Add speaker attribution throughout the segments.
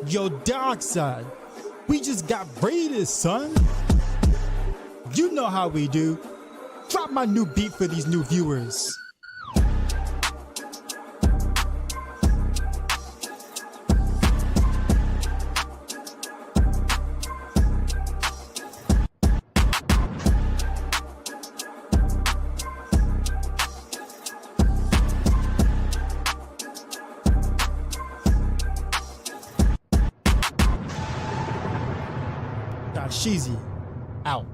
Speaker 1: Yo, Darkside, we just got raided, son. You know how we do. Drop my new beat for these new viewers. Sheezy, out.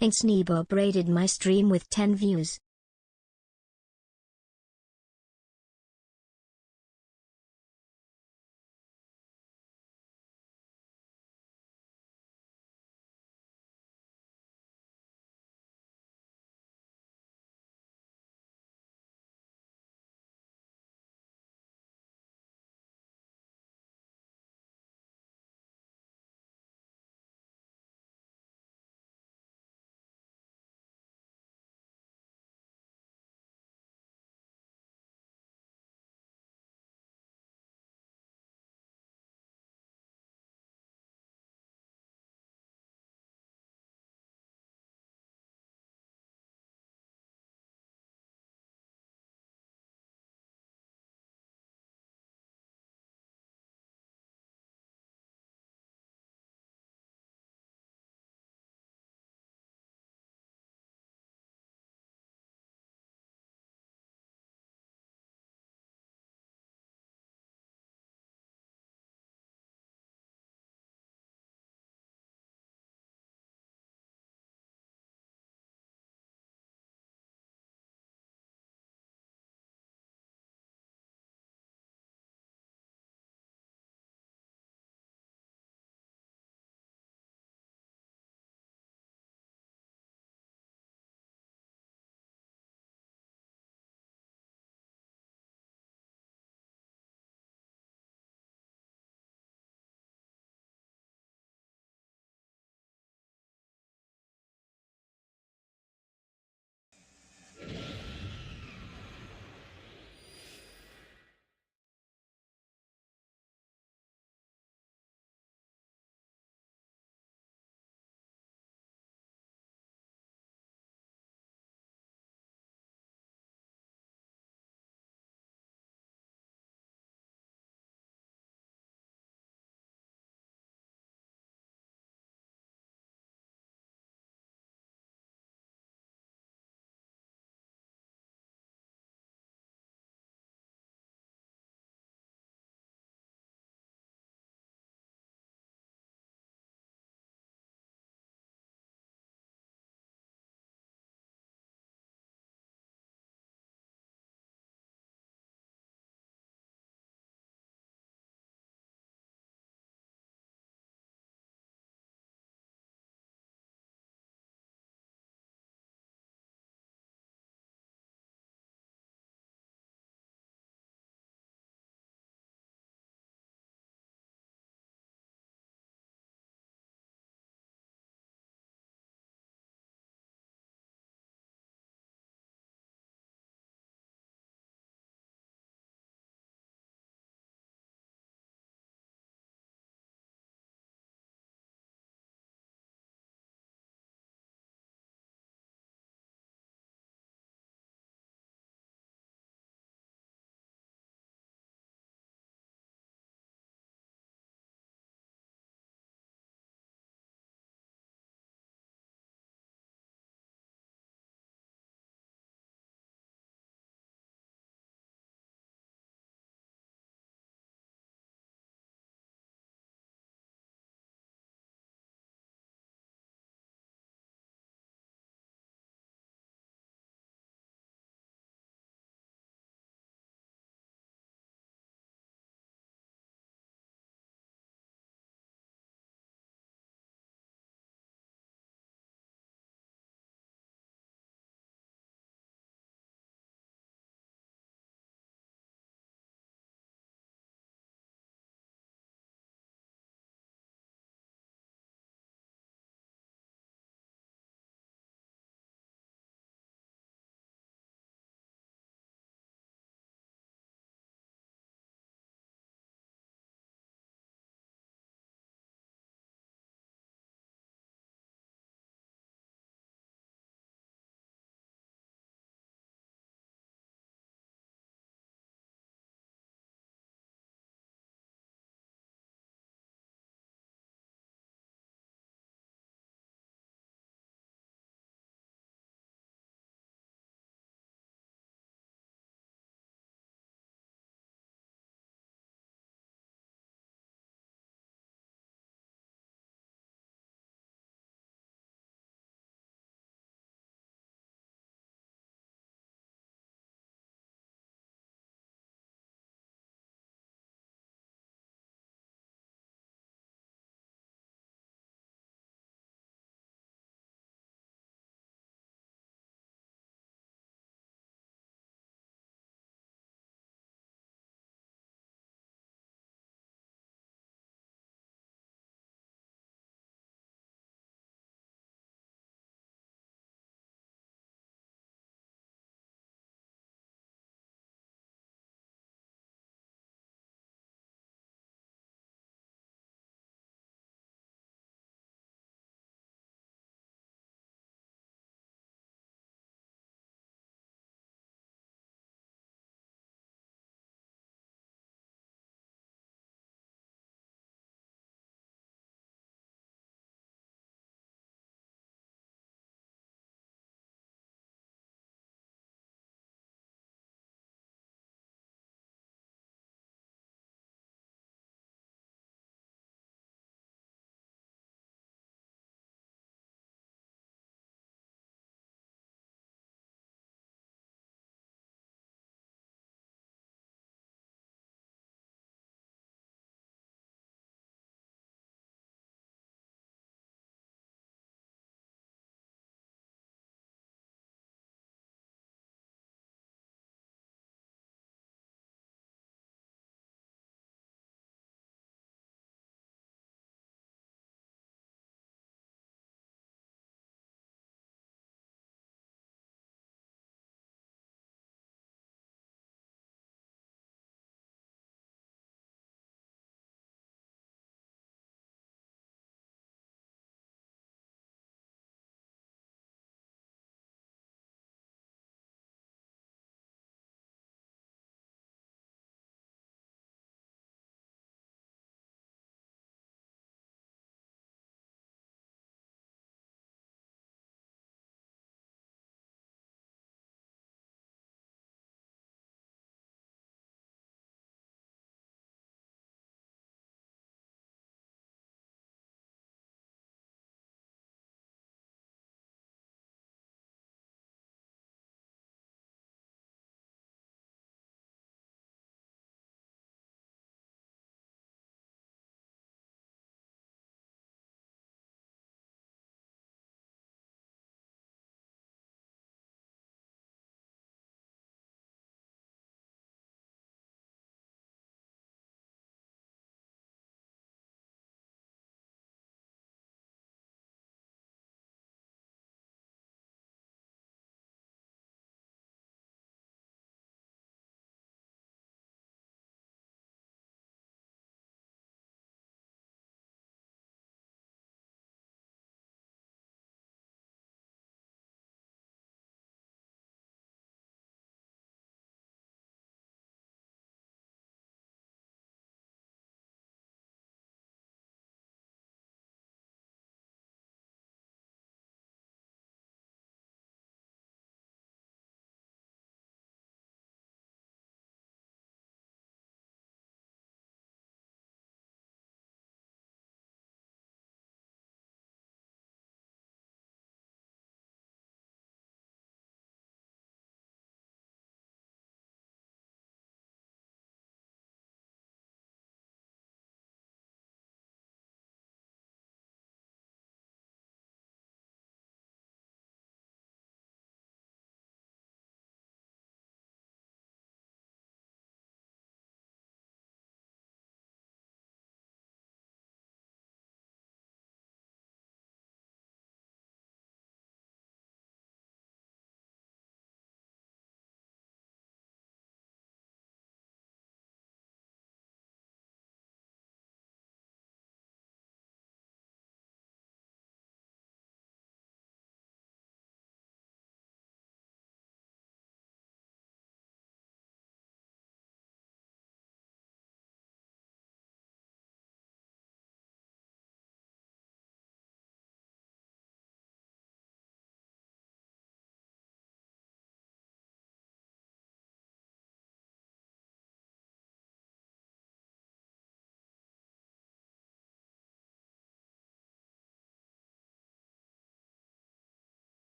Speaker 2: Thanks Nebo braided my stream with 10 views.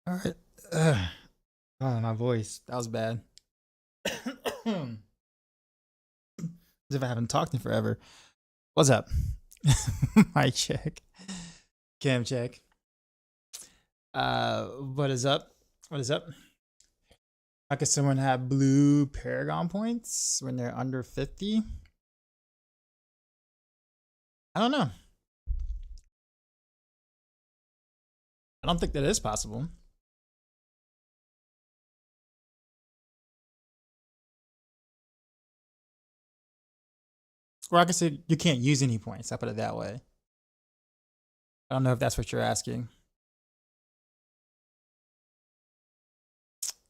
Speaker 1: All right. Oh, my voice. That was bad. As if I haven't talked in forever. What's up? Mic check. Cam check. What is up? What is up? How could someone have blue Paragon points when they're under 50? I don't know. I don't think that is possible. Or I could say you can't use any points. I put it that way. I don't know if that's what you're asking.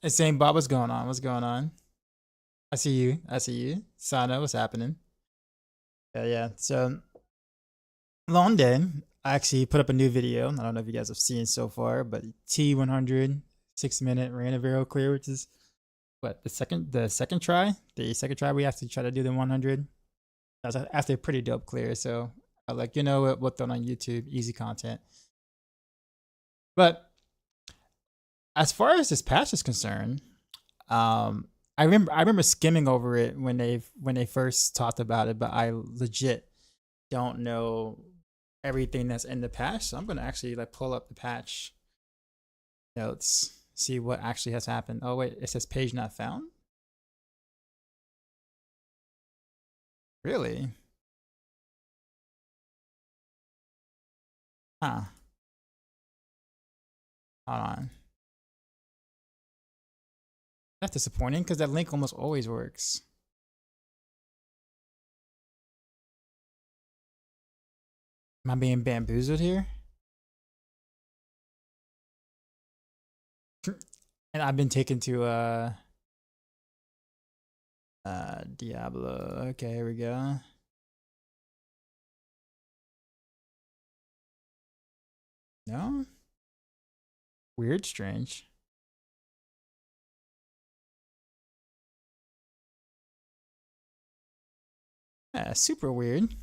Speaker 1: It's saying, Bob, what's going on? What's going on? I see you. I see you. Sana, what's happening? Yeah. So, long day. I actually put up a new video. I don't know if you guys have seen so far, but T100 6-minute Rain of Arrow clear, which is what the second try. The second try we have to try to do the 100. That was after a pretty dope clear. So I was like, you know what? We'll throw it on YouTube, easy content. But as far as this patch is concerned, I remember skimming over it when they first talked about it, but I legit don't know everything that's in the patch. So I'm gonna actually like pull up the patch notes, see what actually has happened. Oh wait, it says page not found. Really? Huh. Hold on. That's disappointing because that link almost always works. Am I being bamboozled here? And I've been taken to Diablo. Okay, here we go. No? Weird, strange. Yeah, super weird.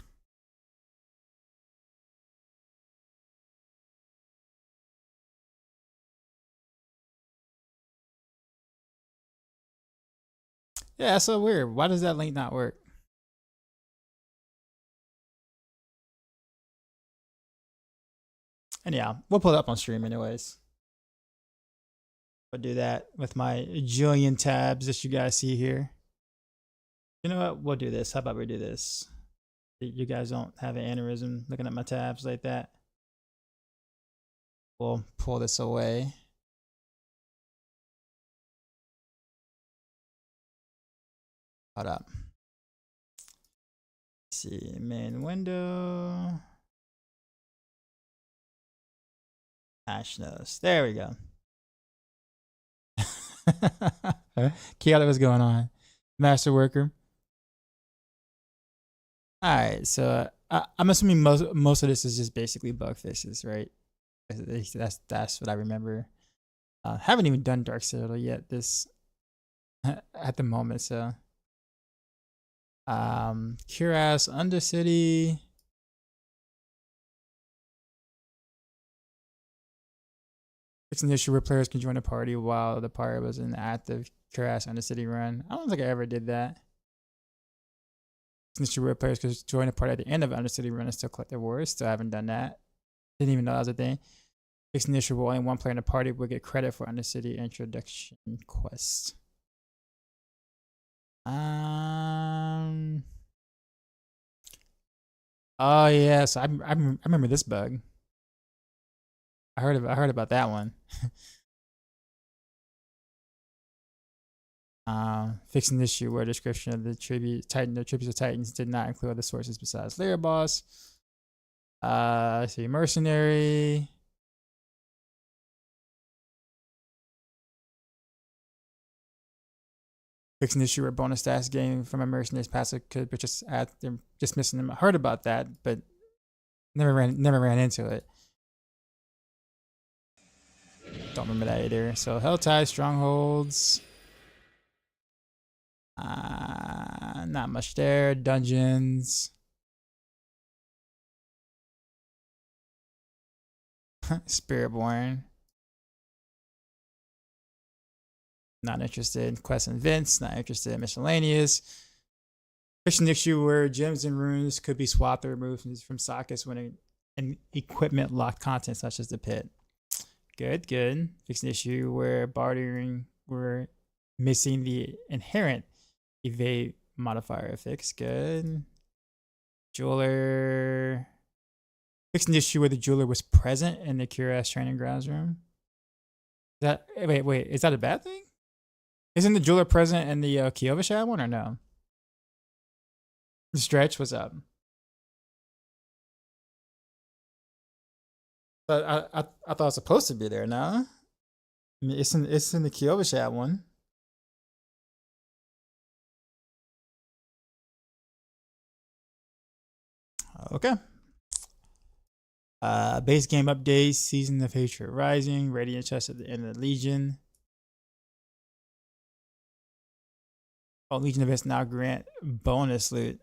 Speaker 1: Yeah, that's so weird. Why does that link not work? Anyhow, we'll pull it up on stream anyways. I'll do that with my jillion tabs that you guys see here. You know what? We'll do this. How about we do this? You guys don't have an aneurysm looking at my tabs like that. We'll pull this away. Hold up. Let's see, main window. Hash notes. There we go. Kiala, what's going on? Master worker. All right, so I'm assuming most of this is just basically bug fixes, right? That's what I remember. Haven't even done Dark Citadel yet. This at the moment, so Cuirass Undercity. It's an issue where players can join a party while the party was in the active Cuirass Undercity run. I don't think I ever did that. It's an issue where players could join a party at the end of Undercity run and still collect their rewards. Still haven't done that. Didn't even know that was a thing. Fixed an issue where only one player in the party would get credit for Undercity introduction quest. Oh yeah, so I remember this bug. I heard about that one. Fixing the issue where description of the tributes of Titans did not include other sources besides Lair Boss. Let's see, Mercenary. Fixing the issue where bonus stats gained from a mercenary's passive could but just add them, just missing them. I heard about that, but never ran into it. Don't remember that either. So Helltide, Strongholds. Not much there. Dungeons. Spiritborn. Not interested in quests and events. Not interested in miscellaneous. Fixing the issue where gems and runes could be swapped or removed from sockets when an equipment locked content such as the pit. Good, good. Fixing the issue where bartering were missing the inherent evade modifier fix. Good. Jeweler. Fixing the issue where the jeweler was present in the Curious training grounds room. Wait, is that a bad thing? Isn't the jeweler present in the Keovashad one or no? Stretch, what's up? But I thought it was supposed to be there, no? I mean, it's in the Keovashad one. Okay. Base game updates, Season of Hatred Rising, Radiant Chest at the end of the Legion. All Legion events now grant bonus loot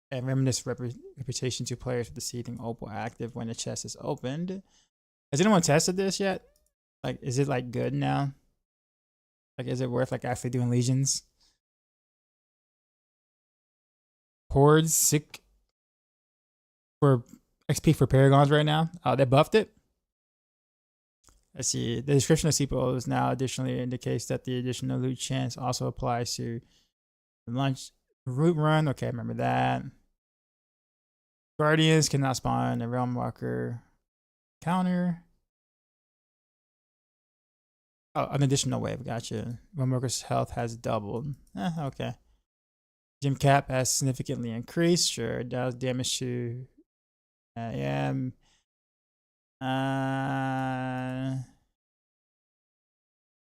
Speaker 1: and reminisce reputation to players with the seething opal active when the chest is opened. Has anyone tested this yet? Like, is it like good now? Like, is it worth like actually doing legions? Hordes sick for XP for Paragons right now. They buffed it. Let's see. The description of CPOs now additionally indicates that the additional loot chance also applies to the lunch route run. Okay, remember that. Guardians cannot spawn a Realm Walker counter. Oh, an additional wave. Gotcha. Realm Walker's health has doubled. Okay. Gym cap has significantly increased. Sure, it does damage to. Yeah.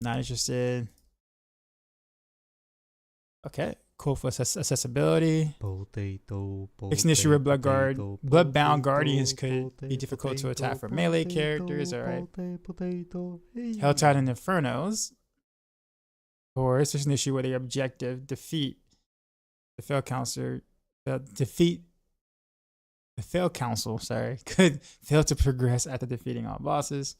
Speaker 1: Not interested. Okay, cool for accessibility. Fixing issue with Bloodbound Guardians could be difficult to attack for melee characters. Alright. Helltide and Infernos. Or it's just an issue where the objective defeat the Fail Counselor. The Fail Council, could fail to progress after defeating all bosses.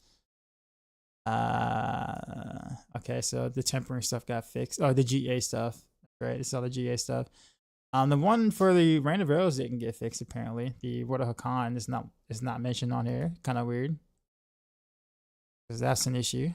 Speaker 1: Okay, so the tempering stuff got fixed. Oh, the GA stuff. Right, it's all the GA stuff. The one for the Rain of Arrows didn't get fixed apparently. The Word of Hakan is not mentioned on here. Kind of weird. Because that's an issue.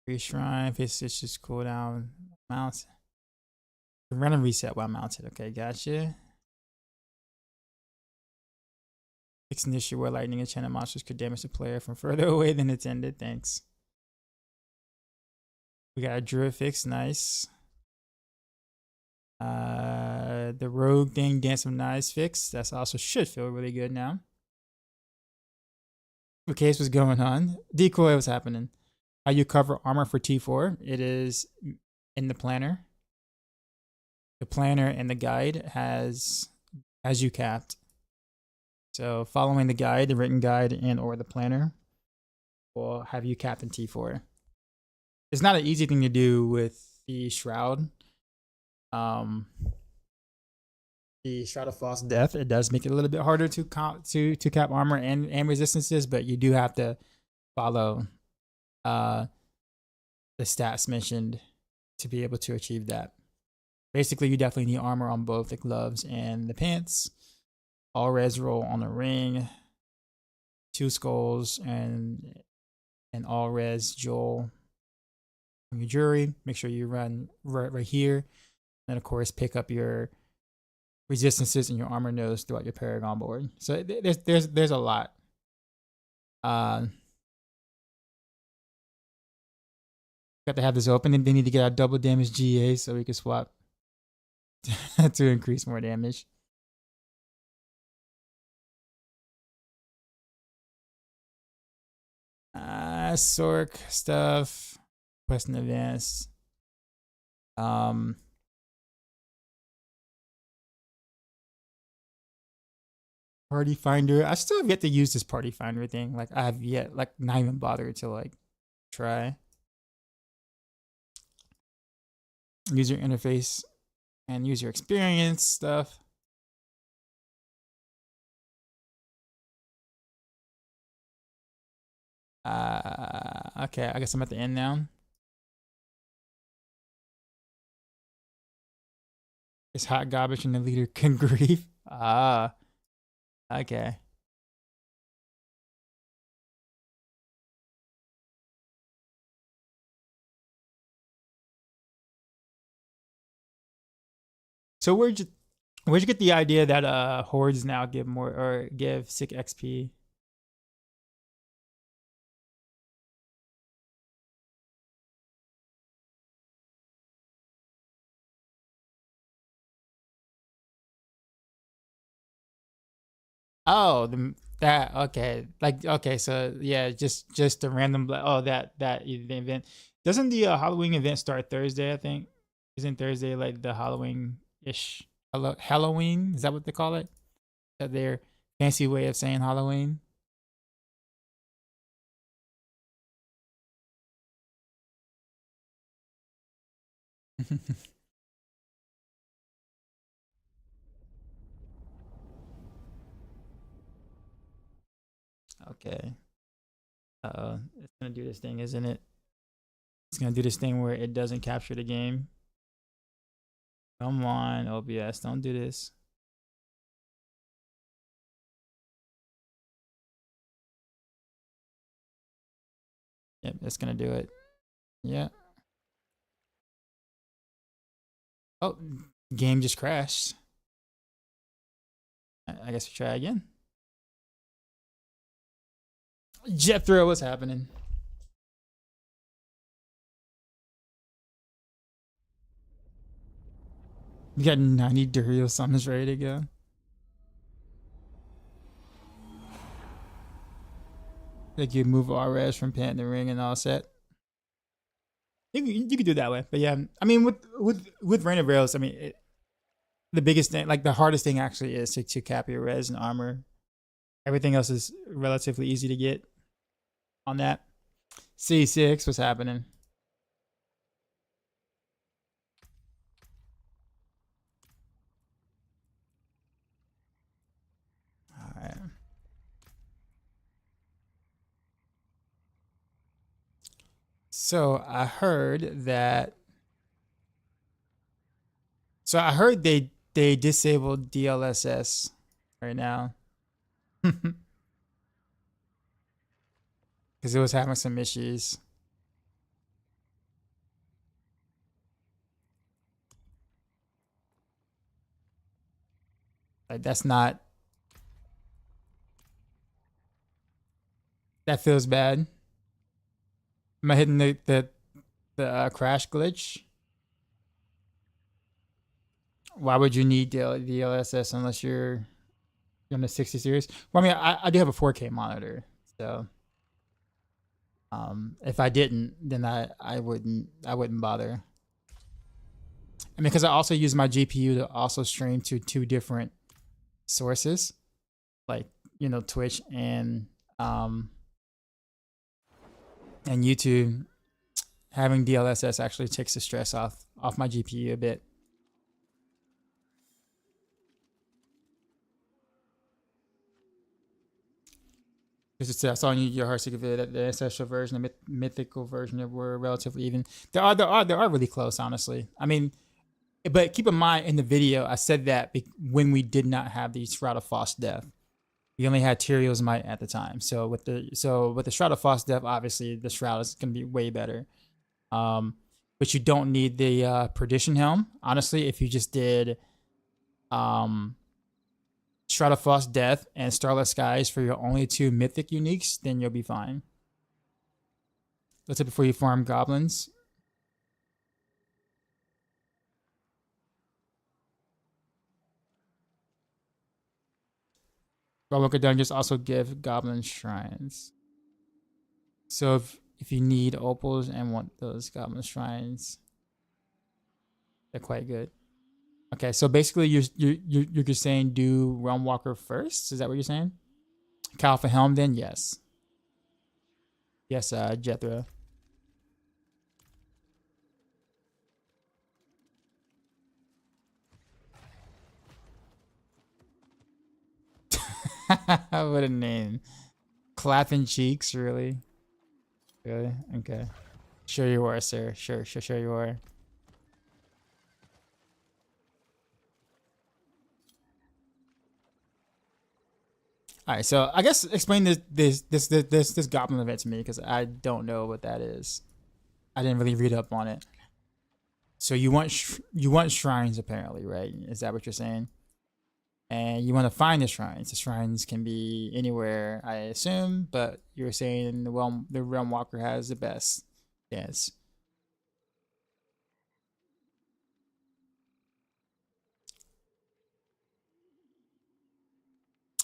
Speaker 1: Reshrine, face issues, cooldown, mount. Random reset while mounted. Okay, gotcha. Fix an issue where lightning enchanted monsters could damage the player from further away than intended. Thanks. We got a druid fix, nice. The rogue thing, Dance of Knives fix. That's also should feel really good now. Okay, what's going on? Decoy, what's happening? How you cover armor for T4? It is in the planner. The planner and the guide has you capped. So following the guide, the written guide, and or the planner will have you capped in T4. It's not an easy thing to do with the Shroud. The Shroud of False Death. It does make it a little bit harder to cap armor and resistances, but you do have to follow the stats mentioned to be able to achieve that. Basically, you definitely need armor on both the gloves and the pants. All res roll on the ring. 2 skulls and all res Joel on your jury. Make sure you run right here. And of course, pick up your resistances and your armor nodes throughout your Paragon board. So there's a lot. Got to have this open, and they need to get our double damage GA so we can swap to increase more damage. Sork stuff, quest in advance. Party Finder. I still have yet to use this Party Finder thing. Like I have yet, like not even bothered to like try. User interface and user experience stuff. Okay, I guess I'm at the end now. It's hot garbage and the leader can grieve. Okay. So where'd you get the idea that hordes now give more or give sick XP? Oh, that okay. Like okay, so yeah, just a random that event. Doesn't the Halloween event start Thursday, I think? Isn't Thursday like the Halloween-ish Halloween? Is that what they call it? That their fancy way of saying Halloween? Okay. It's gonna do this thing, isn't it? It's gonna do this thing where it doesn't capture the game. Come on, OBS, don't do this. Yep, it's gonna do it. Yeah. Oh, game just crashed. I guess we try again. Jethro, what's happening? You got 90 Durio summons ready to go. Like you move Barrage from Pant the Ring and all set. You could do it that way, but yeah, I mean with Rain of Arrows, I mean the biggest thing, like the hardest thing actually is to cap your res and armor. Everything else is relatively easy to get on that. C6, what's happening? All right. So I heard they disabled DLSS right now because it was having some issues. Like that feels bad. Am I hitting the crash glitch? Why would you need DLSS unless you're on the 60 series? Well, I mean, I do have a 4K monitor, so if I didn't, then I wouldn't bother. I mean, because I also use my GPU to also stream to 2 different sources, like Twitch and YouTube. Having DLSS actually takes the stress off my GPU a bit. I saw in your Heartseeker video that the ancestral version, the mythical version were relatively even. They are really close, honestly. I mean, but keep in mind in the video I said that when we did not have the Shroud of False Death, we only had Tyrion's Might at the time. So with the Shroud of False Death, obviously the Shroud is going to be way better. But you don't need the Perdition Helm. Honestly, if you just did Shroud of False Death and Starless Skies for your only 2 mythic uniques, then you'll be fine. That's it before you farm goblins. Goblin dungeons also give goblin shrines. So if you need opals and want those goblin shrines, they're quite good. Okay, so basically you're just saying do Realm Walker first? Is that what you're saying? Calfa Helm then? Yes. Yes, Jethro. What a name. Clapping cheeks, really? Really? Okay. Sure you are, sir. Sure you are. All right, so I guess explain this goblin event to me because I don't know what that is. I didn't really read up on it. So you want shrines apparently, right? Is that what you're saying? And you want to find the shrines. The shrines can be anywhere, I assume, but you're saying the Realm Walker has the best chance.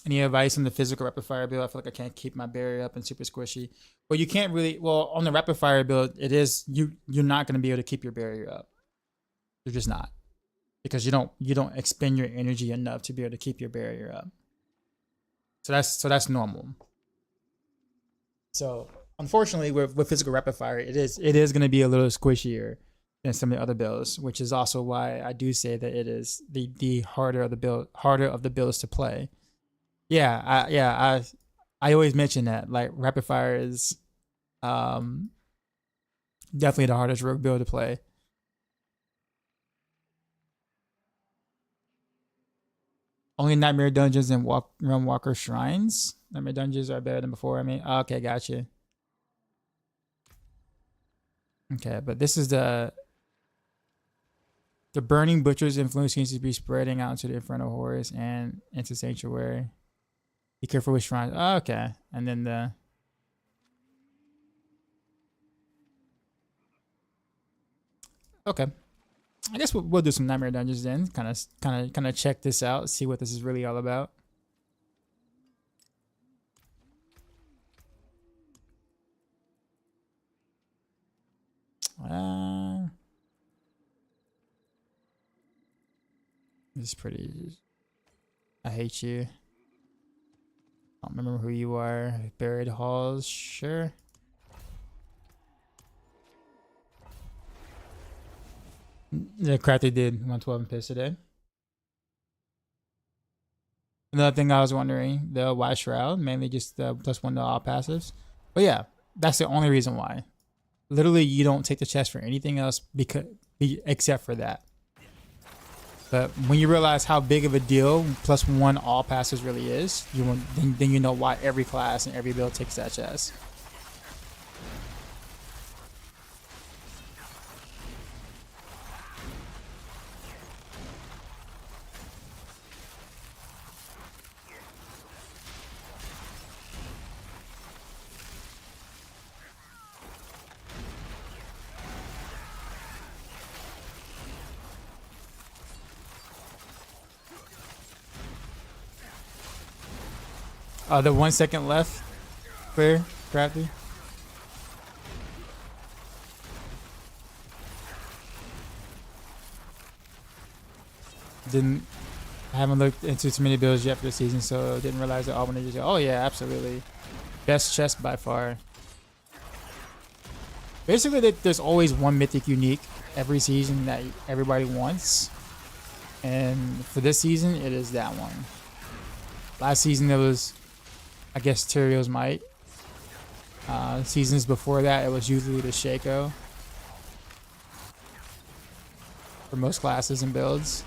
Speaker 1: Any advice on the physical rapid fire build? I feel like I can't keep my barrier up and super squishy. Well, you can't really. Well, on the rapid fire build, it is you're not going to be able to keep your barrier up. You're just not, because you don't expend your energy enough to be able to keep your barrier up. So that's normal. So unfortunately, with physical rapid fire, it is going to be a little squishier than some of the other builds, which is also why I do say that it is the harder of the builds to play. I always mention that, like, rapid fire is definitely the hardest rogue build to play. Only Nightmare Dungeons and Realm Walker Shrines. Nightmare Dungeons are better than before. I mean, okay, gotcha. Okay, but this is the Burning Butcher's influence seems to be spreading out into the Infernal Horrors and into Sanctuary. Be careful with shrines. Oh, okay. And then the okay. I guess we'll do some Nightmare Dungeons then. Kind of check this out. See what this is really all about. This is pretty. I hate you. I don't remember who you are. Buried Halls, sure. The Crafty did 112 and piss today. Another thing I was wondering, the White Shroud, mainly just the +1 to all passives. But yeah, that's the only reason why. Literally, you don't take the chest for anything else except for that. But when you realize how big of a deal +1 all passes really is, then you know why every class and every build takes that chest. The 1 second left. Clear, Crafty. I haven't looked into too many builds yet for the season, so didn't realize that all when they just oh yeah, absolutely. Best chest by far. Basically, there's always one mythic unique every season that everybody wants. And for this season, it is that one. Last season, it was, I guess, Tyrio's Might. Seasons before that, it was usually the Shaco. For most classes and builds.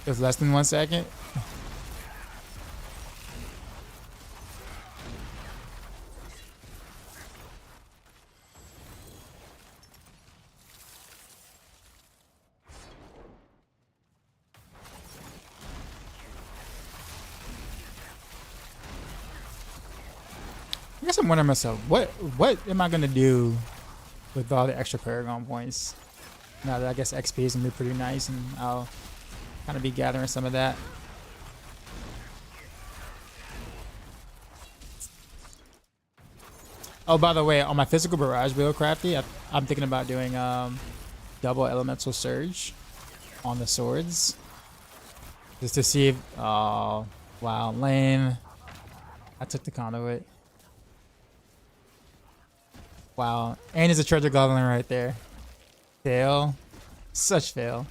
Speaker 1: It was less than 1 second. I guess I'm wondering myself, what am I gonna do with all the extra Paragon points? Now that I guess XP is gonna be pretty nice, and I'll kind of be gathering some of that. Oh, by the way, on my physical Barrage build, Crafty, I'm thinking about doing double Elemental Surge on the swords, just to see if. Oh, wow, lame. I took the conduit. Wow, and there's a treasure goblin right there. Fail. Such fail.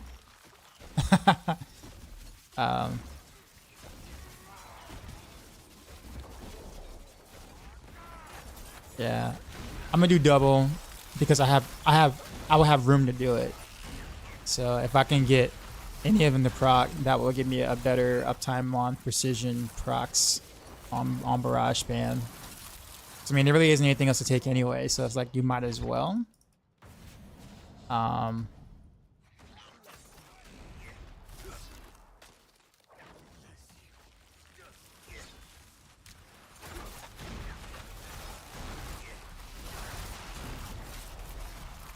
Speaker 1: Yeah, I'm gonna do double because I will have room to do it. So if I can get any of them to proc, that will give me a better uptime on precision procs on barrage spam. So, I mean, there really isn't anything else to take anyway, so it's like you might as well.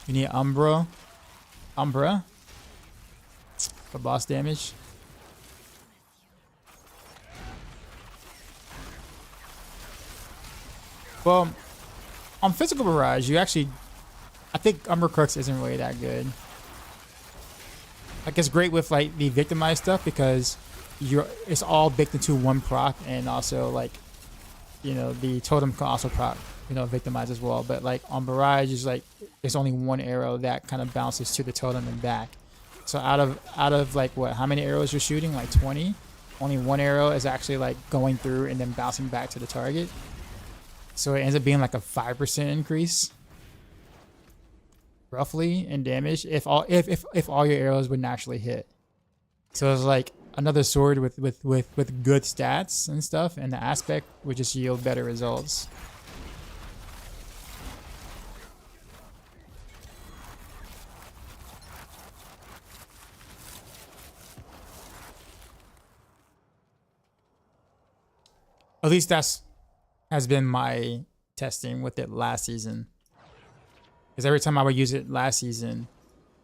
Speaker 1: You need Umbra for boss damage. Well, on physical barrage, you actually, I think Umbra Crux isn't really that good. Like, it's great with like the victimized stuff because it's all baked into one proc, and also like, you know, the totem can also proc, you know, victimize as well. But like on barrage, is like there's only one arrow that kind of bounces to the totem and back. So out of like what, how many arrows you're shooting? Like 20. Only one arrow is actually like going through and then bouncing back to the target. So it ends up being like a 5% increase, roughly, in damage if all your arrows would naturally hit. So it's like another sword with good stats and stuff, and the aspect would just yield better results. At least that's has been my testing with it last season. Because every time I would use it last season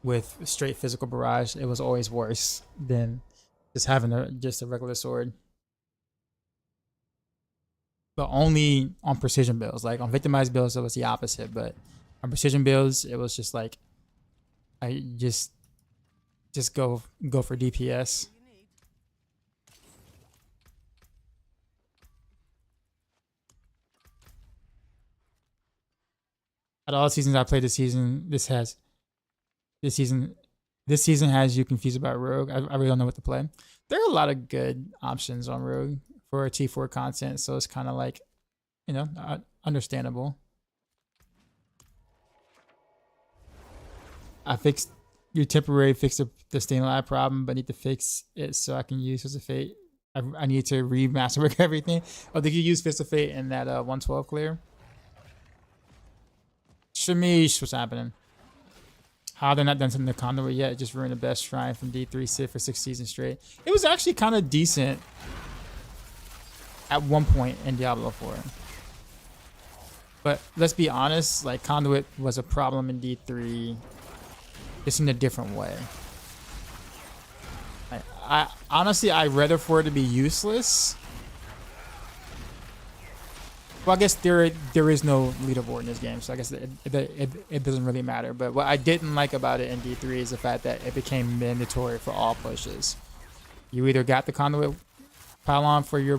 Speaker 1: with straight physical barrage, it was always worse than just having a regular sword. But only on precision builds. Like on victimized builds, it was the opposite. But on precision builds, it was just like I just go for DPS. Out of all the seasons I played this season, this season has you confused about Rogue. I really don't know what to play. There are a lot of good options on Rogue for T4 content, so it's kind of like, you know, understandable. I fixed your temporary fix the stained eye problem, but need to fix it so I can use Fist of Fate. I need to remaster everything. Oh, did you use Fist of Fate in that 112 clear? Shamish, what's happening? How they're not done something to Conduit yet? It just ruined the best shrine from D3 Civ for 6 seasons straight. It was actually kind of decent at one point in Diablo 4. But let's be honest, like Conduit was a problem in D3, just in a different way. I honestly, I'd rather for it to be useless. Well, I guess there is no leaderboard in this game, so I guess it doesn't really matter. But what I didn't like about it in D3 is the fact that it became mandatory for all pushes. You either got the Conduit pylon for your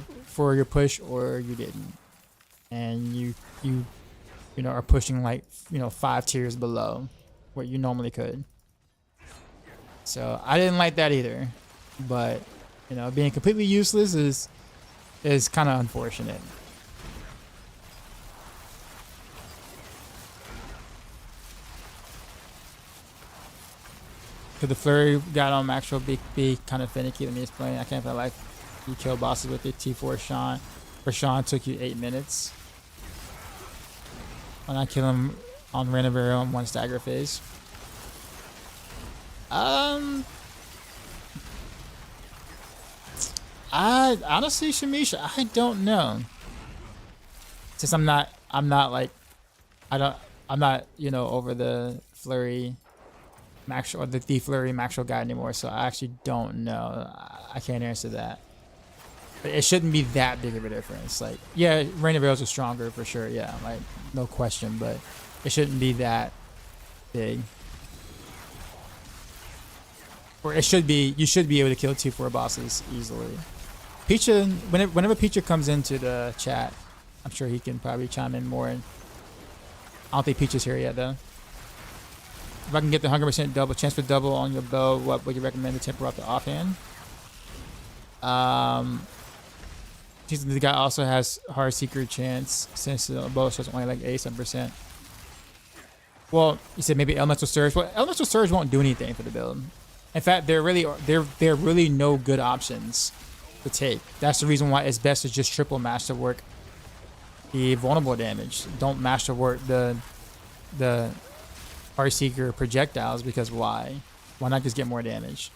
Speaker 1: push or you didn't, and you know are pushing like 5 tiers below what you normally could. So I didn't like that either, but being completely useless is kind of unfortunate. Could the Flurry got on Maxroll be kind of finicky when he's playing? I can't feel like you kill bosses with it. T4 Sean. For Sean took you 8 minutes. When I kill him on Rain of Arrows in 1 stagger phase. I honestly, Shamisha, I don't know. Since I'm not like over the Flurry Maxroll or the Flurry Maxroll guy anymore, so I actually don't know. I can't answer that. But it shouldn't be that big of a difference. Like, yeah, Rain of Arrows is stronger for sure, yeah, like no question, but it shouldn't be that big. Or it should be, you should be able to kill 2-4 bosses easily. Peacha, whenever Peacha comes into the chat, I'm sure he can probably chime in more. I don't think Peacha's here yet though. If I can get the 100% double chance for double on your bow, what would you recommend to temper up the offhand? The guy also has Heartseeker chance since the bow is only like 87%. Well, you said maybe Elemental Surge. Well, Elemental Surge won't do anything for the build. In fact, there are really no good options to take. That's the reason why it's best to just triple masterwork the vulnerable damage. Don't masterwork the Heartseeker projectiles, because why? Why not just get more damage?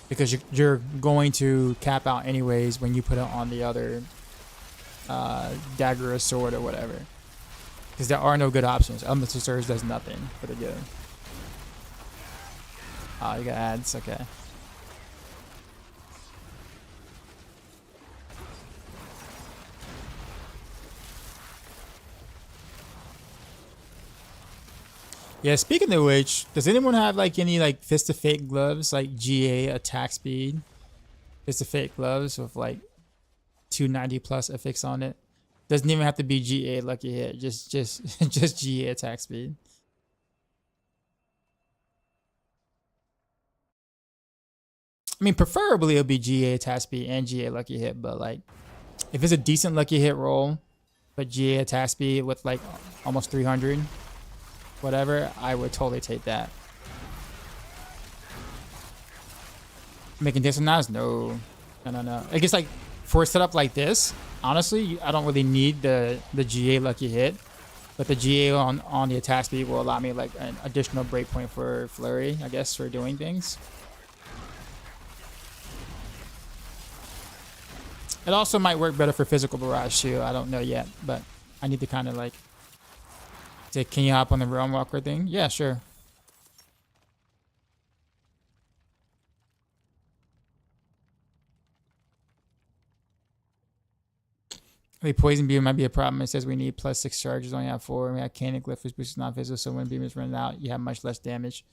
Speaker 1: Because you're going to cap out anyways when you put it on the other dagger or sword or whatever. Because there are no good options. Elemental Surge does nothing for the good. Oh, you got ads, okay. Yeah, speaking of which, does anyone have like any like Fist of Fate gloves, like GA attack speed? Fist of Fate gloves with like 290 plus affix on it. Doesn't even have to be GA lucky hit, just just GA attack speed. I mean, preferably it'll be GA attack speed and GA lucky hit, but like if it's a decent lucky hit roll, but GA attack speed with like almost 300, whatever, I would totally take that. Making dissonance? No. I guess like for a setup like this, honestly, I don't really need the GA lucky hit, but the GA on the attack speed will allow me like an additional breakpoint for Flurry, I guess, for doing things. It also might work better for physical barrage too. I don't know yet, but I need to kind of like say, can you hop on the realm walker thing? Yeah, sure. The poison beam might be a problem. It says we need +6 charges, only have 4. We have cannon glyph, which boosts non-physical, so when beam is running out, you have much less damage.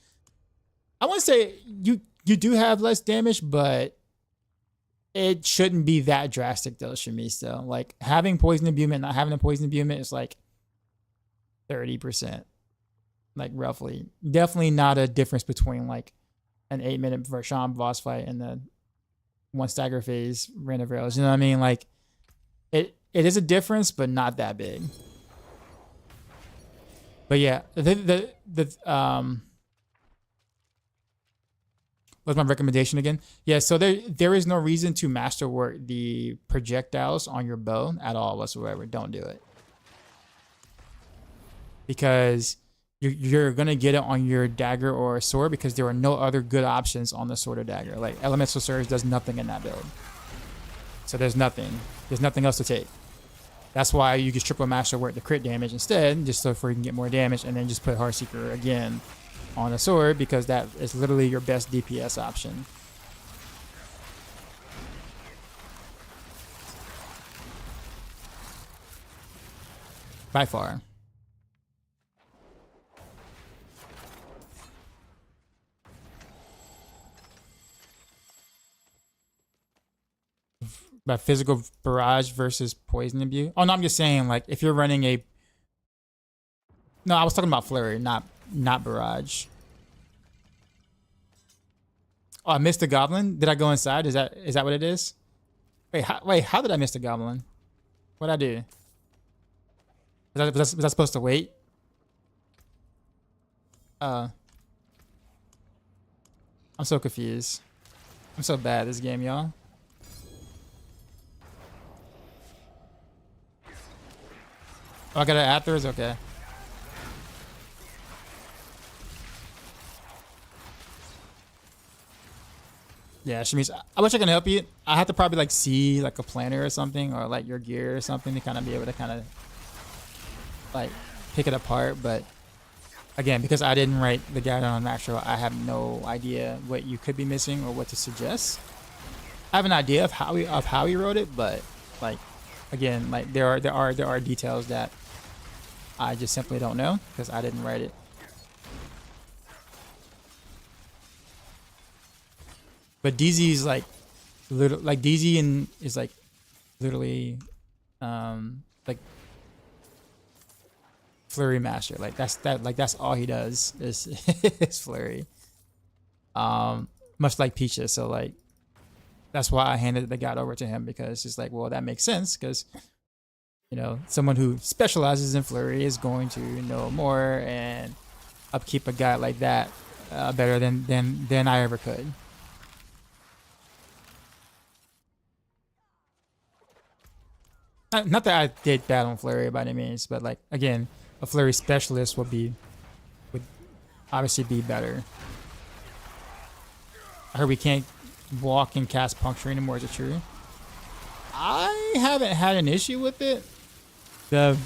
Speaker 1: I want to say you do have less damage, but it shouldn't be that drastic though, Shami. Still, like having poison imbuement, not having a poison imbuement is like 30%, like roughly. Definitely not a difference between like an 8-minute Vershawn boss fight and the 1 stagger phase Rain of Arrows. You know what I mean? Like it is a difference, but not that big. But yeah, what's my recommendation again? Yeah, so there is no reason to masterwork the projectiles on your bow at all whatsoever. Don't do it. Because you're going to get it on your dagger or sword, because there are no other good options on the sword or dagger. Like Elemental Surge does nothing in that build. So there's nothing else to take. That's why you just triple masterwork the crit damage instead, just so you can get more damage, and then just put Heartseeker again on a sword, because that is literally your best DPS option. By far. About physical barrage versus poison imbue. Oh no, I'm just saying, like, if you're running a... No, I was talking about Flurry, not barrage. Oh, I missed the goblin. Did I go inside? Is that what it is? Wait, how did I miss the goblin? What'd I do? Was I supposed to wait? I'm so confused. I'm so bad at this game, y'all. Oh, I got it afterwards? Okay. Yeah, Shamiz, I wish I can help you. I have to probably like see like a planner or something, or like your gear or something, to kind of be able to kind of like pick it apart. But again, because I didn't write the guide on Maxroll, I have no idea what you could be missing or what to suggest. I have an idea of how he wrote it, but like again, like there are details that I just simply don't know because I didn't write it. But DZ is like DZ is like literally like Flurry master. Like that's all he does is Flurry. Much like Peaches, so like that's why I handed the guide over to him, because it's like, well, that makes sense, because you know, someone who specializes in Flurry is going to know more and upkeep a guide like that better than I ever could. Not that I did bad on Flurry by any means, but like again, a Flurry specialist would obviously be better. I heard we can't walk and cast Puncture anymore. Is it true? I haven't had an issue with it. The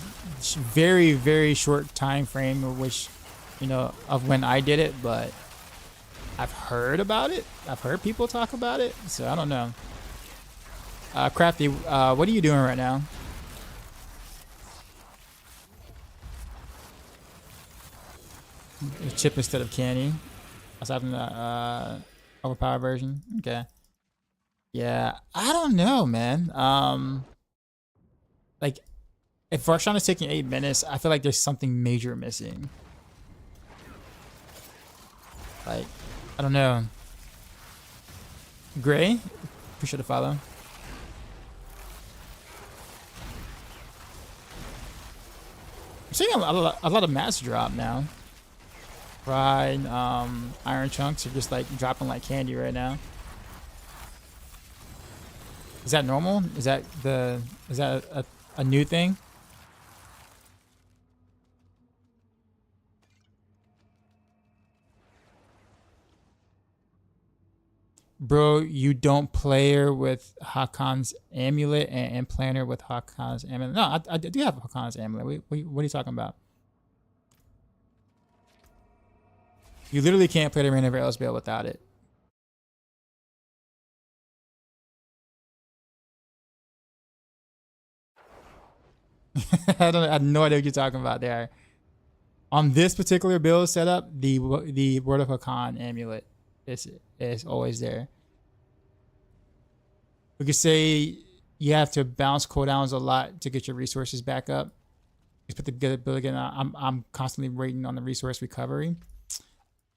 Speaker 1: very, very short time frame of which, you know, of when I did it, but I've heard about it. I've heard people talk about it, so I don't know. Crafty, what are you doing right now? Chip instead of candy. Aside from the overpowered version. Okay. Yeah, I don't know, man. Like, if Varshan is taking 8 minutes, I feel like there's something major missing. Like, I don't know. Gray, appreciate the follow. I'm seeing a lot of mass drop now. Fried iron chunks are just like dropping like candy right now. Is that normal? Is that a new thing? Bro, you don't player with Hakon's amulet and planner with Hakon's amulet. No, I do have Hakon's amulet. What are you talking about? You literally can't play the Rain of Arrows Bale without it. I have no idea what you're talking about there. On this particular build setup, the Word of Hakan amulet is always there. We could say you have to bounce cooldowns a lot to get your resources back up. Just put the good build again. I'm constantly waiting on the resource recovery.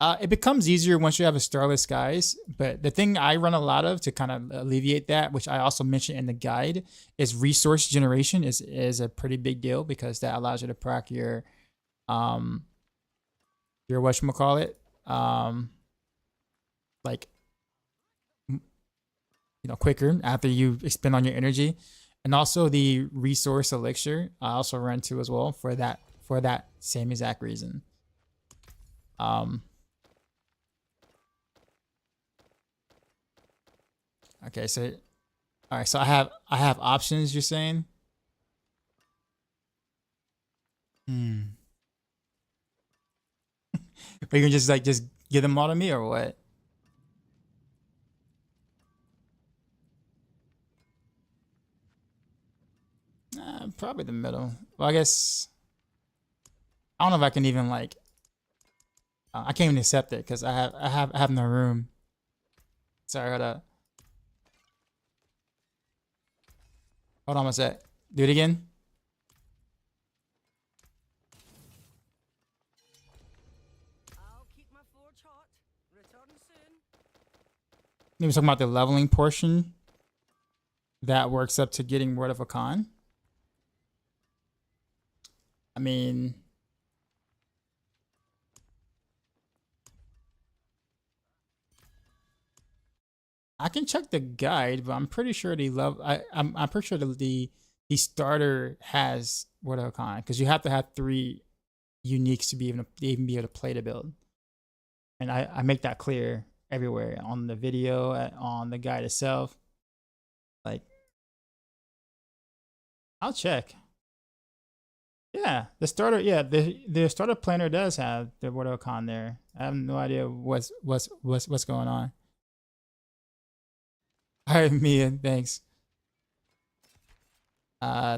Speaker 1: It becomes easier once you have a Starless Skies, but the thing I run a lot of to kind of alleviate that, which I also mentioned in the guide, is resource generation is a pretty big deal, because that allows you to proc your whatchamacallit, like, you know, quicker after you expend on your energy. And also the resource elixir I also run to as well for that same exact reason. Okay, so all right, so I have options, you're saying? Are you gonna just give them all to me, or what? Probably the middle. Well, I guess I don't know if I can even like. I can't even accept it because I have no room. Sorry, hold up. Hold on a sec. Do it again.
Speaker 3: I'll keep my forge hot. Return soon.
Speaker 1: Maybe talking about the leveling portion that works up to getting Word of Hakan. I mean, I can check the guide, but I'm pretty sure I'm pretty sure the starter has Word of Hakan, because you have to have 3 uniques to be even be able to play the build. And I make that clear everywhere on the video, on the guide itself. Like, I'll check. Yeah, the starter. Yeah, the starter planner does have the Word of Hakan there. I have no idea what's going on. All right, Mia, thanks.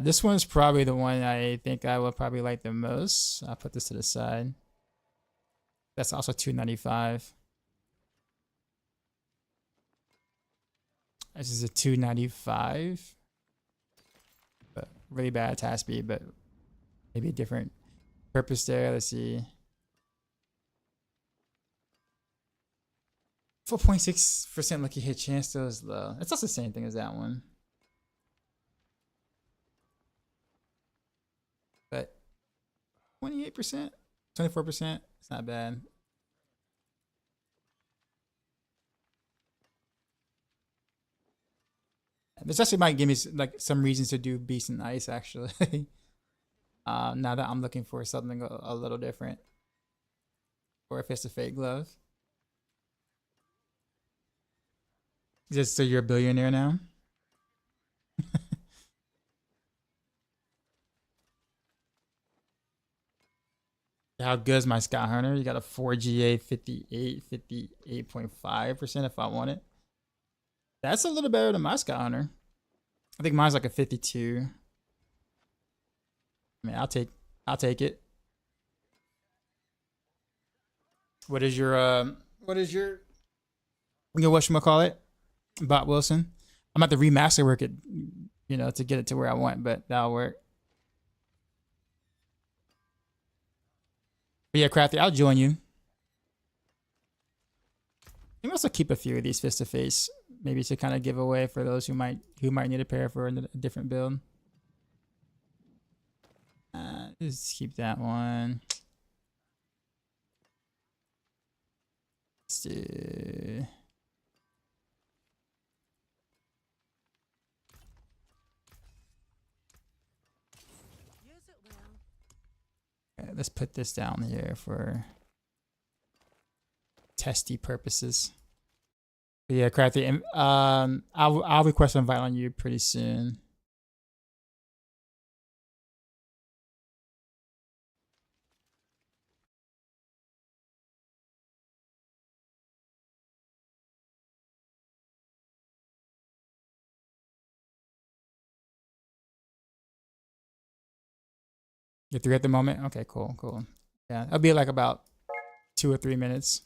Speaker 1: This one's probably the one I think I will probably like the most. I'll put this to the side. That's also $295. This is a $295. But really bad attack speed, but maybe a different purpose there. Let's see. 4.6% lucky hit chance still is low. It's also the same thing as that one. But 28%, 24%, it's not bad. This actually might give me like some reasons to do Beast and Ice actually. Now that I'm looking for something a little different. Or if it's a fake glove. Just so you're a billionaire now? How good is my Scout Hunter? You got a 4GA 58.5% if I want it. That's a little better than my Scout Hunter. I think mine's like a 52. I mean, I'll take it. What is your whatchamacallit? Bot Wilson. I'm about to remaster work it, to get it to where I want, but that'll work. But yeah, Crafty, I'll join you. You can also keep a few of these Fist of Face, maybe to kind of give away for those who might need a pair for a different build. Just keep that one. Let's do. Okay, let's put this down here for testy purposes. But yeah, Crafty. I'll request an invite on you pretty soon. You're 3 at the moment? Okay, cool. Yeah, it'll be like about 2 or 3 minutes.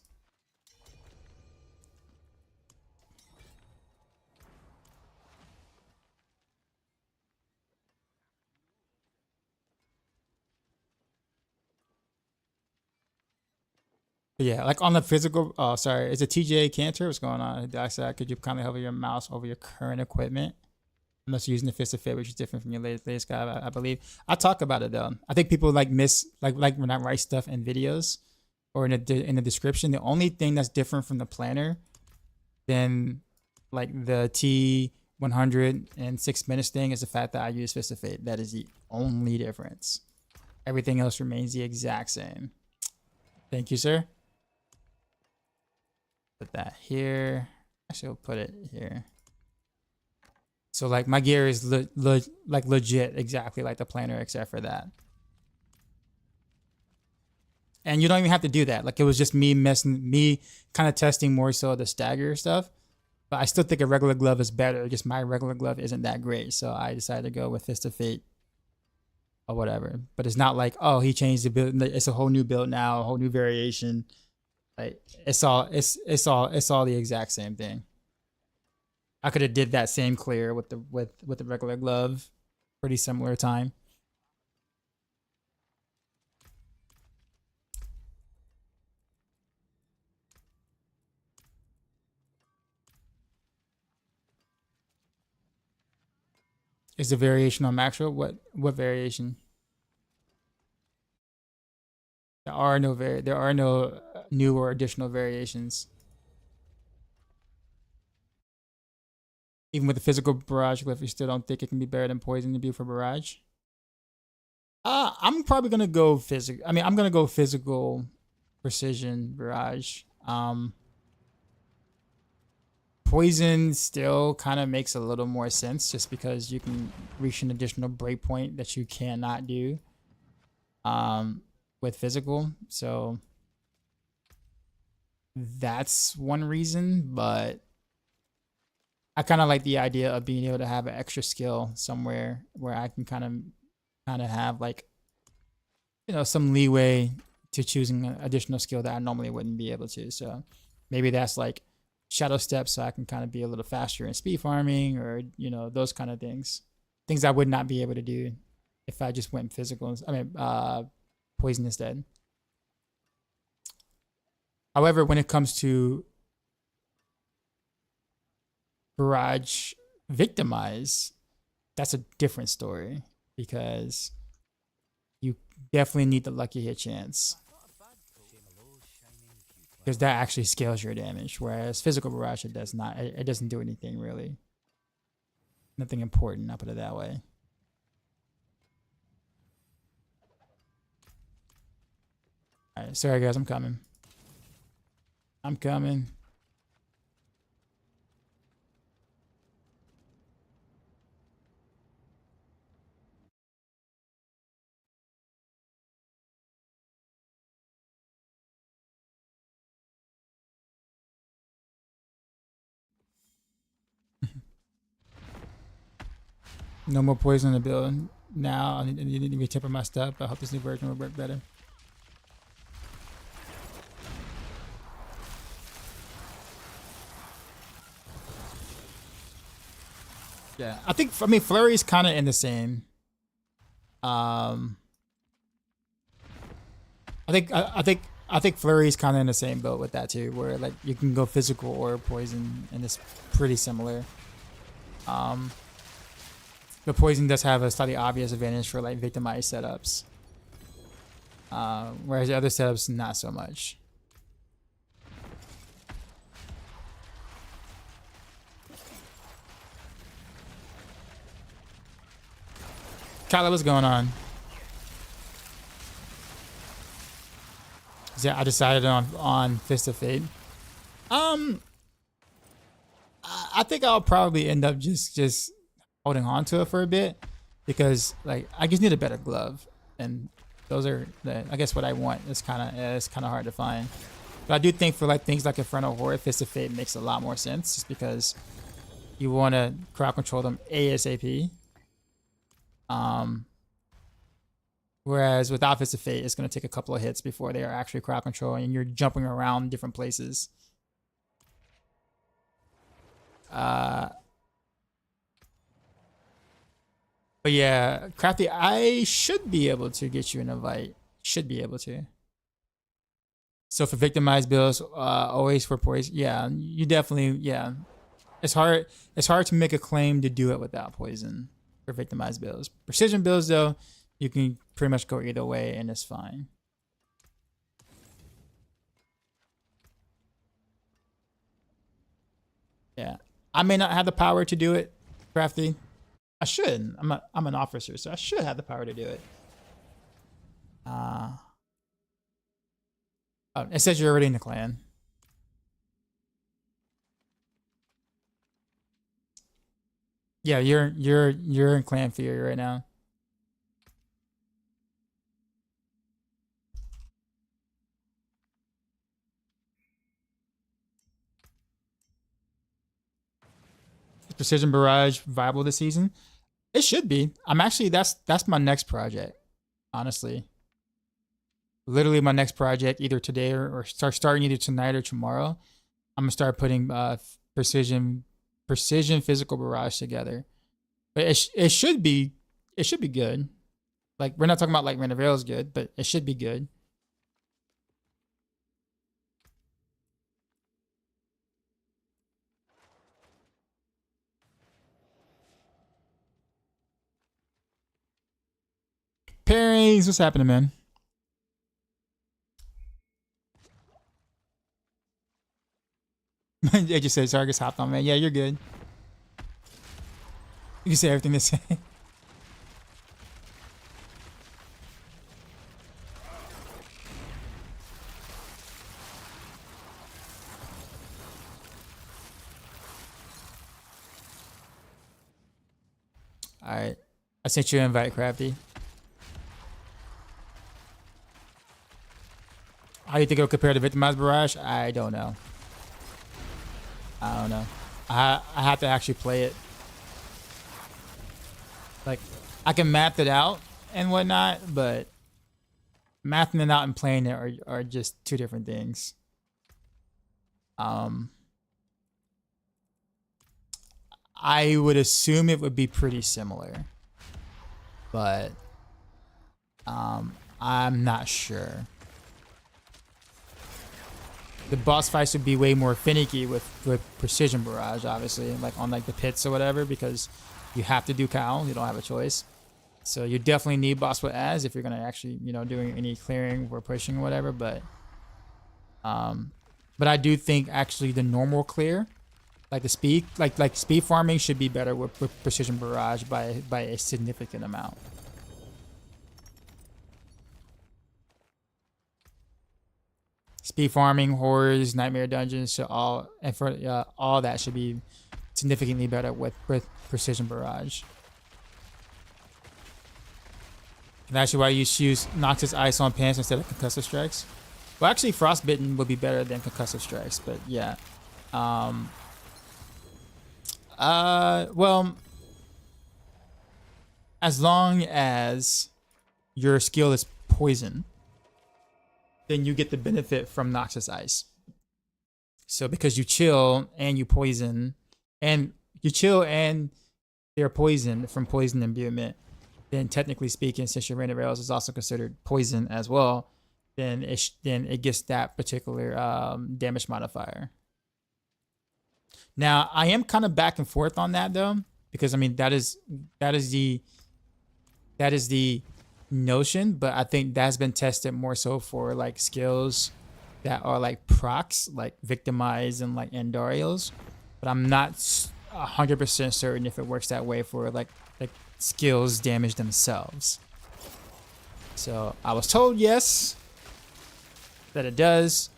Speaker 1: But yeah, like on the physical, sorry, is it TJ Cantor? What's going on? I said, could you kindly hover your mouse over your current equipment? Unless you're using the Fist of Fate, which is different from your latest guy, I believe. I talk about it though. I think people miss when I write stuff in videos or in the description. The only thing that's different from the planner than like the T100 and 6 minutes thing is the fact that I use Fist of Fate. That is the only difference. Everything else remains the exact same. Thank you, sir. Put that here. Actually, we'll put it here. So like my gear is legit exactly like the planner except for that. And you don't even have to do that. Like it was just me kind of testing more so the stagger stuff. But I still think a regular glove is better. Just my regular glove isn't that great. So I decided to go with Fist of Fate or whatever. But it's not like, oh, he changed the build. It's a whole new build now, a whole new variation. Like it's all the exact same thing. I could have did that same clear with the regular glove, pretty similar time. Is the variation on Maxroll? What variation? There are no new or additional variations. Even with the physical Barrage glyph, you still don't think it can be better than Poison Imbue for Barrage? I'm probably gonna go physical. I mean, I'm gonna go physical precision Barrage. Poison still kind of makes a little more sense just because you can reach an additional breakpoint that you cannot do with physical. So that's one reason, but I kind of like the idea of being able to have an extra skill somewhere where I can kind of have like, some leeway to choosing an additional skill that I normally wouldn't be able to. So maybe that's like shadow steps, so I can kind of be a little faster in speed farming, or those kind of things I would not be able to do if I just went physical. I mean, poison instead. However, when it comes to Barrage victimize, that's a different story because you definitely need the lucky hit chance. Because that actually scales your damage, whereas physical barrage, it does not. It doesn't do anything really. Nothing important, I'll put it that way. Alright, sorry guys, I'm coming. I'm coming. No more poison in the build. Now I need to temper my stuff. I hope this new version will work better. Yeah, I mean Flurry's kind of in the same. I think Flurry's kind of in the same boat with that too, where like you can go physical or poison, and it's pretty similar. The poison does have a slightly obvious advantage for like victimized setups, whereas the other setups not so much. Kyla, what's going on? Yeah, I decided on Fist of Fate. I think I'll probably end up just holding on to it for a bit because like I just need a better glove, and those are I guess what I want. It's kind of hard to find, but I do think for like things like Infernal Horde, Fist of Fate makes a lot more sense just because you want to crowd control them ASAP. Whereas without Fist of Fate, it's going to take a couple of hits before they are actually crowd controlling, and you're jumping around different places. But yeah, Crafty, I should be able to get you an invite. Should be able to. So for victimized builds, always for poison. Yeah, you definitely, yeah. It's hard to make a claim to do it without poison for victimized builds. Precision builds though, you can pretty much go either way and it's fine. Yeah. I may not have the power to do it, Crafty. I should. I'm an officer, so I should have the power to do it. It says you're already in the clan. Yeah, you're in Clan Fury right now. Is Precision Barrage viable this season? It should be. I'm actually that's my next project, honestly. Literally my next project, either today or starting either tonight or tomorrow. I'm gonna start putting precision physical barrage together. But it should be good. Like we're not talking about like Rain of Arrows good, but it should be good. Pairings, what's happening, man? I just said Sargus hopped on, man. Yeah, you're good. You can say everything they say. Alright. I sent you an invite, Crafty. How do you think it'll compare to Victimized Barrage? I don't know. I don't know. I have to actually play it. Like, I can map it out and whatnot, but mapping it out and playing it are just two different things. I would assume it would be pretty similar, but I'm not sure. the boss fights would be way more finicky with precision barrage, obviously, like on like the pits or whatever, because you have to do cow. You don't have a choice. So you definitely need boss with as if you're gonna actually, you know, doing any clearing or pushing or whatever. But I do think actually the normal clear, like the speed, like speed farming should be better with precision barrage by a significant amount. Speed farming, horrors, nightmare dungeons, should all that should be significantly better with precision barrage. And actually, why you use Noxus Ice on pants instead of concussive strikes? Well, actually, frostbitten would be better than concussive strikes, but yeah. Well, as long as your skill is poison, then you get the benefit from Noxus Ice. So because you chill and you poison, and you chill and they're poisoned from poison imbuement, then technically speaking, since your Rain of Arrows is also considered poison as well, then it gets that particular damage modifier. Now, I am kind of back and forth on that though, because I mean that is the notion, but I think that's been tested more so for like skills that are like procs, like Victimize and like Andariels, but I'm not 100% certain if it works that way for like skills damage themselves. So I was told yes, that it does,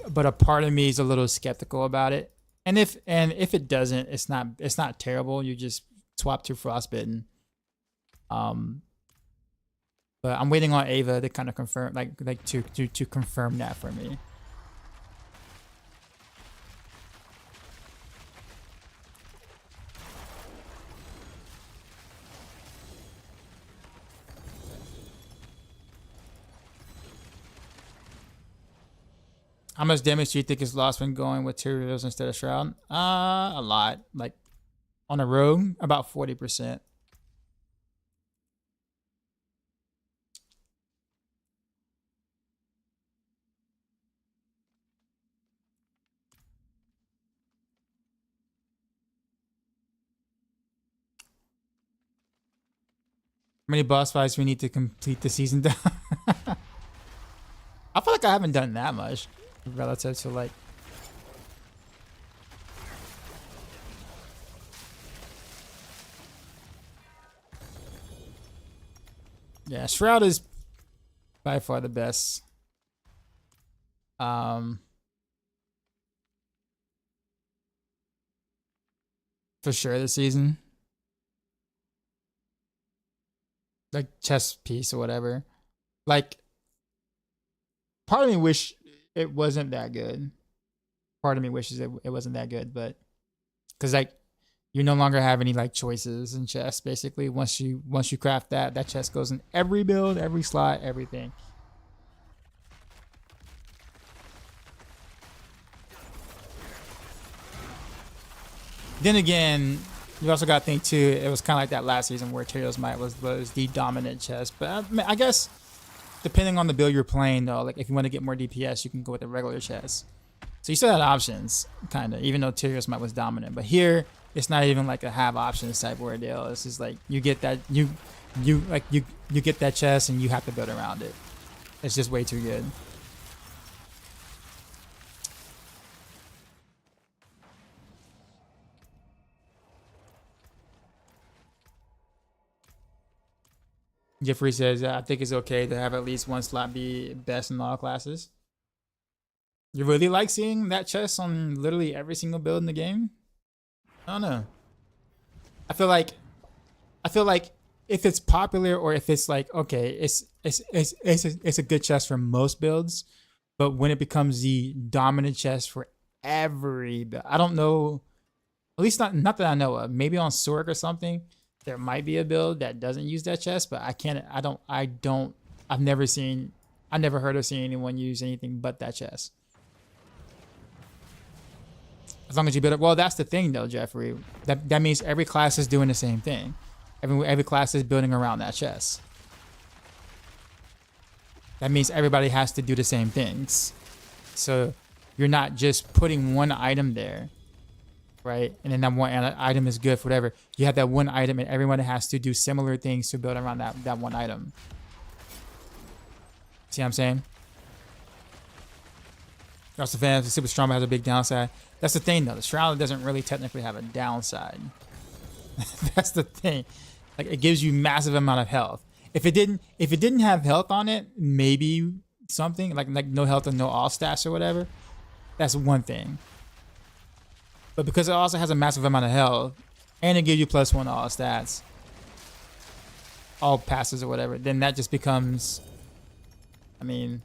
Speaker 1: but a part of me is a little skeptical about it. And if it doesn't, it's not terrible. You just swap to frostbitten. But I'm waiting on Ava to kind of confirm, to confirm that for me. How much damage do you think is lost when going with Tyrios instead of Shroud? A lot. Like on a rogue, about 40%. How many boss fights we need to complete the season? I feel like I haven't done that much relative to like. Yeah, Shroud is by far the best. For sure this season. Like chess piece or whatever. Like part of me wish it wasn't that good. Part of me wishes it wasn't that good, but because like you no longer have any like choices in chess. Basically, once you craft that chess goes in every build, every slot, everything. Then again, you also got to think too. It was kind of like that last season where Tyrios Might was the dominant chess, but I guess. Depending on the build you're playing, though, like if you want to get more DPS, you can go with a regular chess. So you still had options, kind of, even though Tyrios Might was dominant. But here, it's not even like a have options type ordeal. It's just like you get that you get that chess and you have to build around it. It's just way too good. Jeffrey says, I think it's okay to have at least one slot be best in all classes. You really like seeing that chess on literally every single build in the game? I don't know. I feel like if it's popular or if it's like, okay, it's a good chess for most builds, but when it becomes the dominant chess for every build, I don't know, at least not that I know of. Maybe on Sork or something. There might be a build that doesn't use that chest, but I've never heard of seeing anyone use anything but that chest. As long as you build it, well, that's the thing though, Jeffrey. That means every class is doing the same thing. Every class is building around that chest. That means everybody has to do the same things. So you're not just putting one item there, right? And then that one item is good for whatever. You have that one item and everyone has to do similar things to build around that one item. See what I'm saying? Also, fans, the super strong has a big downside. That's the thing though. The shroud doesn't really technically have a downside. That's the thing. Like, it gives you massive amount of health. If it didn't have health on it, maybe something like no health and no all stats or whatever. That's one thing. But because it also has a massive amount of health and it gives you +1 all stats, all passes or whatever, then that just becomes, I mean,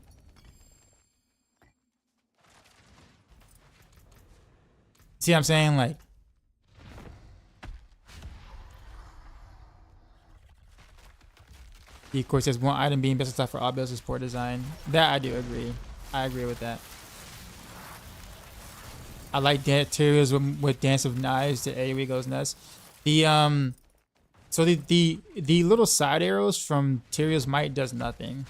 Speaker 1: see what I'm saying? Like, of course, there's one item being best stuff for all builds with sport design. That I do agree. I agree with that. I like Tyria's with Dance of Knives. The AoE goes nuts. The so the little side arrows from Tyria's Might does nothing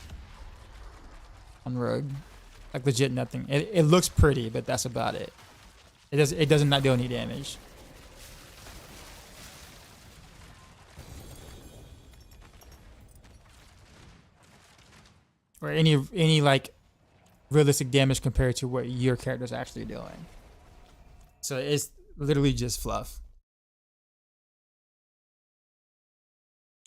Speaker 1: on Rogue. Like, legit nothing. It looks pretty, but that's about it. It does not do any damage. Or any like realistic damage compared to what your character's actually doing. So it's literally just fluff.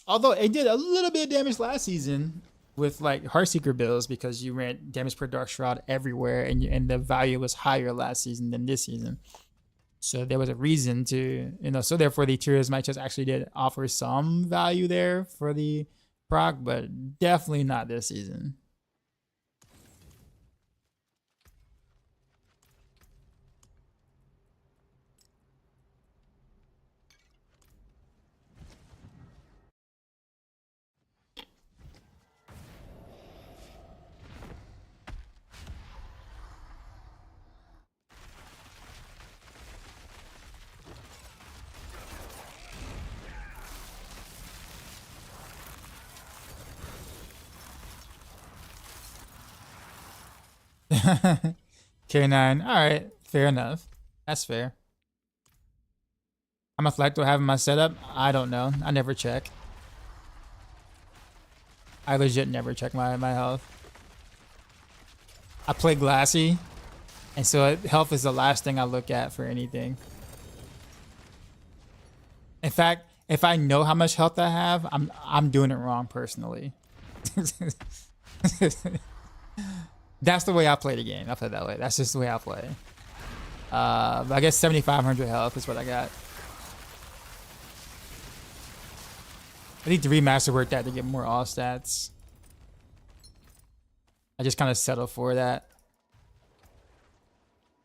Speaker 1: Although it did a little bit of damage last season with like Heartseeker builds because you ran damage per Dark Shroud everywhere and the value was higher last season than this season. So there was a reason to, so therefore the Tyria's Might just actually did offer some value there for the proc, but definitely not this season. K9. All right, fair enough. That's fair. How much light do I have in my setup? I don't know. I never check. I legit never check my health. I play glassy, and so health is the last thing I look at for anything. In fact, if I know how much health I have, I'm doing it wrong personally. That's the way I play the game. I play it that way. That's just the way I play. But I guess 7,500 health is what I got. I need to remaster work that to get more all stats. I just kind of settle for that.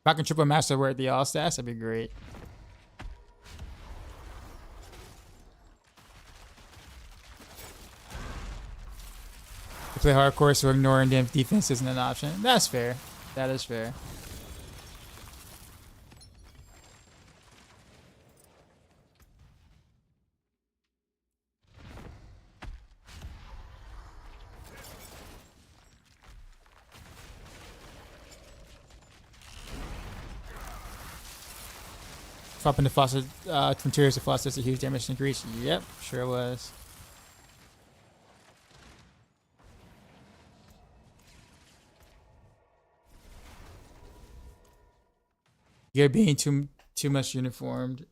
Speaker 1: If I can triple master work the all stats, that'd be great. Play hardcore, so ignoring damn defense isn't an option. That's fair. That is fair. Swapping the faucet from tiers to faucets, a huge damage increase. Yep, sure was. You're being too much uniformed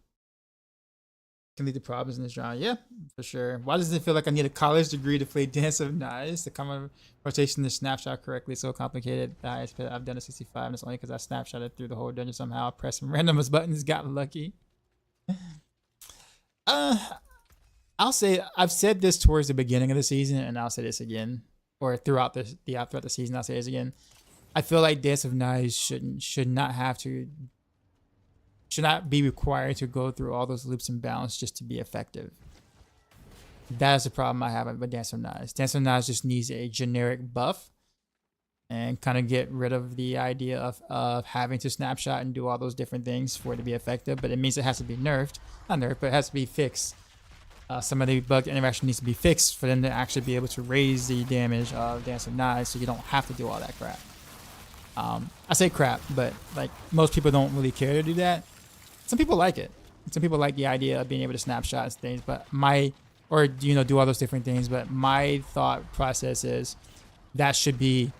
Speaker 1: can lead to problems in this genre. Yeah, for sure. Why does it feel like I need a college degree to play Dance of Knives? The common rotation to snapshot correctly so complicated. I've done a 65 and it's only because I snapshotted through the whole dungeon somehow. Pressing randomest buttons, got lucky. I'll say I've said this towards the beginning of the season, and I'll say this again, or throughout the season. I'll say this again. I feel like Dance of Knives should not be required to go through all those loops and bounds just to be effective. That is the problem I have with Dance of Knives. Dance of Knives just needs a generic buff and kind of get rid of the idea of having to snapshot and do all those different things for it to be effective. But it means it has to be nerfed. Not nerfed, but it has to be fixed. Some of the bug interaction needs to be fixed for them to actually be able to raise the damage of Dance of Knives so you don't have to do all that crap. I say crap, but like most people don't really care to do that. Some people like it. Some people like the idea of being able to snapshot and things, but or do all those different things. But my thought process is that should be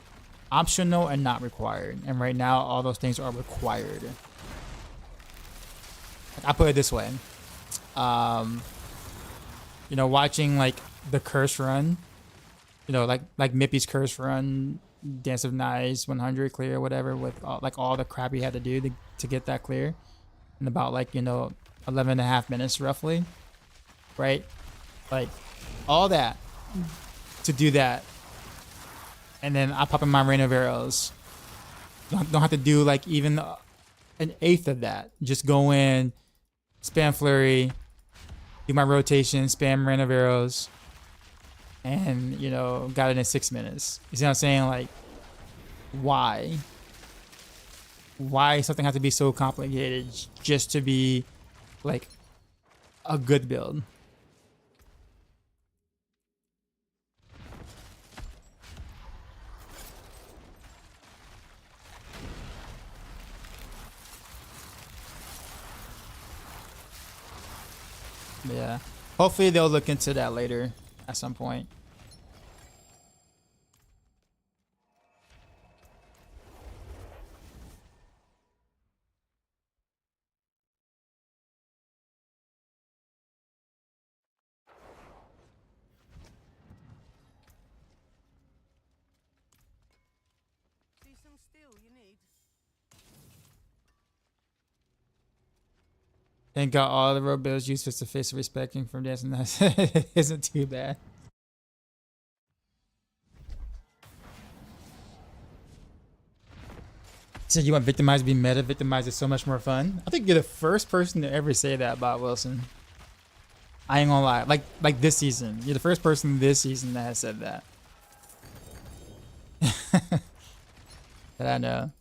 Speaker 1: optional and not required. And right now, all those things are required. I put it this way. Watching like the curse run, like Mippy's curse run, Dance of Knives 100 clear, whatever, with all the crap he had to do to get that clear in about 11.5 minutes roughly, right? Like all that to do that, and then I pop in my Rain of Arrows. Don't have to do like even an eighth of that. Just go in, spam Flurry, do my rotation, spam Rain of Arrows, and got it in 6 minutes. You see what I'm saying? Like, why? Why something has to be so complicated just to be like a good build? Yeah, hopefully they'll look into that later at some point.
Speaker 3: See some steel you need.
Speaker 1: Thank God all the road builds use face-to-face respecting from dancing. That isn't too bad. So you want Victimize to be meta? Victimize is so much more fun. I think you're the first person to ever say that about Wilson. I ain't gonna lie. Like this season. You're the first person this season that has said that. That I know.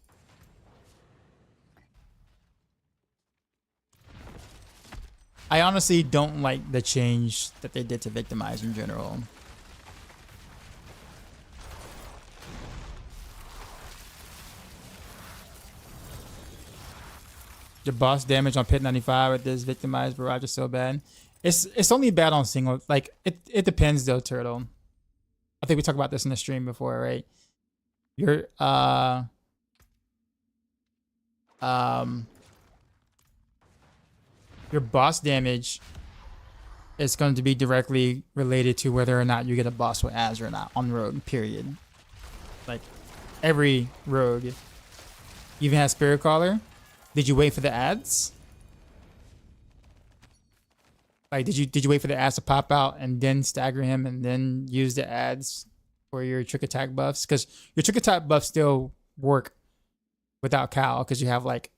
Speaker 1: I honestly don't like the change that they did to Victimize in general. Your boss damage on Pit 95 with this Victimize Barrage is so bad. It's only bad on single. Like it depends though, Turtle. I think we talked about this in the stream before, right? Your your boss damage is going to be directly related to whether or not you get a boss with ads or not on rogue, period. Like every rogue. You even have Spirit Caller. Did you wait for the ads? Like did you wait for the ads to pop out and then stagger him and then use the ads for your trick attack buffs? Because your trick attack buffs still work without Cal, because you have like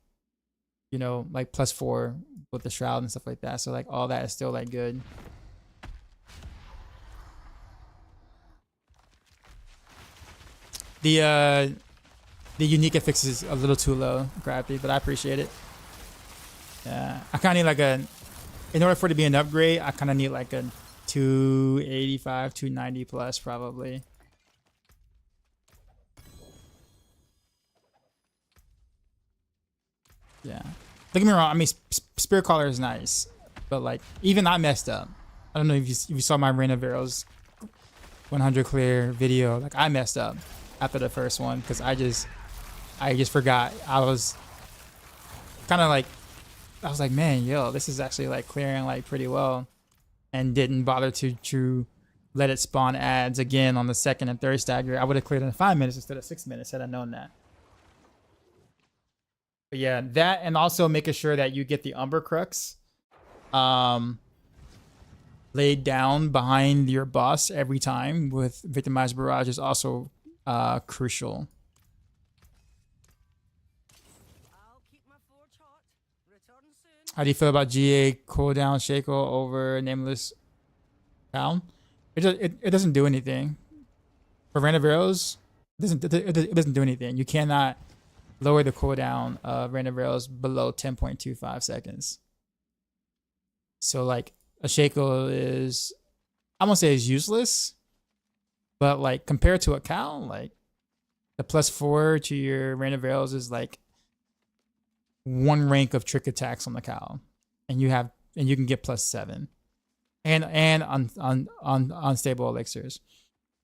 Speaker 1: +4 with the shroud and stuff like that. So like all that is still like good. The unique affix is a little too low, Crafty, but I appreciate it. Yeah, I kind of need like in order for it to be an upgrade, I kind of need like a 285, 290 plus probably. Yeah. Don't get me wrong. I mean, Spirit Caller is nice, but like even I messed up. I don't know if you saw my Rain of Arrows 100 clear video. Like I messed up after the first one because I just forgot. I was kind of like, I was like, man, yo, this is actually like clearing like pretty well, and didn't bother to let it spawn ads again on the second and third stagger. I would have cleared in 5 minutes instead of 6 minutes had I known that. But yeah, that, and also making sure that you get the Umber Crux laid down behind your boss every time with Victimized Barrage is also crucial.
Speaker 3: I'll keep my forge hot. Return soon.
Speaker 1: How do you feel about GA cooldown Shackle over Nameless Town? It doesn't do anything. For Rain of Arrows, it doesn't do anything. You cannot lower the cooldown of Rain of Arrows below 10.25 seconds. So like a Shackle is, I won't say is useless, but like compared to a cow, like The +4 to your Rain of Arrows is like 1 rank of trick attacks on the cow, and you can get +7, and on unstable elixirs.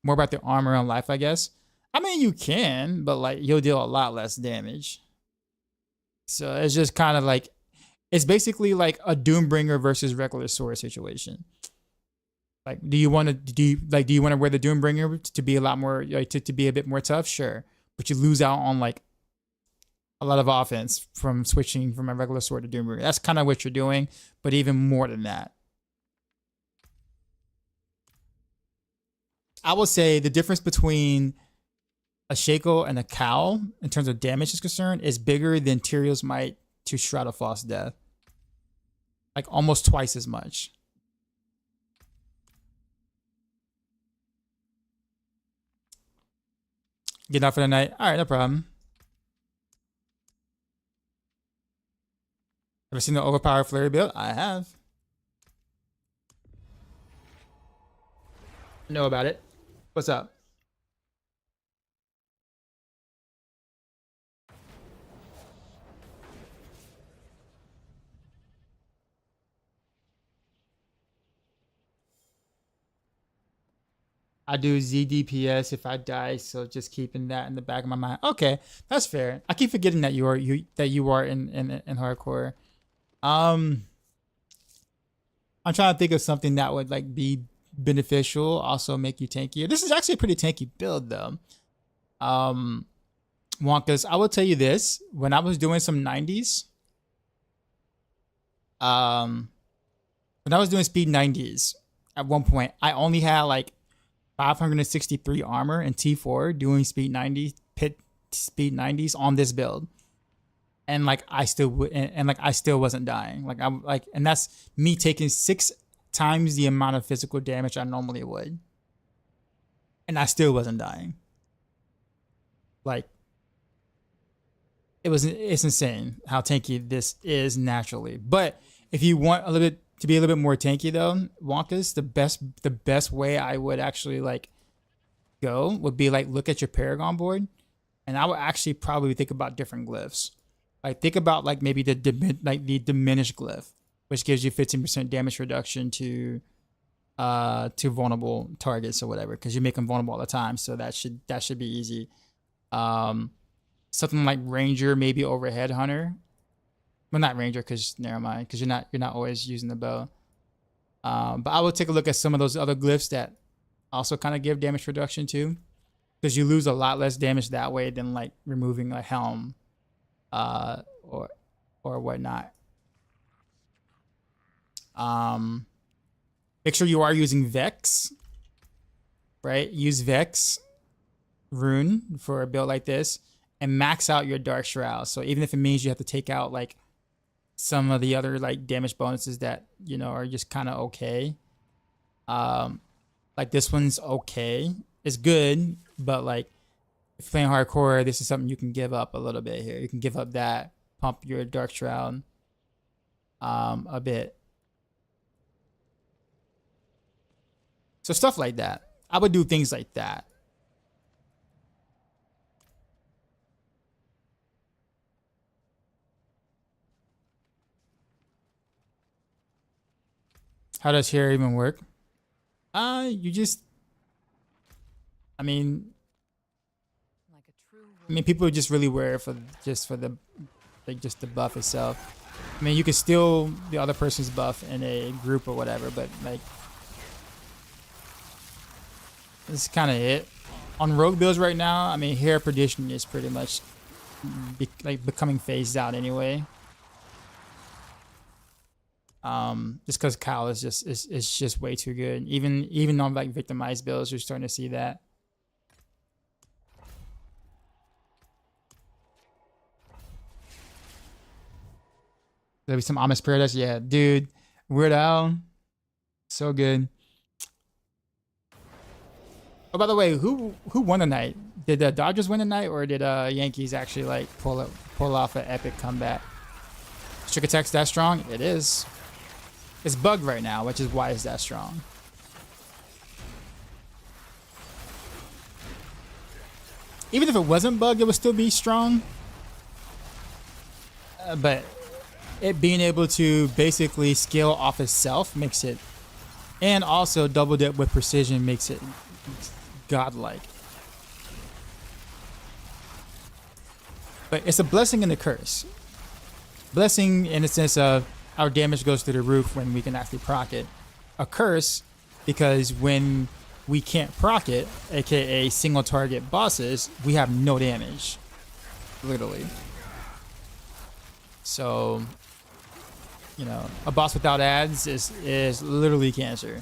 Speaker 1: More about the armor and life, I guess. I mean, you can, but like you'll deal a lot less damage. So it's just kind of like, it's basically like a Doombringer versus regular sword situation. Like, do you want to wear the Doombringer to be a lot more, like, to be a bit more tough? Sure, but you lose out on like a lot of offense from switching from a regular sword to Doombringer. That's kind of what you're doing, but even more than that. I will say the difference between a Shaco and a Cow in terms of damage is concerned is bigger than Tyrion's Might to Shroud of False Death. Like almost twice as much. Getting out for the night. All right, no problem. Ever seen the overpowered Flurry build? I have. I know about it. What's up? I do ZDPS if I die, so just keeping that in the back of my mind. Okay, that's fair. I keep forgetting that you are in hardcore. I'm trying to think of something that would like be beneficial, also make you tankier. This is actually a pretty tanky build though. Wonkas, I will tell you this: when I was doing some 90s, when I was doing speed 90s, at one point I only had like 563 armor and T4 doing speed 90 pit speed 90s on this build, and like I still wasn't dying. Like I'm like, and that's me taking 6 times the amount of physical damage I normally would, and I still wasn't dying. Like it's insane how tanky this is naturally. But if you want a little bit to be a little bit more tanky though, Wonkas, the best way I would actually like go would be like look at your Paragon board, and I would actually probably think about different glyphs. Like think about like maybe the diminished glyph, which gives you 15% damage reduction to vulnerable targets or whatever, because you make them vulnerable all the time. So that should be easy. Something like Ranger, maybe Overhead Hunter. Well, not Ranger, because never mind, because you're not always using the bow. But I will take a look at some of those other glyphs that also kind of give damage reduction too, because you lose a lot less damage that way than like removing a helm, or whatnot. Make sure you are using Vex, right? Use Vex rune for a build like this, and max out your Dark Shroud. So even if it means you have to take out like some of the other like damage bonuses that, you know, are just kind of okay. Like this one's okay. It's good, but like if you're playing hardcore, this is something you can give up a little bit here. You can give up that, pump your Dark Shroud a bit. So stuff like that. I would do things like that. How does hair even work? You just, I mean, people just really wear it for the just the buff itself. I mean, you can steal the other person's buff in a group or whatever, but like, this is kind of it. On rogue builds right now, I mean, hair perdition is pretty much becoming phased out anyway. Just because Kyle is just way too good. Even on like victimized builds, you're starting to see that. There'll be some Amish Paradise. Yeah, dude. Weird Al. So good. Oh, by the way, who won the night? Did the Dodgers win the night, or did Yankees actually like pull off an epic comeback? Trick attack's that strong? It is. It's bugged right now, which is why it's that strong. even if it wasn't bugged, it would still be strong. But it being able to basically scale off itself makes it, and also double dip with precision makes it godlike. But it's a blessing and a curse. Blessing in the sense of our damage goes through the roof when we can actually proc it. A curse because when we can't proc it, aka single target bosses, we have no damage. Literally. So, you know, a boss without ads is literally cancer.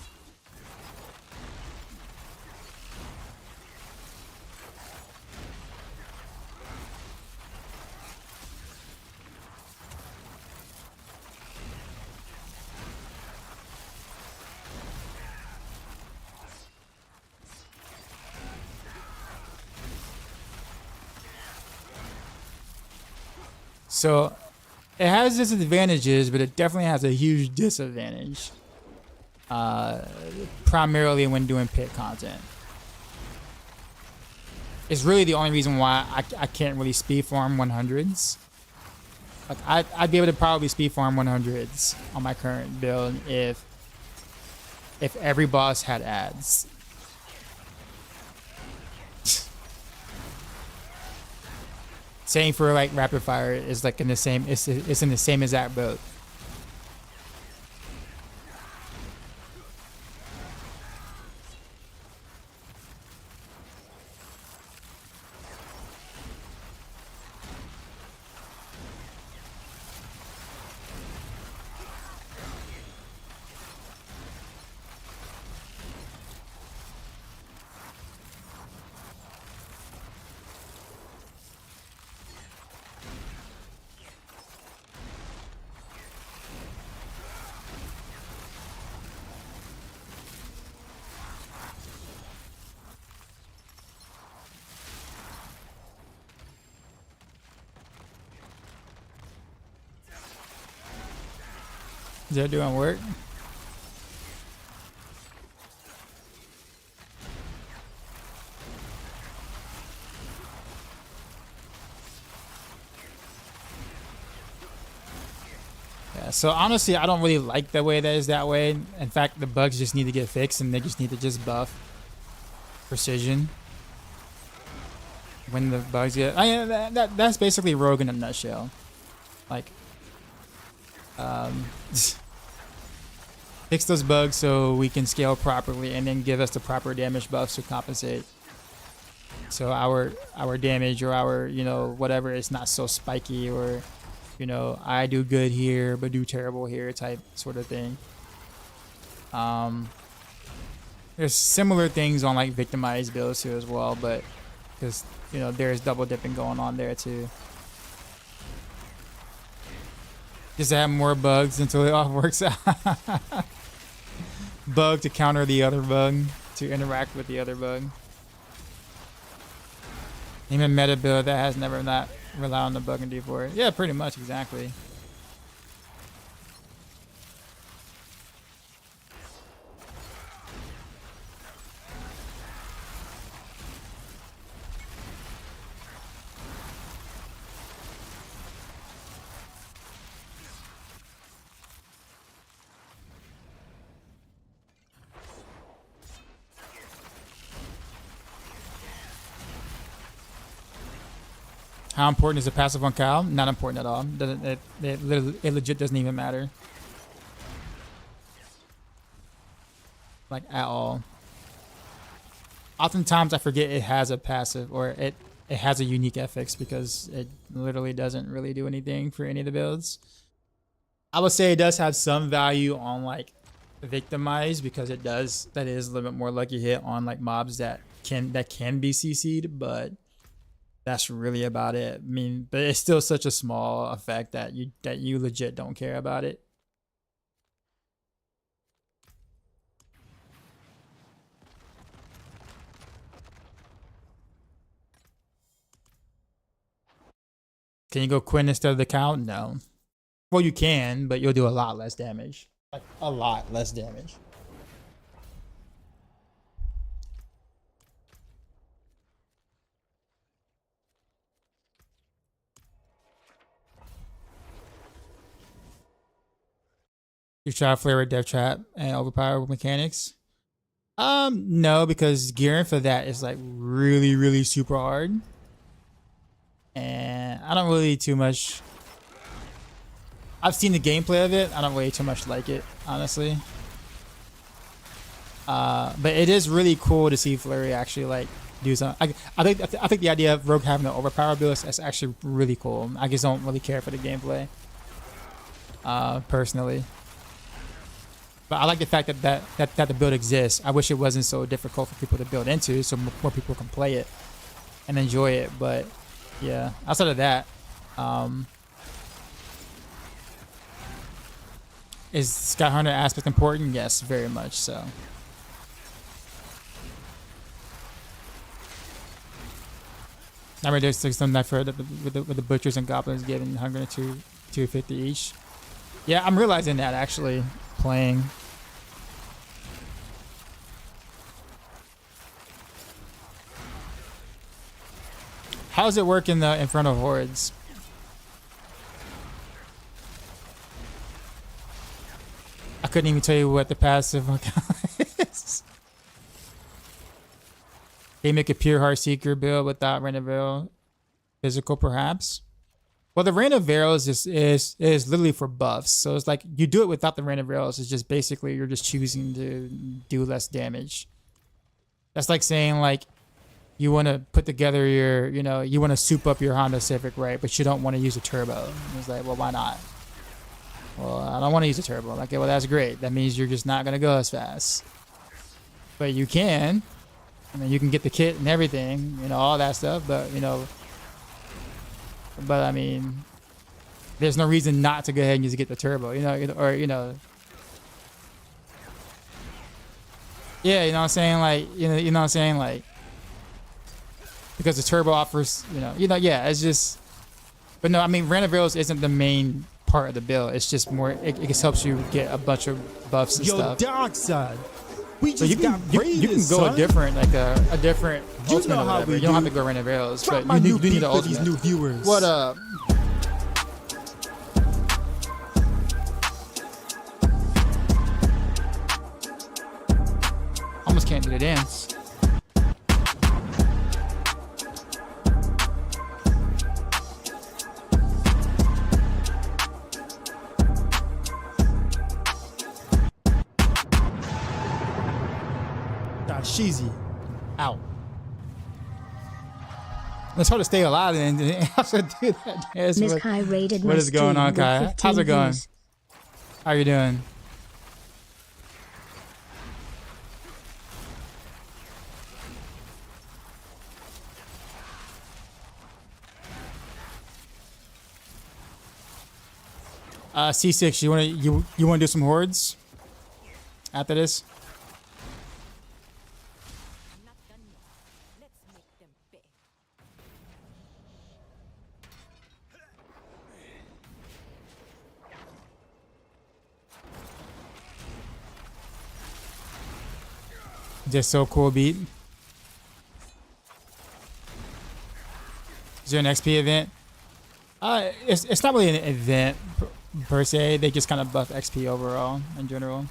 Speaker 1: So it has its advantages, but it definitely has a huge disadvantage. Primarily when doing pit content. It's really the only reason why I can't really speed farm 100s. Like I'd be able to probably speed farm 100s on my current build if every boss had ads. Same for like rapid fire is like in the same, it's in the same exact boat. Is that doing work? Yeah, so honestly, I don't really like the way that is that way. In fact, the bugs just need to get fixed and they just need to just buff precision. When the bugs get... that's basically Rogue in a nutshell. Like... fix those bugs so we can scale properly and then give us the proper damage buffs to compensate. So our damage or our, you know, whatever is not so spiky or, you know, I do good here but do terrible here type sort of thing. There's similar things on like victimized builds too as well, but because, you know, there's double dipping going on there too. Just add more bugs until it all works out. Bug to counter the other bug, to interact with the other bug. Name a meta build that has never not relied on the bug in D4. Yeah, pretty much, exactly. How important is the passive on Cal? Not important at all. Doesn't it legit doesn't even matter. Like at all. Oftentimes I forget it has a passive or it has a unique FX because it literally doesn't really do anything for any of the builds. I would say it does have some value on like victimize because it does, that is a little bit more lucky hit on like mobs that can be CC'd, but that's really about it. I mean, but it's still such a small effect that you legit don't care about it. Can you go Quinn instead of the Count? No. Well, you can, but you'll do a lot less damage. Like a lot less damage. You try Flurry, Death Trap, and Overpower mechanics? No, because gearing for that is like really super hard. And I don't really too much. I've seen the gameplay of it. I don't really too much like it, honestly. But it is really cool to see Flurry actually like do something. I think the idea of Rogue having the overpower build is actually really cool. I just don't really care for the gameplay, personally. But I like the fact that the build exists. I wish it wasn't so difficult for people to build into, so more people can play it and enjoy it. But yeah, outside of that, is Sky Hunter aspect important? Yes, very much so. I mean, there's something I've heard with the butchers and goblins giving 100 to 250 each. Yeah, I'm realizing that actually playing. How does it work in the Inferno Hordes? I couldn't even tell you what the passive is. They make a pure Heartseeker build without Rain of Arrows. Physical, perhaps. Well, the Rain of Arrows is literally for buffs. So it's like you do it without the Rain of Arrows. It's just basically you're just choosing to do less damage. That's like saying like you want to put together your, you want to soup up your Honda Civic, right? But you don't want to use a turbo. It's like, well, why not? Well, I don't want to use a turbo. Okay, well, that's great. That means you're just not going to go as fast. But you can. I mean, you can get the kit and everything, all that stuff. But, I mean, there's no reason not to go ahead and just get the turbo, Yeah, you know what I'm saying? Like, you know what I'm saying? Like, because the turbo offers, yeah, it's just, but no, I mean, Rain of Arrows isn't the main part of the build. It's just more, it just helps you get a bunch of buffs and stuff.
Speaker 4: Yo, dark side. We just
Speaker 1: so you can go a different, like a different ultimate or whatever. You don't have to go Rain of Arrows, but you do need the ultimate.
Speaker 4: These new viewers.
Speaker 1: What up? Almost can't do the dance.
Speaker 4: Cheesy.
Speaker 1: Out. It's hard to stay alive and also do that dance.
Speaker 2: Miss Kai rated
Speaker 1: what
Speaker 2: my
Speaker 1: is going on,
Speaker 2: stream
Speaker 1: Kai?
Speaker 2: with 15
Speaker 1: How's it going?
Speaker 2: views.
Speaker 1: How you doing? C6, you wanna do some hordes after this?
Speaker 3: I'm not done yet. Let's make them pay.
Speaker 1: Just so cool beat. Is there an XP event? It's not really an event per se. They just kind of buff XP overall in general.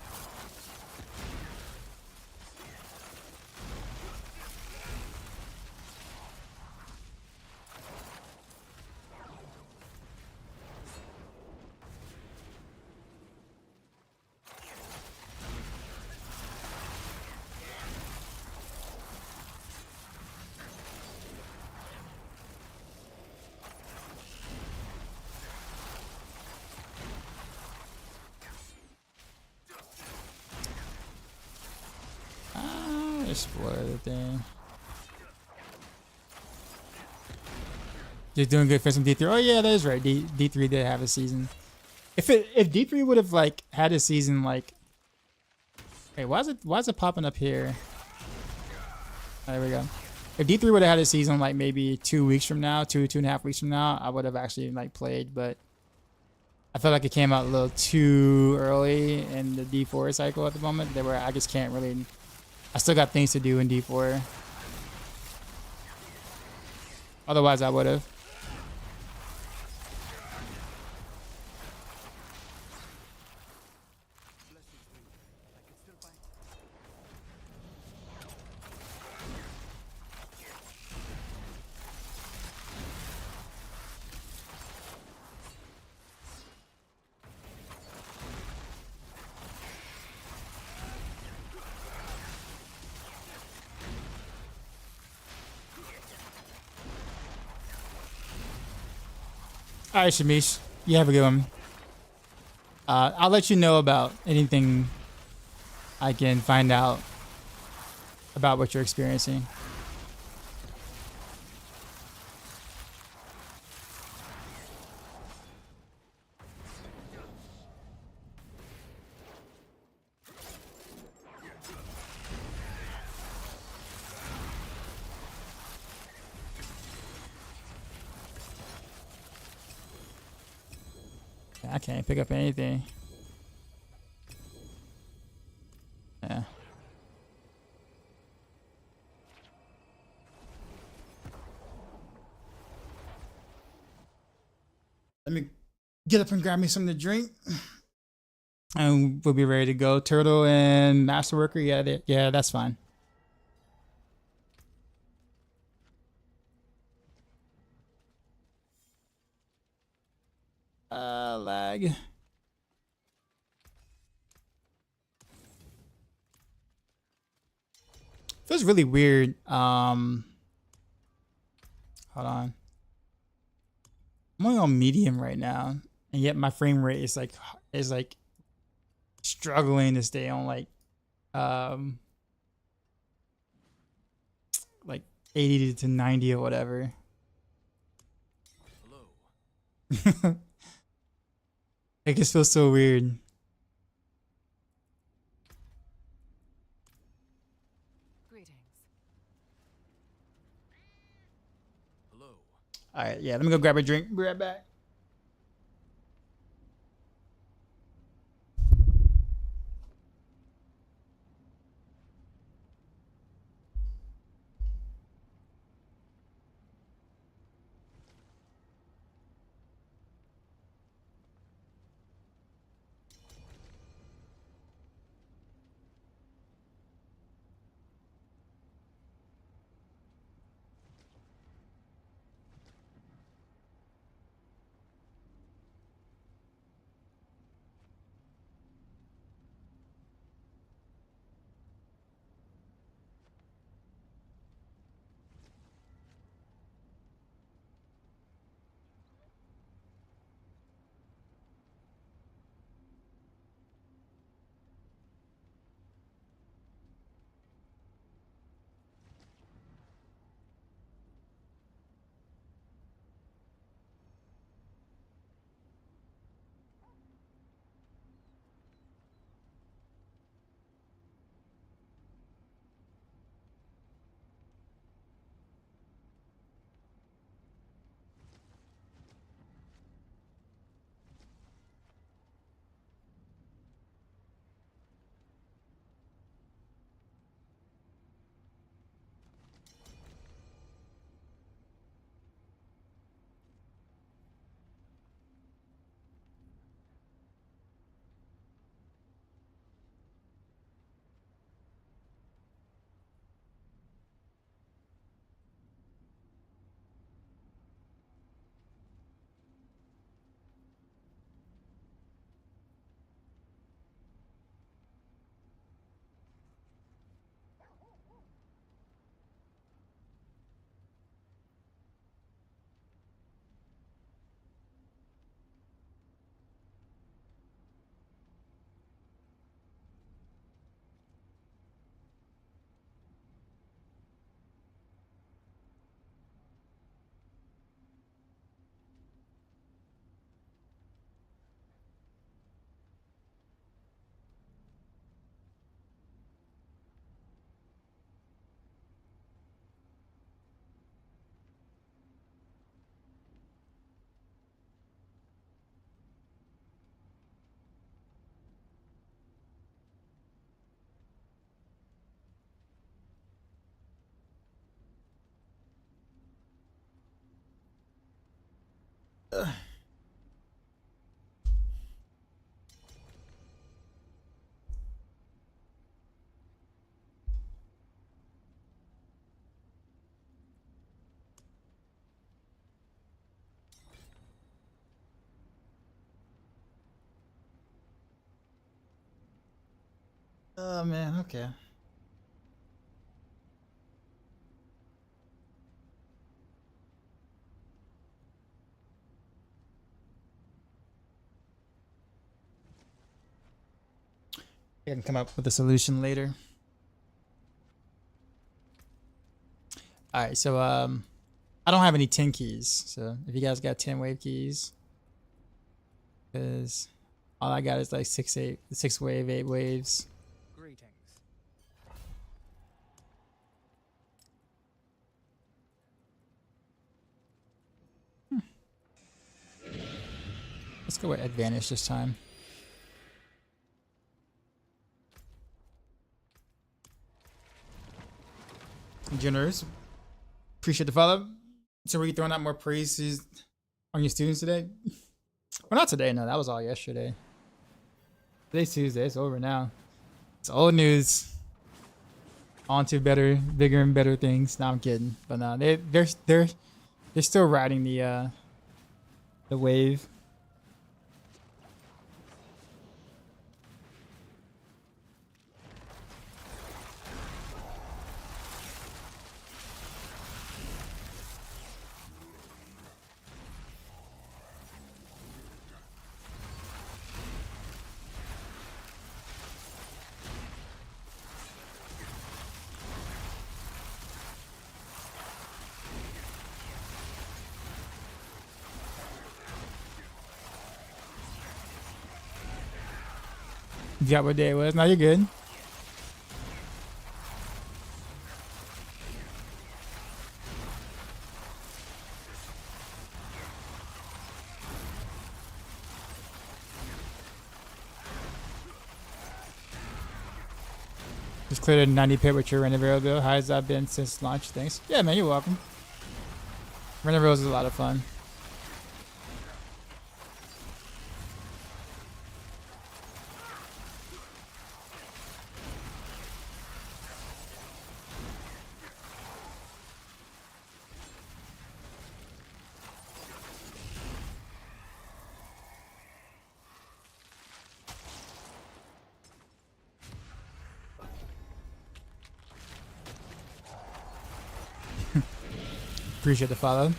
Speaker 1: Explore the thing. Just doing good for some D3. Oh yeah, that is right. D3 did have a season. If D3 would have like had a season like, hey, why is it popping up here? There we go. If D3 would have had a season like maybe 2 weeks from now, 2.5 weeks from now, I would have actually like played, but I feel like it came out a little too early in the D4 cycle at the moment. I just can't really. I still got things to do in D4. Otherwise, I would have. All right, Shamish. You have a good one. I'll let you know about anything I can find out about what you're experiencing. I can't pick up anything. Yeah. Let me get up and grab me something to drink. And we'll be ready to go. Turtle and Masterworker, yeah, that's fine. Lag. Feels really weird. Hold on. I'm only on medium right now, and yet my frame rate is like struggling to stay on like 80 to 90 or whatever. Hello. It just feels so weird.
Speaker 3: Greetings.
Speaker 1: Hello. All right, yeah. Let me go grab a drink. Be right back. Oh man, okay. I can come up with a solution later. All right, so I don't have any 10 keys. So if you guys got 10 wave keys, because all I got is like 6 wave, 8 waves.
Speaker 3: Greetings.
Speaker 1: Let's go with advantage this time. Generous. Appreciate the follow. So were you throwing out more praises on your students today? Well, not today. No, that was all yesterday. Today's Tuesday. It's over now. It's old news. On to better, bigger, and better things. No, I'm kidding. But no, they're still riding the wave. You got what day it was. Now you're good. Just cleared a 90 pit with your Rain of Arrows bill. How has that been since launch? Thanks. Yeah, man, you're welcome. Rain of Arrows is a lot of fun. Appreciate the follow.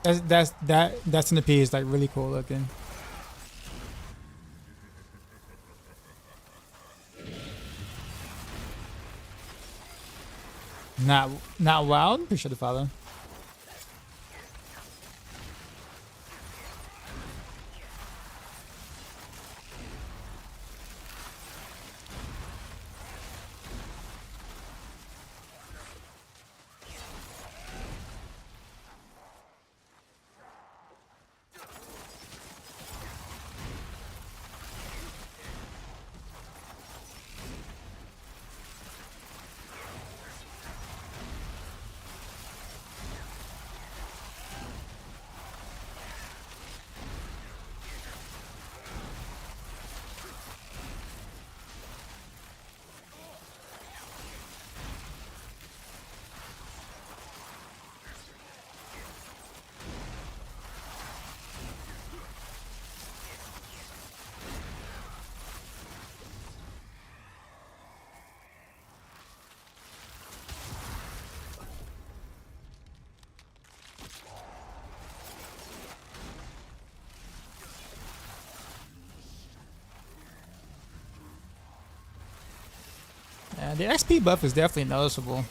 Speaker 1: That's in the P is like really cool looking. Not wild. Appreciate the follow. Yeah, the XP buff is definitely noticeable.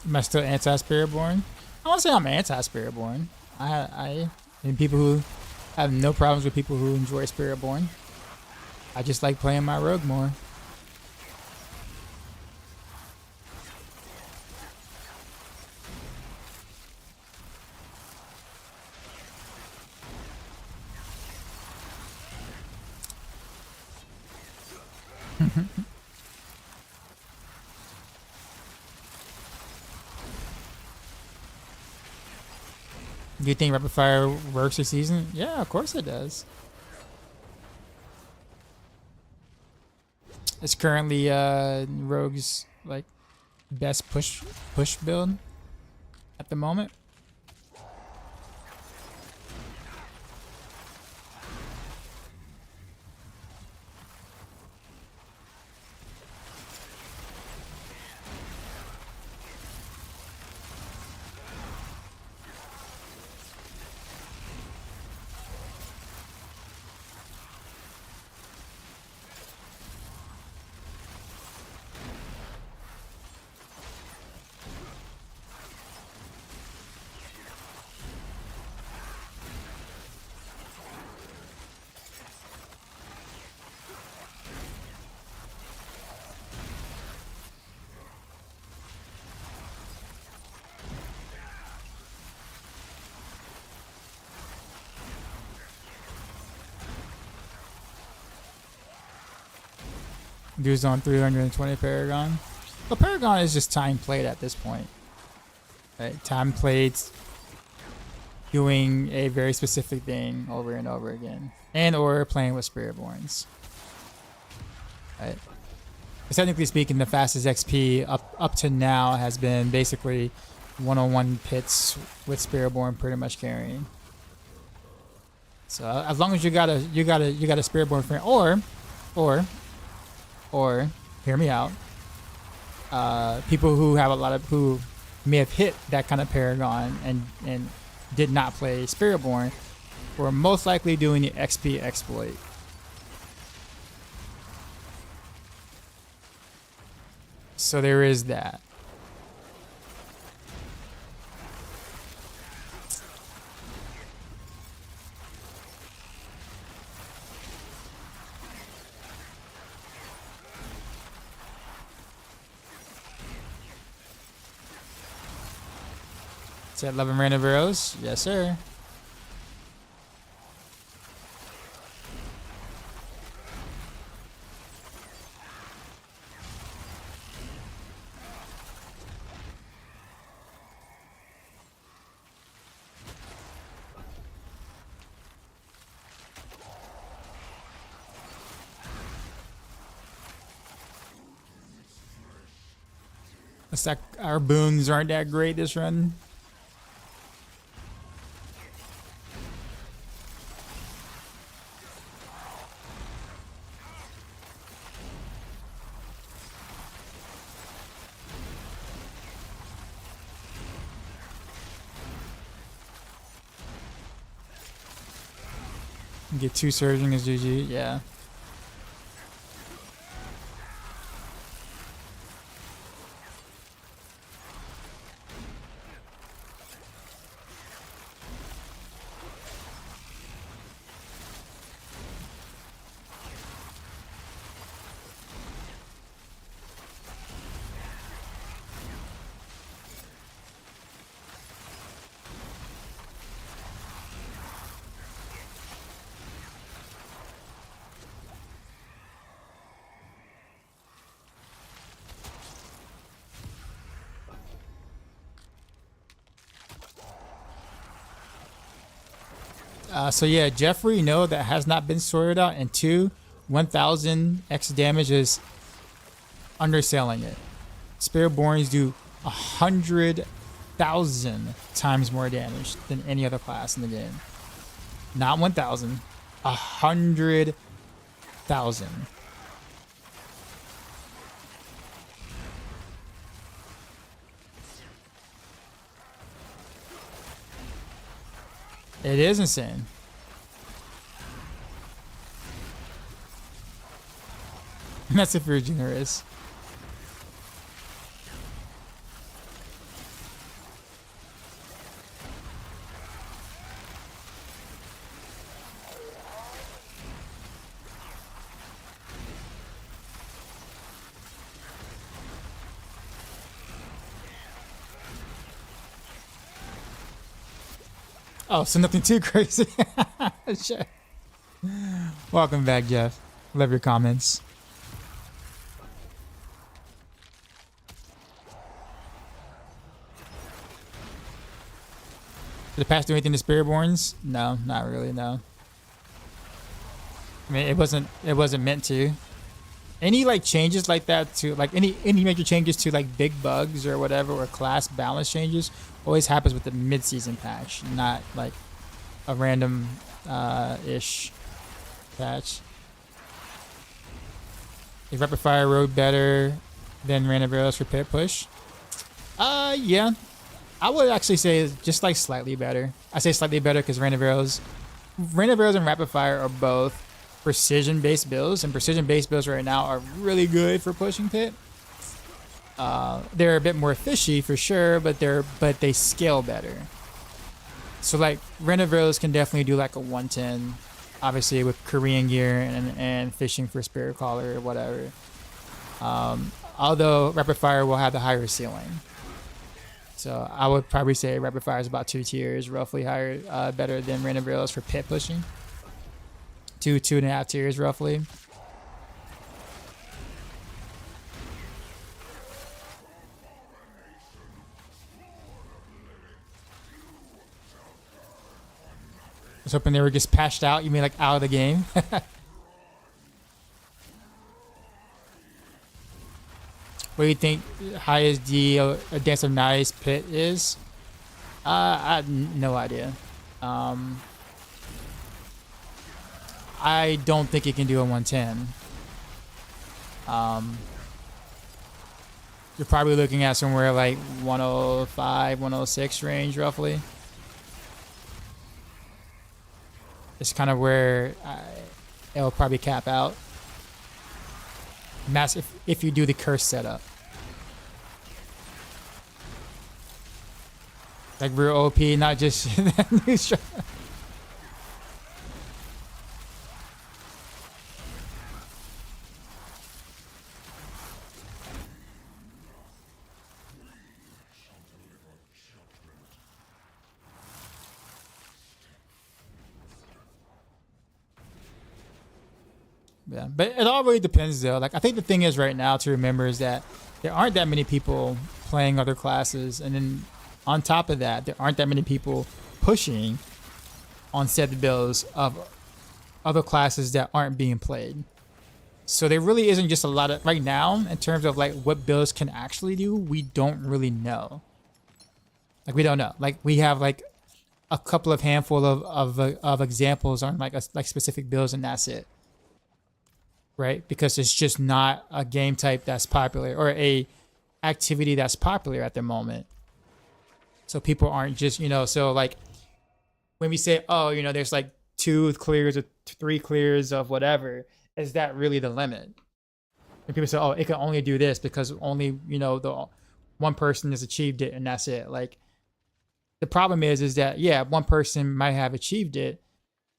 Speaker 1: Am I still anti-Spiritborn? I won't say I'm anti-Spiritborn. I mean, people who have no problems with people who enjoy Spiritborn. I just like playing my rogue more. Do you think rapid fire works this season? Yeah, of course it does. It's currently Rogue's like best push build at the moment. Dude's on 320 Paragon. But Paragon is just time played at this point. Right? Time played doing a very specific thing over and over again. And or playing with Spiritborns. Right? But technically speaking, the fastest XP up to now has been basically one-on-one pits with Spiritborn pretty much carrying. So as long as you got a Spiritborn friend, or hear me out. People who have who may have hit that kind of Paragon and did not play Spiritborn were most likely doing the XP exploit. So there is that. T100 Rain of Arrows? Yes, sir. Looks like our boons aren't that great this run. Get 2 surging is GG, yeah. So yeah, Jeffrey, no, that has not been sorted out. And 2, 1,000 X damage is underselling it. Spiritborns do 100,000 times more damage than any other class in the game. Not 1,000, 100,000. It is insane. And that's if you're generous. Oh, so nothing too crazy. Sure. Welcome back, Jeff. Love your comments. Did the patch do anything to Spiritborns? No, not really. No. I mean, it wasn't meant to. Any like changes like that to like any major changes to like big bugs or whatever or class balance changes always happens with the mid-season patch, not like a random ish patch. Is Rapid Fire Rogue better than Rain of Arrows for pit push? Yeah. I would actually say just like slightly better. I say slightly better because Rain of Arrows and Rapid Fire are both precision-based builds, and precision-based builds right now are really good for pushing pit. They're a bit more fishy for sure, but they scale better. So like Rain of Arrows can definitely do like a 110, obviously with Korean gear and fishing for Spirit Caller or whatever. Although Rapid Fire will have the higher ceiling. So I would probably say Rapid Fire is about 2 tiers, roughly higher, better than Rain of Arrows for pit pushing. 2.5 tiers roughly. I was hoping they were just patched out. You mean like out of the game? What do you think highest D Dance of Nice pit is? I have no idea. I don't think it can do a 110. You're probably looking at somewhere like 105, 106 range roughly. It's kind of where it'll probably cap out. Massive if you do the curse setup. Like real OP, not just that new show. Yeah, but it all really depends though. Like I think the thing is right now to remember is that there aren't that many people playing other classes, and then on top of that, there aren't that many people pushing on set builds of other classes that aren't being played. So there really isn't just a lot of right now in terms of like what builds can actually do. We don't really know. Like we don't know. Like we have like a couple of handful of examples on like specific builds, and that's it. Right? Because it's just not a game type that's popular or a activity that's popular at the moment. So people aren't just, so like when we say, oh, there's like 2 clears or 3 clears of whatever, is that really the limit? And people say, oh, it can only do this because only, the one person has achieved it and that's it. Like the problem is that, yeah, one person might have achieved it,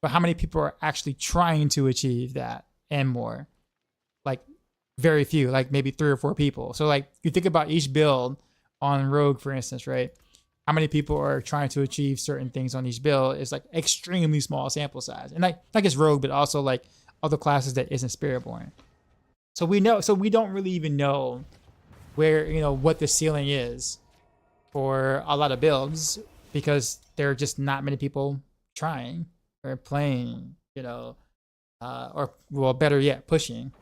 Speaker 1: but how many people are actually trying to achieve that? And more, like very few, like maybe 3 or 4 people. So like you think about each build on Rogue, for instance, right? How many people are trying to achieve certain things on each build is like extremely small sample size. And like not just Rogue, but also like other classes that isn't Spiritborn. So we don't really even know where, what the ceiling is for a lot of builds because there are just not many people trying or playing, or well, better yet, pushing.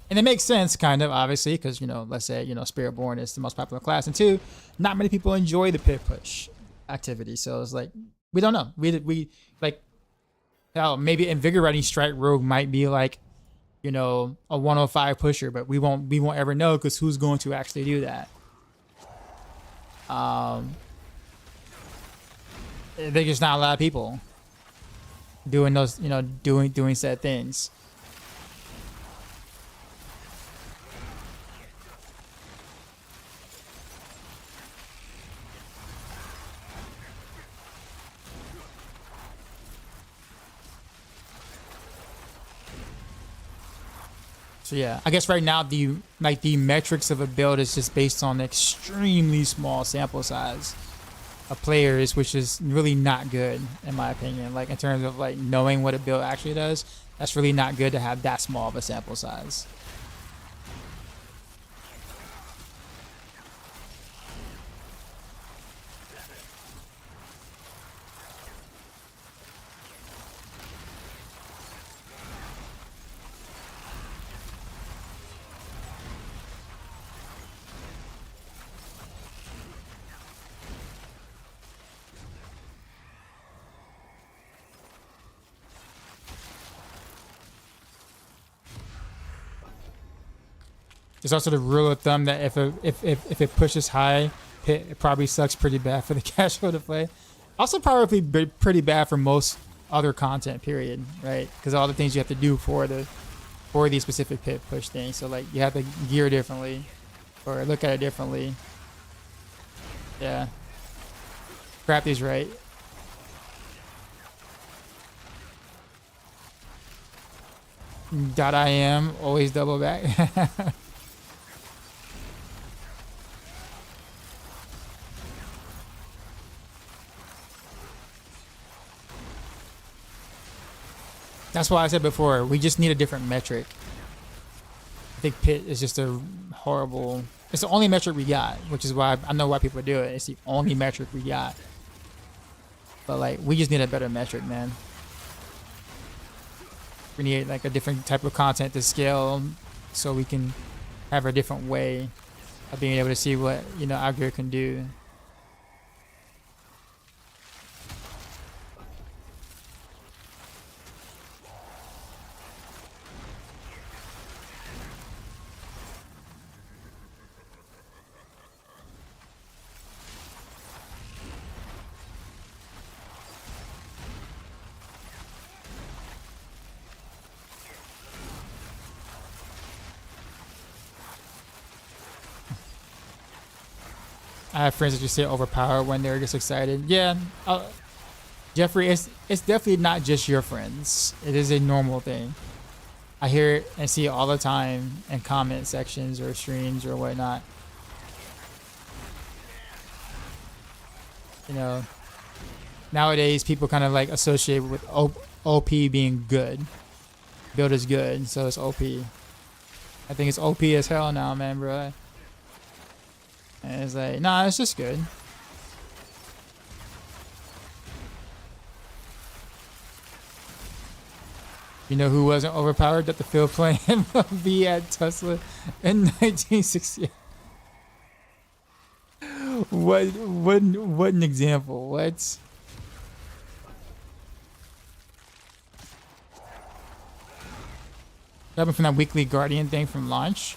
Speaker 1: And it makes sense, kind of, obviously, because, let's say, Spiritborn is the most popular class. And 2, not many people enjoy the pit push activity. So it's like, we don't know. We like, hell, maybe Invigorating Strike Rogue might be like, a 105 pusher, but we won't ever know because who's going to actually do that? There's just not a lot of people doing those, doing said things. So yeah, I guess right now the metrics of a build is just based on extremely small sample size. of players, which is really not good in my opinion. Like in terms of like knowing what a build actually does, that's really not good to have that small of a sample size. There's also the rule of thumb that if it pushes high, it probably sucks pretty bad for the casual to play. Also probably pretty bad for most other content, period, right? Because all the things you have to do for these specific pit push things. So like you have to gear differently or look at it differently. Yeah. Crafty's right. .im always double back. That's why I said before, we just need a different metric. I think pit is just a horrible... It's the only metric we got, which is why I know why people do it. It's the only metric we got. But like, we just need a better metric, man. We need like a different type of content to scale so we can have a different way of being able to see what, you know, our gear can do. I have friends that just say overpowered when they're just excited. Yeah, Jeffrey, it's definitely not just your friends. It is a normal thing. I hear it and see it all the time in comment sections or streams or whatnot. You know, nowadays people kind of like associate with OP being good. Build is good, so it's OP. I think it's OP as hell now, man, bro. And it's like, nah, it's just good. You know who wasn't overpowered at the field playing MLB at Tesla in 1968? What an example. What? What happened from that weekly Guardian thing from launch?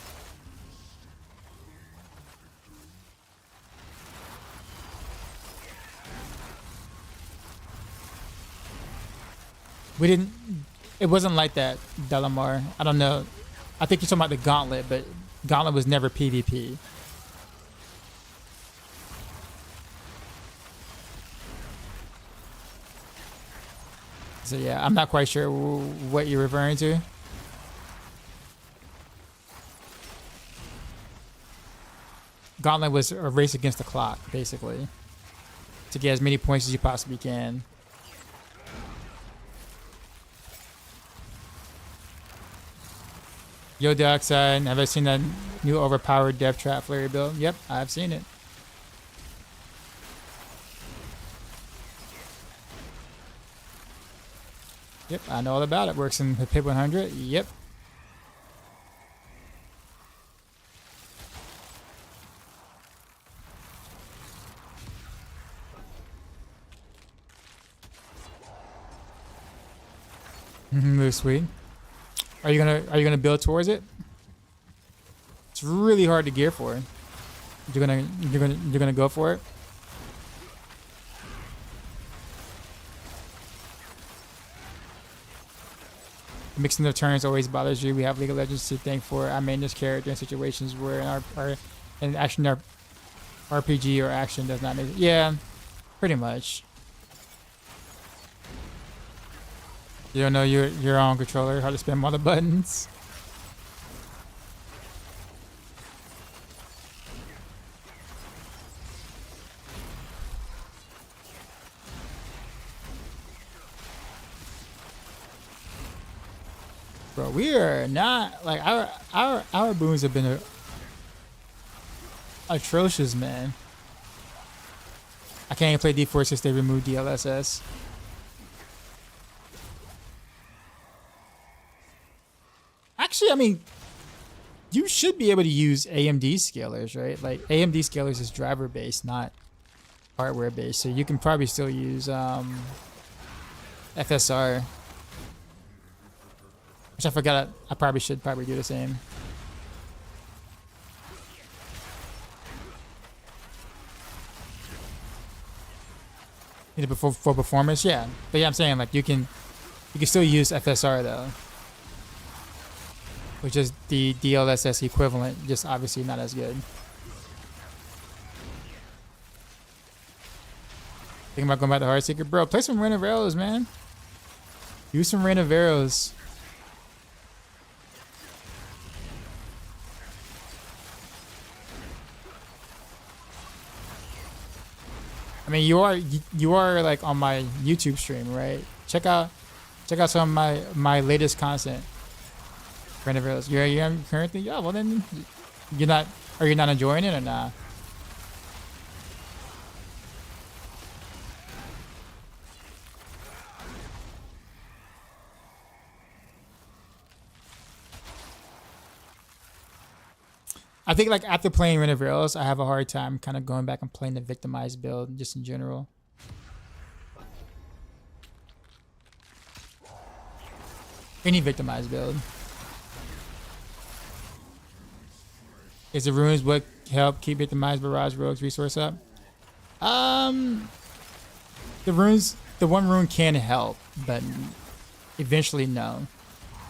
Speaker 1: We didn't... It wasn't like that, Delamar. I don't know. I think you're talking about the Gauntlet, but Gauntlet was never PvP. So yeah, I'm not quite sure what you're referring to. Gauntlet was a race against the clock, basically, to get as many points as you possibly can. Yo, Dioxide, have I seen that new overpowered Death Trap Flurry build? Yep, I've seen it. Yep, I know all about it. Works in the Pit 100. Yep. Move sweet. Are you gonna build towards it? It's really hard to gear for. You're gonna go for it. Mixing the turns always bothers you. We have League of Legends to thank for. I main this character in situations where an action RPG or action does not make it. Yeah, pretty much. You don't know your own controller, how to spam all the buttons. Bro, we are not like our boons have been atrocious, man. I can't even play D4 since they removed DLSS. Actually, I mean, you should be able to use AMD scalers, right? Like AMD scalers is driver based, not hardware based. So you can probably still use FSR. Which I forgot. I probably should do the same. For performance, yeah. But yeah, I'm saying like you can still use FSR though, which is the DLSS equivalent, just obviously not as good. Thinking about going back to Heartseeker, bro. Play some Rain of Arrows, man. Use some Rain of Arrows. I mean, you are like on my YouTube stream, right? Check out some of my latest content. Rain of Arrows. You're currently, yeah. Well then, you're not. Are you not enjoying it or not? I think like after playing Rain of Arrows, I have a hard time kind of going back and playing the victimized build just in general. Any victimized build. Is the runes what help keep victimized Barrage rogues resource up? The runes, the one rune can help, but eventually no.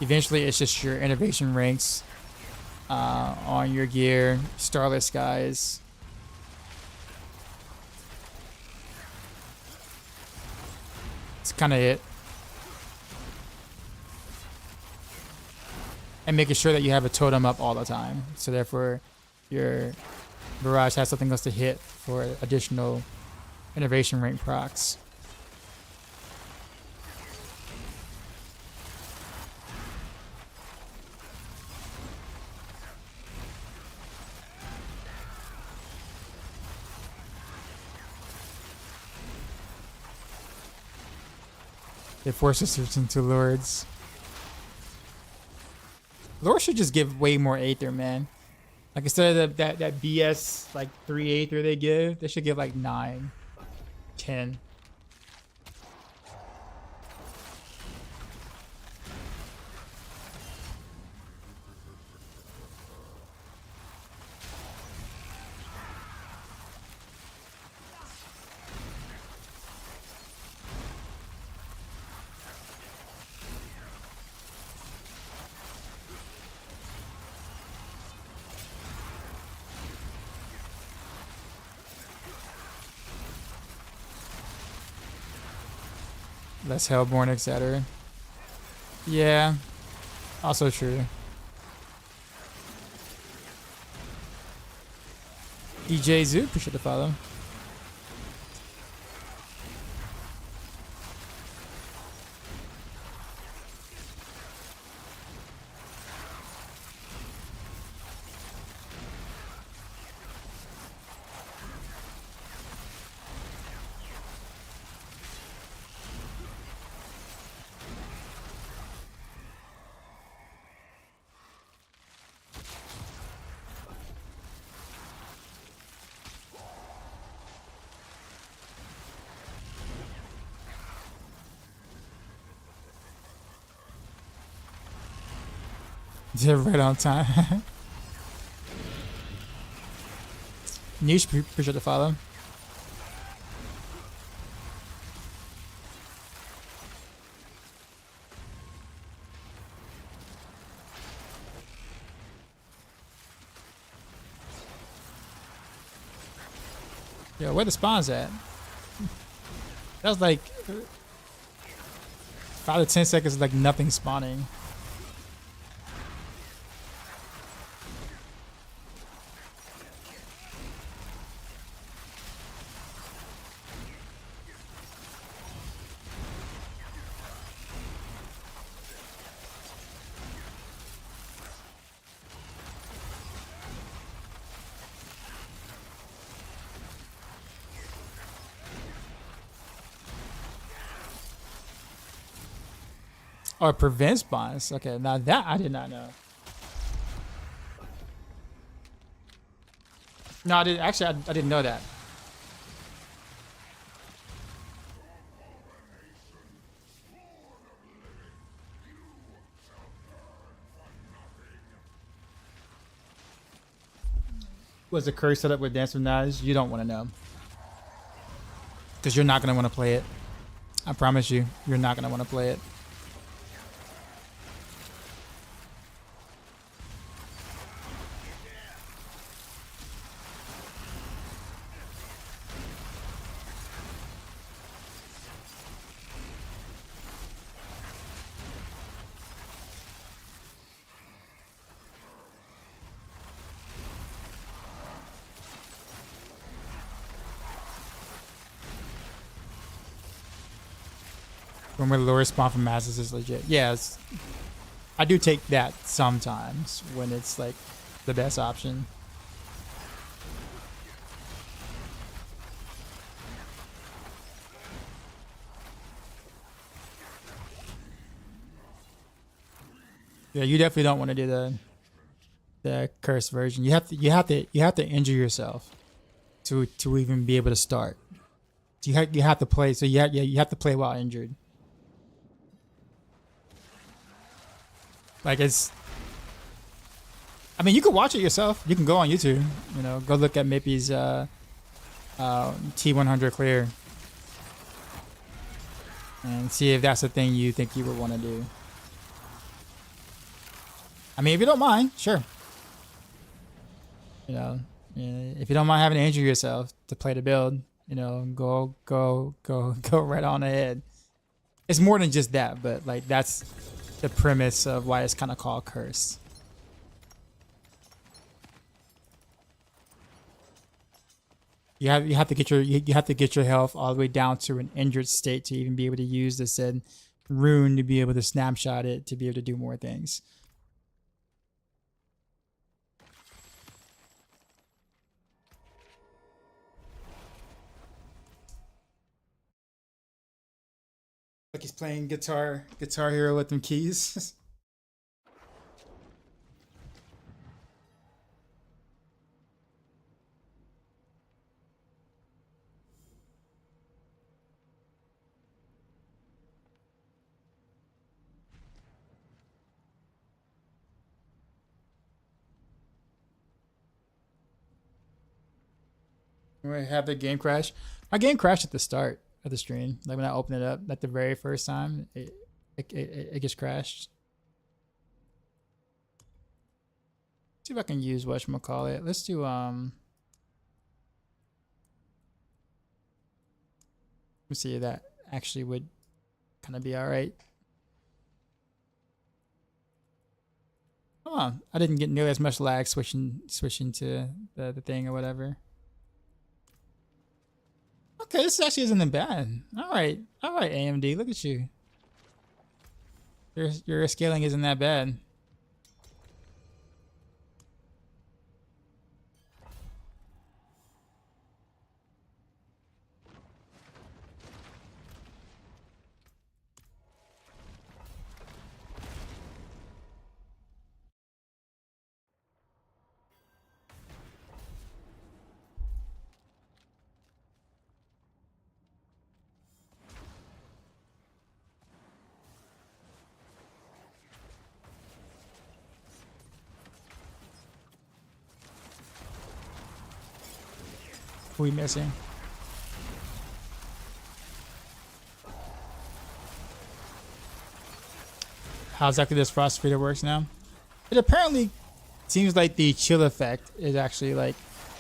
Speaker 1: Eventually it's just your innovation ranks on your gear, Starless Skies. It's kind of it. And making sure that you have a totem up all the time. So therefore, your Barrage has something else to hit for additional innovation rank procs. It forces us into lords. Lord should just give way more Aether, man. Like instead of that BS like 3 Aether they give, they should give like 9, 10. Less Hellborn, etc. Yeah, also true. DJ Zoo, appreciate the follow. Yeah, right on time. Niche, appreciate the follow. Yo, where the spawns at? That was like 5 to 10 seconds, like nothing spawning. Or prevents spawns. Okay, now that I did not know. No, I didn't. Actually, I didn't know that. Was the curse set up with Dance with Knives? You don't want to know. Because you're not going to want to play it. I promise you, you're not going to want to play it. When we're lure spawn from masses is legit. Yes, I do take that sometimes when it's like the best option. Yeah, you definitely don't want to do the cursed version. You have to injure yourself to even be able to start. You have to play. So you have to play while injured. Like it's, I mean, you can watch it yourself. You can go on YouTube, you know, go look at Mippy's T100 clear and see if that's the thing you think you would want to do. I mean, if you don't mind, sure. You know, if you don't mind having to injure yourself to play the build, you know, go right on ahead. It's more than just that, but like that's the premise of why it's kind of called curse. You have to get your health all the way down to an injured state to even be able to use the said rune to be able to snapshot it to be able to do more things. Like he's playing Guitar Hero with them keys. We have the game crash. My game crashed at the start of the stream. Like when I opened it up, like the very first time, it just crashed. See if I can use whatchamacallit. Let's do let me see if that actually would kind of be all right. Oh, I didn't get nearly as much lag switching to the thing or whatever. Okay, this actually isn't that bad. All right, AMD, look at you. Your scaling isn't that bad. Who we missing? How exactly this frost feeder works now? It apparently seems like the chill effect is actually like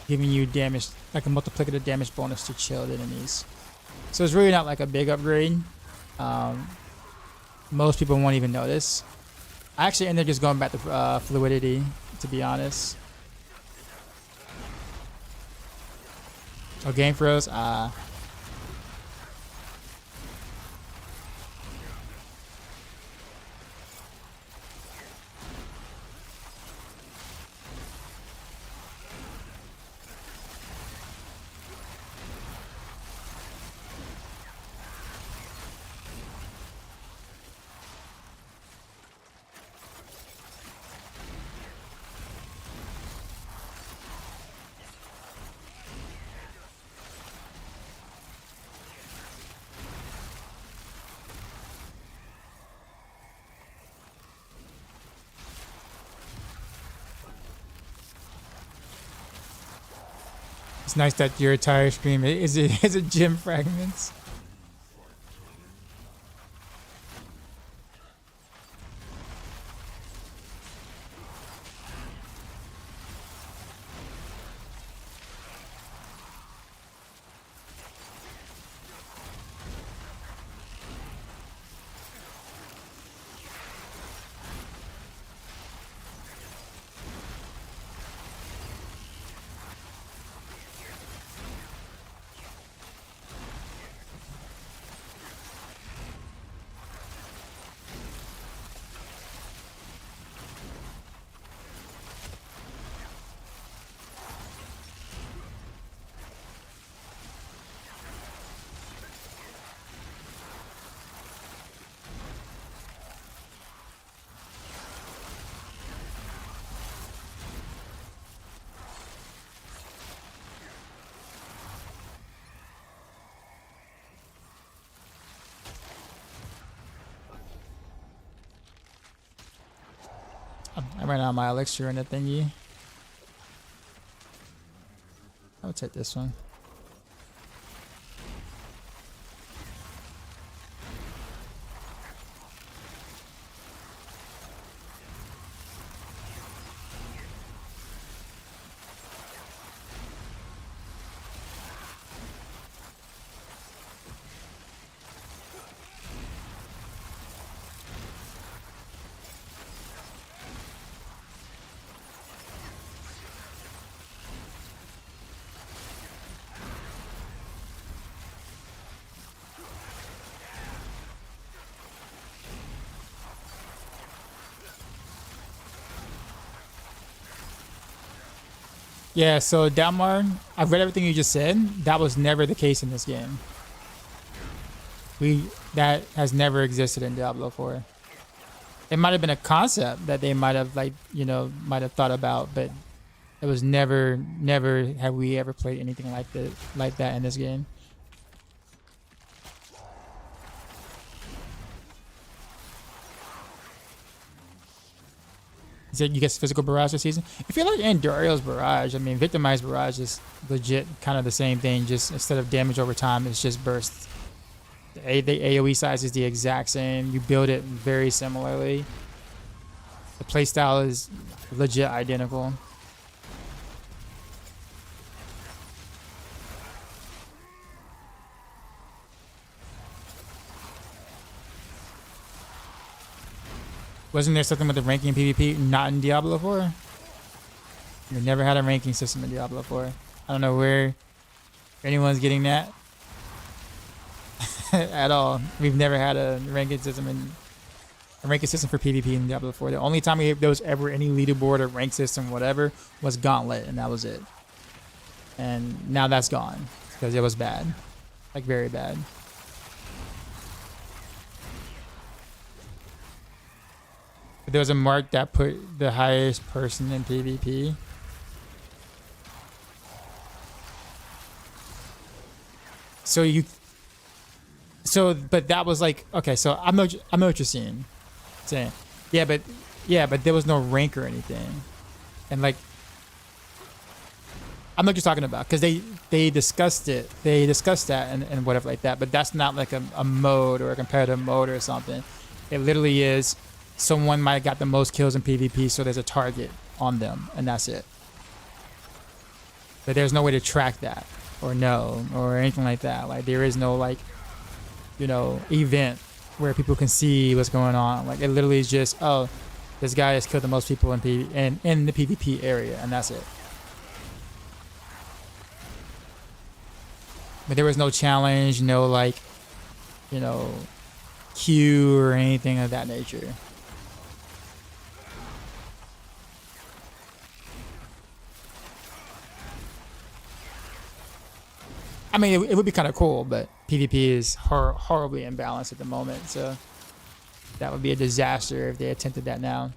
Speaker 1: giving you damage, like a multiplicative damage bonus to chilled enemies. So it's really not like a big upgrade. Most people won't even notice. I actually ended up just going back to fluidity, to be honest. Oh, game froze? It's nice that your entire stream is a gym fragments. I ran out of my elixir and the thingy. I'll take this one. Yeah, so Dalmar, I've read everything you just said. That was never the case in this game. That has never existed in Diablo 4. It might have been a concept that they might have might have thought about, but it was never have we ever played anything like that in this game. Is it you get physical barrage this season? If you like Andorio's barrage, I mean, victimized barrage is legit kind of the same thing. Just instead of damage over time, it's just bursts. The AoE size is the exact same. You build it very similarly. The playstyle is legit identical. Wasn't there something with the ranking PvP not in Diablo 4? We never had a ranking system in Diablo 4. I don't know where anyone's getting that at all. We've never had a ranking system for PvP in Diablo 4. The only time there was ever any leaderboard or rank system, whatever, was Gauntlet, and that was it. And now that's gone because it was bad, like very bad. There was a mark that put the highest person in PvP. But that was like, okay, so I know what you're saying. Yeah, but there was no rank or anything. And like, I know what you're talking about, because they discussed it. They discussed that and whatever like that, but that's not like a mode or a competitive mode or something. It literally is someone might have got the most kills in PvP, so there's a target on them, and that's it. But there's no way to track that or know or anything like that. Like there is no like, event where people can see what's going on. Like it literally is just, oh, this guy has killed the most people in the PvP area, and that's it. But there was no challenge, no like, queue or anything of that nature. I mean, it would be kind of cool, but PvP is horribly imbalanced at the moment, so that would be a disaster if they attempted that now.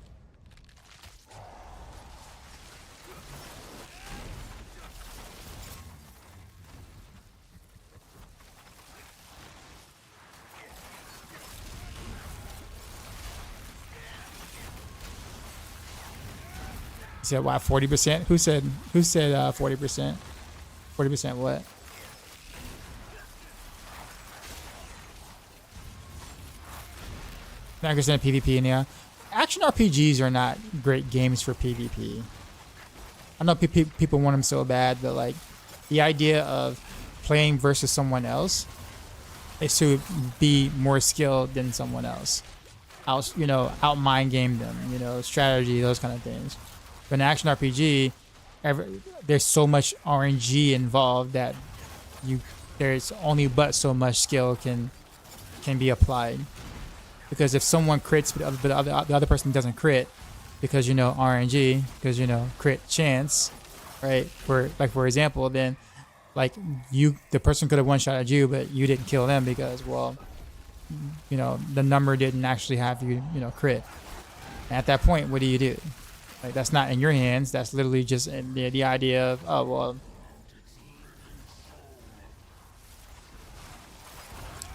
Speaker 1: You said, why 40%? Who said 40%? 40% what? I understand PvP, yeah. Action RPGs are not great games for PvP. I know people want them so bad, but like the idea of playing versus someone else is to be more skilled than someone else. Out mind game them, strategy, those kind of things. But in an action RPG, there's so much RNG involved that there's only but so much skill can be applied. Because if someone crits but the other person doesn't crit, because RNG, because crit chance, right? For example, then like the person could have one-shotted you, but you didn't kill them because the number didn't actually have you crit. And at that point, what do you do? Like that's not in your hands. That's literally just the idea of, oh well.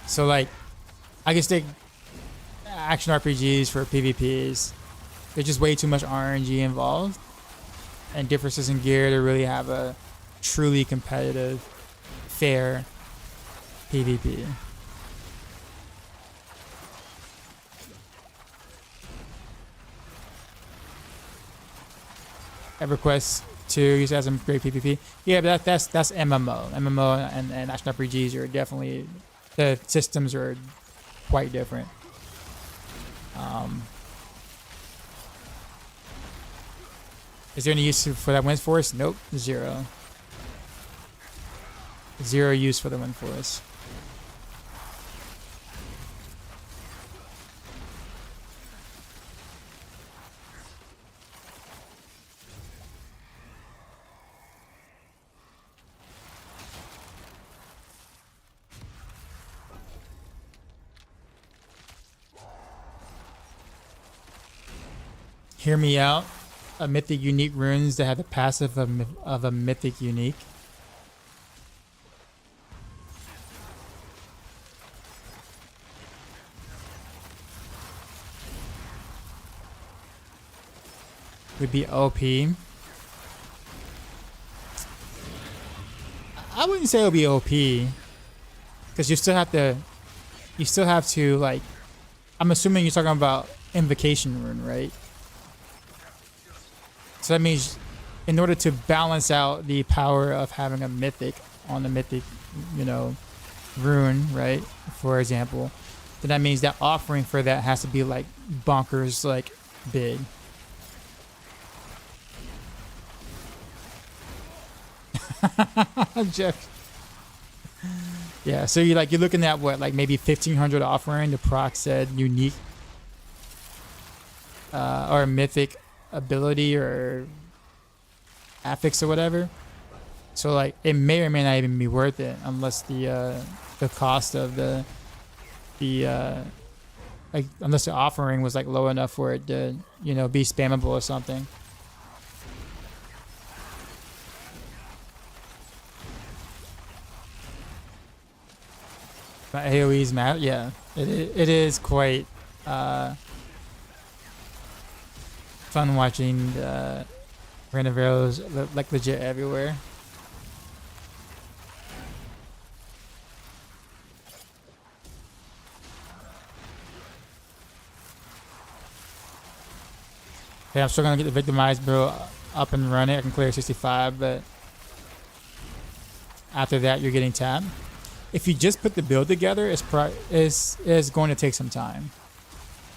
Speaker 1: So like, I guess action RPGs for PvPs, there's just way too much RNG involved, and differences in gear to really have a truly competitive, fair PvP. EverQuest 2 used to have some great PvP. Yeah, but that's MMO. MMO and action RPGs are definitely, the systems are quite different. Is there any use for that wind force? Nope, 0. 0 use for the wind force. Hear me out. A mythic unique runes that have the passive of a mythic unique. Would be OP. I wouldn't say it would be OP, because you still have to like, I'm assuming you're talking about invocation rune, right? So that means in order to balance out the power of having a mythic on the mythic, rune, right? For example, then that means that offering for that has to be like bonkers, like big. Jeff. Yeah, so you're looking at what, like maybe 1500 offering to proc said unique or mythic ability or affix or whatever. So like it may or may not even be worth it unless the cost of the unless the offering was like low enough for it to be spammable or something. But AoE's map, yeah, it is quite fun watching the Rain of Arrows like legit everywhere. Okay, I'm still gonna get the victimized bro up and running. I can clear 65, but after that you're getting tapped. If you just put the build together, it's going to take some time.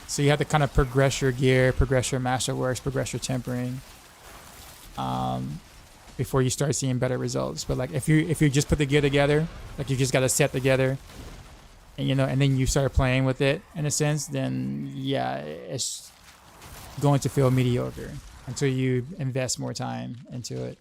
Speaker 1: So you have to kind of progress your gear, progress your masterworks, progress your tempering, before you start seeing better results. But like if you just put the gear together, like you just got to set together, and and then you start playing with it in a sense, then yeah, it's going to feel mediocre until you invest more time into it.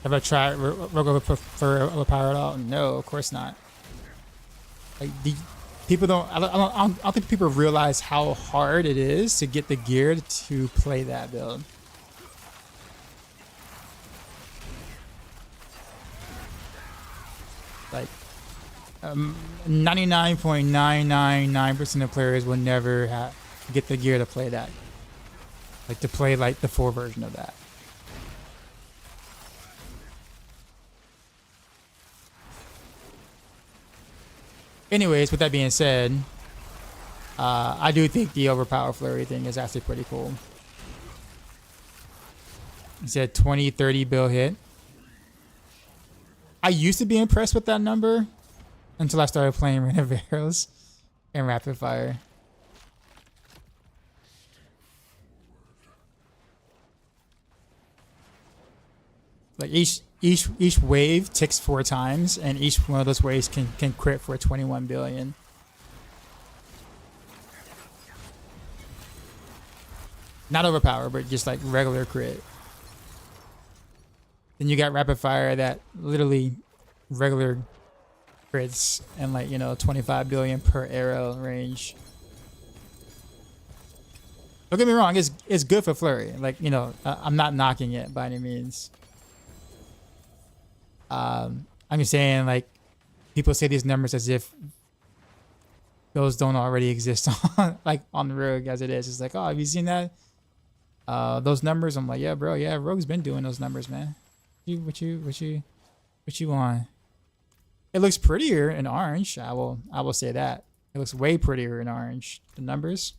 Speaker 1: Have I tried Rogue for overpower at all? No, of course not. Like people don't. I don't think people realize how hard it is to get the gear to play that build. Like 99.999% of players will never get the gear to play that. Like to play like the 4 version of that. Anyways, with that being said, I do think the overpower flurry thing is actually pretty cool. He said 20-30 bill hit. I used to be impressed with that number until I started playing Rain of Arrows and Rapid Fire. Like each wave ticks 4 times, and each one of those waves can crit for 21 billion. Not overpower, but just like regular crit. Then you got Rapid Fire that literally regular crits and like, you know, 25 billion per arrow range. Don't get me wrong, it's good for Flurry. Like, you know, I'm not knocking it by any means. I'm just saying, like, people say these numbers as if those don't already exist on like on Rogue as it is. It's like, oh, have you seen that? Those numbers? I'm like, yeah, bro, yeah, Rogue's been doing those numbers, man. What you want? It looks prettier in orange. I will say that. It looks way prettier in orange. The numbers.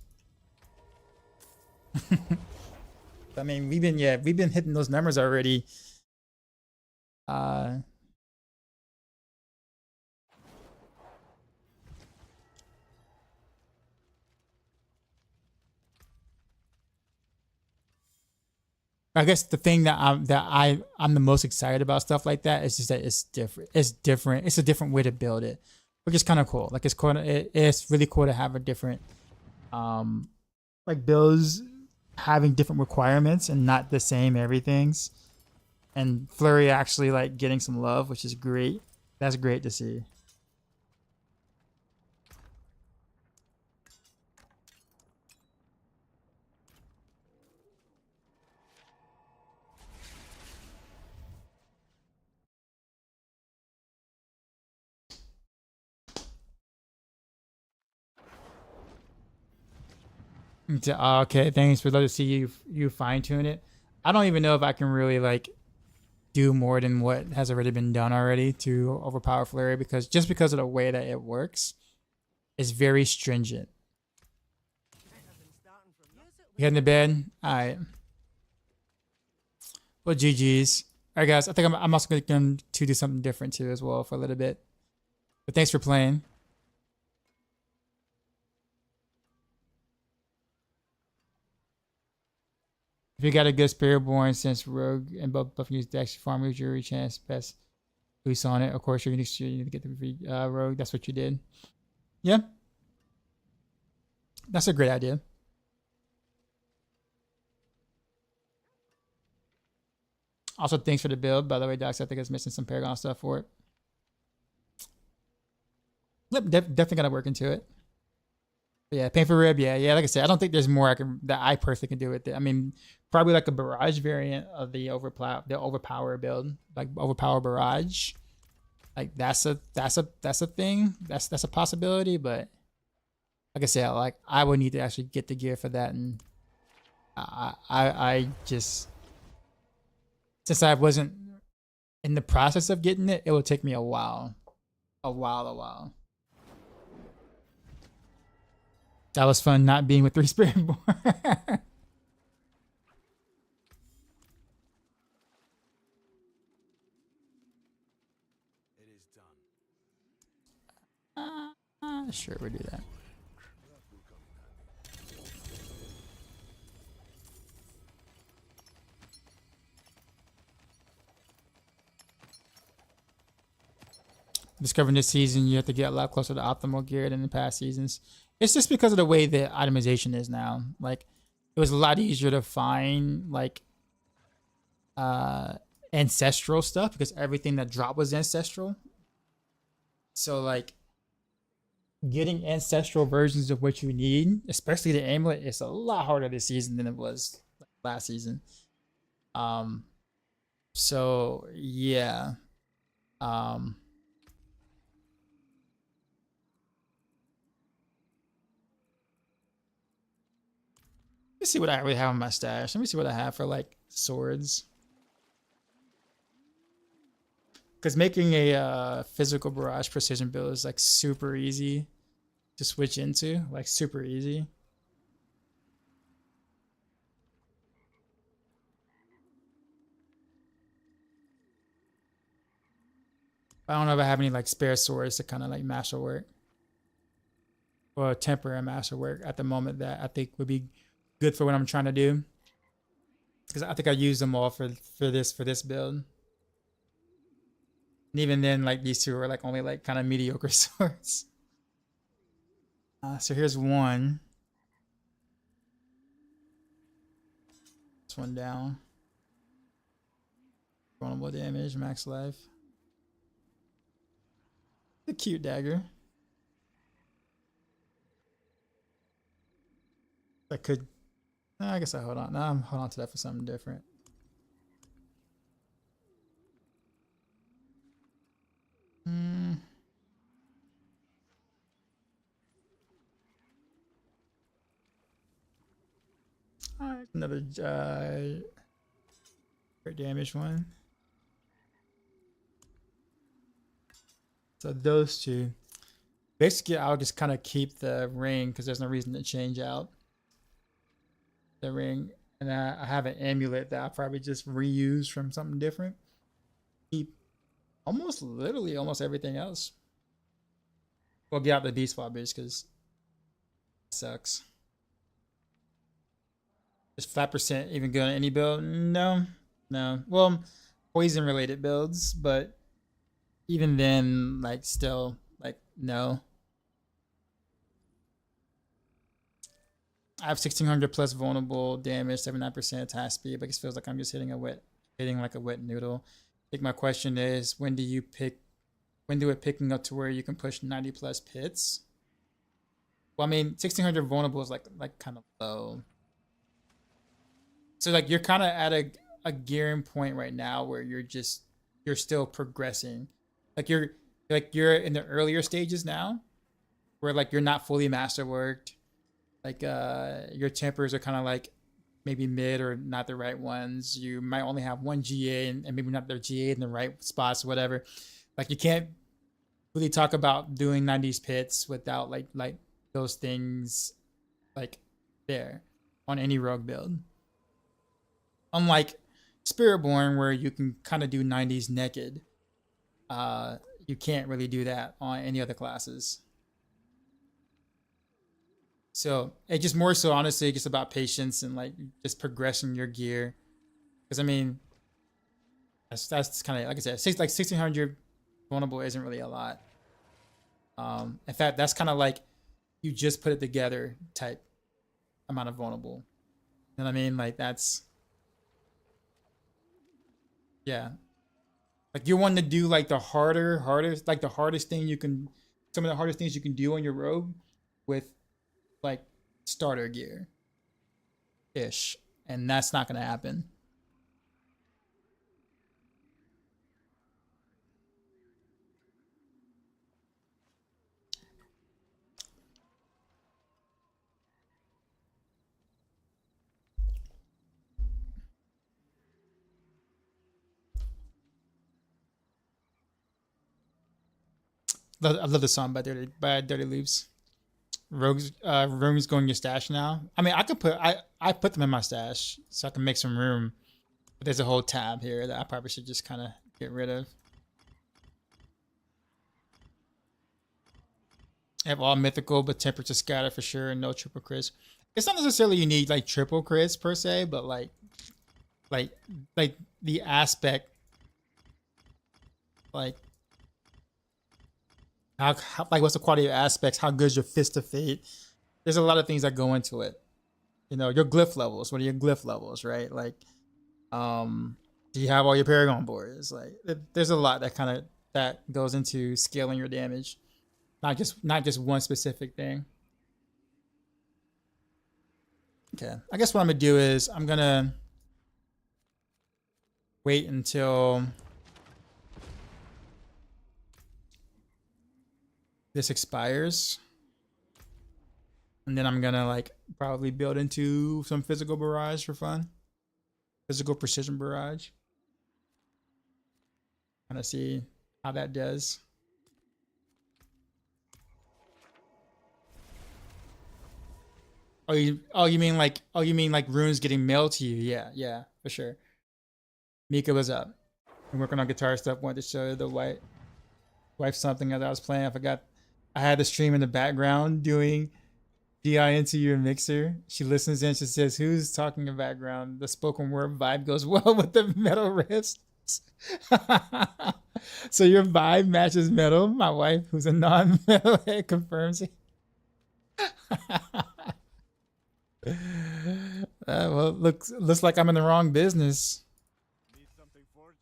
Speaker 1: I mean, we've been hitting those numbers already. I guess the thing that I'm the most excited about stuff like that is just that it's different. It's different. It's a different way to build it, which is kind of cool. Like it's cool. It's really cool to have a different, like builds having different requirements and not the same everything's. And Flurry actually like getting some love, which is great. That's great to see. Okay, thanks. We'd love to see you fine tune it. I don't even know if I can really like do more than what has already been done already to overpower Flurry because of the way that it works, it's very stringent. You heading to bed? Alright. Well, GG's. Alright guys, I think I'm also going to do something different too as well for a little bit. But thanks for playing. If you got a good Spiritborn, since Rogue and both use Dex, farm your jury chance best boost on it. Of course, you need to get the Rogue. That's what you did. Yeah, that's a great idea. Also, thanks for the build. By the way, Docs, I think it's missing some Paragon stuff for it. Yep, definitely got to work into it. But yeah, Painful Rib. Yeah. Like I said, I don't think there's more that I personally can do with it. I mean, probably like a Barrage variant of the overpower build, like Overpower Barrage. Like that's a thing. That's a possibility. But like I said, like I would need to actually get the gear for that, and I just, since I wasn't in the process of getting it, it would take me a while. That was fun not being with 3 Spiritborn.
Speaker 5: It is done.
Speaker 1: Sure, we'll do that. Discovering this season, you have to get a lot closer to optimal gear than in past seasons. It's just because of the way the itemization is now. Like, it was a lot easier to find like ancestral stuff because everything that dropped was ancestral. So like getting ancestral versions of what you need, especially the amulet, is a lot harder this season than it was last season. So yeah. Let's see what I really have in my stash. Let me see what I have for like swords. Because making a physical barrage precision build is like super easy to switch into, like super easy. I don't know if I have any like spare swords to kind of like masterwork or temporary masterwork at the moment that I think would be good for what I'm trying to do. Because I think I used them all for this build. And even then, like these two are like only like kind of mediocre swords. So here's one. This one down. Vulnerable damage, max life. The cute dagger. I could. I guess I hold on. No, I'm holding on to that for something different. Alright, another great damage one. So those two. Basically, I'll just kind of keep the ring because there's no reason to change out the ring. And I have an amulet that I'll probably just reuse from something different. Keep almost literally almost everything else. We'll get out the beast bridge because it sucks. Is 5% even good on any build? No. Well, poison related builds, but even then, like still, like no. I have 1600 plus vulnerable damage, 79% attack speed, but it feels like I'm just hitting like a wet noodle. I think my question is, when do it picking up to where you can push 90 plus pits? Well, I mean, 1600 vulnerable is like kind of low. So like you're kind of at a gearing point right now where you're still progressing. Like you're in the earlier stages now, where like you're not fully masterworked. Like your tempers are kind of like maybe mid or not the right ones. You might only have one GA and maybe not their GA in the right spots, whatever. Like you can't really talk about doing 90s pits without like those things like there on any rogue build. Unlike Spiritborn, where you can kind of do 90s naked, you can't really do that on any other classes. So it's just more so, honestly, just about patience and like just progressing your gear. Because I mean, that's kind of like I said, 1600 vulnerable isn't really a lot. In fact, that's kind of like you just put it together type amount of vulnerable. You know what I mean? Like that's. Yeah. Like you want to do like the hardest, like the hardest thing you can, some of the hardest things you can do on your rogue with like starter gear ish. And that's not going to happen. I love the song by Dirty Leaves. Rogue's going your stash now. I mean, I put them in my stash so I can make some room. But there's a whole tab here that I probably should just kind of get rid of. I have all mythical, but temperature scatter for sure, and no triple crits. It's not necessarily you need like triple crits per se, but like the aspect, like how like what's the quality of aspects? How good's your fist of fate? There's a lot of things that go into it. You know, your glyph levels. What are your glyph levels, right? Like, do you have all your Paragon boards? Like, there's a lot that goes into scaling your damage. Not just one specific thing. Okay, I guess what I'm gonna do is I'm gonna wait until this expires. And then I'm gonna like probably build into some physical barrage for fun. Physical precision barrage. Kind of see how that does. You mean like runes getting mailed to you? Yeah, for sure. Mika was up. I'm working on guitar stuff. Wanted to show you the wife something that I was playing. I forgot. I had the stream in the background doing DI into your mixer. She listens in. She says, "Who's talking in the background?" The spoken word vibe goes well with the metal riffs. So your vibe matches metal. My wife, who's a non-metal head, confirms it. Well, looks like I'm in the wrong business.
Speaker 5: Need something forged?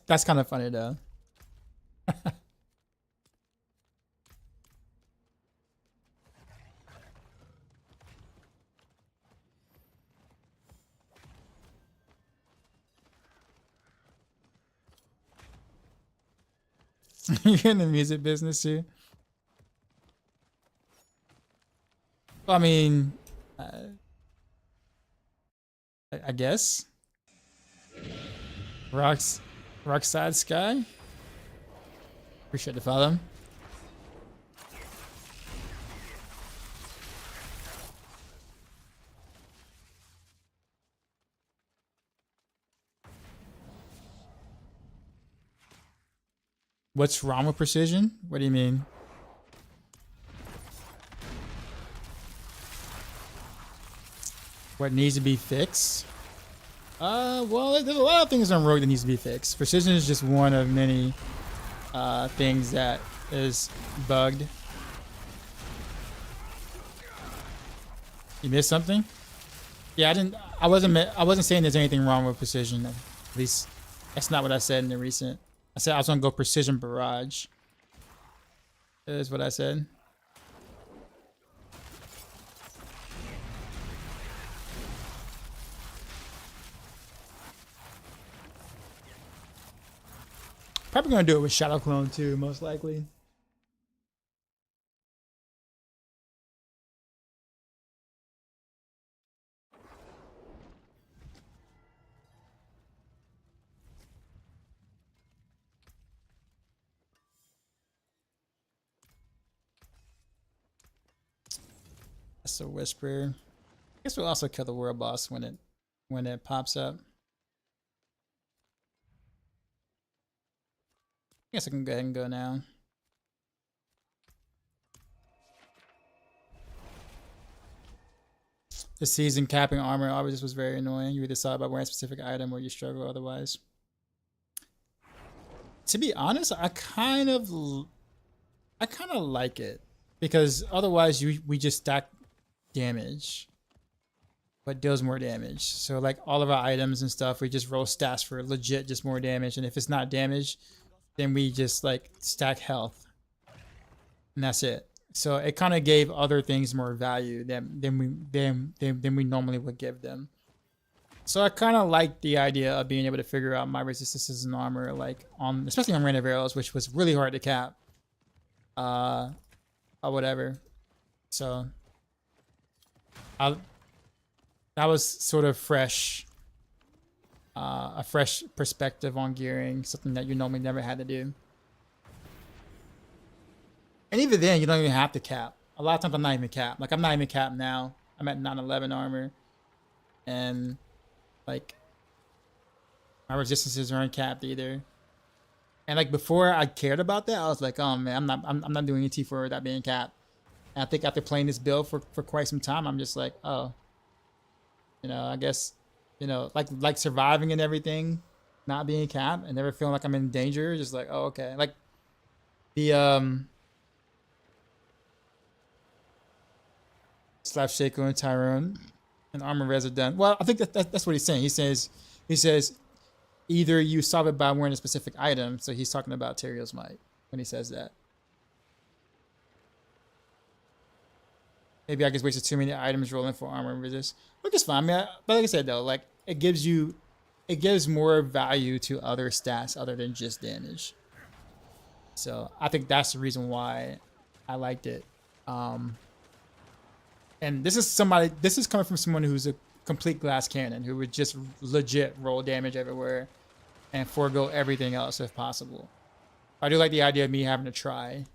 Speaker 1: That's kind of funny though. You're in the music business too. Well, I mean, I guess. Rockside Sky. Appreciate the follow. What's wrong with precision? What do you mean? What needs to be fixed? Well, there's a lot of things on Rogue that needs to be fixed. Precision is just one of many things that is bugged. You missed something? Yeah, I wasn't saying there's anything wrong with precision. At least that's not what I said in the recent. I said I was gonna go precision barrage. That is what I said. Probably gonna do it with Shadow Clone too, most likely. That's a whisper. I guess we'll also kill the world boss when it pops up. I guess I can go ahead and go now. The season capping armor always was very annoying. You either saw about wearing a specific item or you struggle otherwise. To be honest, I kind of like it because otherwise we just stack damage, but deals more damage. So like all of our items and stuff, we just roll stats for legit just more damage, and if it's not damage, then we just like stack health, and that's it. So it kind of gave other things more value than we normally would give them. So I kind of like the idea of being able to figure out my resistances and armor, like on especially on Rain of Arrows, which was really hard to cap, or whatever. So that was sort of fresh. A fresh perspective on gearing, something that you normally never had to do. And even then, you don't even have to cap. A lot of times I'm not even capped. Like I'm not even capped now. I'm at 911 armor. And like my resistances aren't capped either. And like before I cared about that, I was like, oh man, I'm not doing a T4 without being capped. And I think after playing this build for quite some time, I'm just like, oh, I guess, like surviving and everything, not being capped and never feeling like I'm in danger. Just like, oh, okay. Like the Slap Shaco and Tyrone and Armor Res are done. Well, I think that's what he's saying. He says either you solve it by wearing a specific item. So he's talking about Terriel's Might when he says that. Maybe I just wasted too many items rolling for armor resist. Which is fine. I mean, but like I said though, like it gives you it gives more value to other stats other than just damage. So I think that's the reason why I liked it. And this is coming from someone who's a complete glass cannon who would just legit roll damage everywhere and forego everything else if possible. I do like the idea of me having to try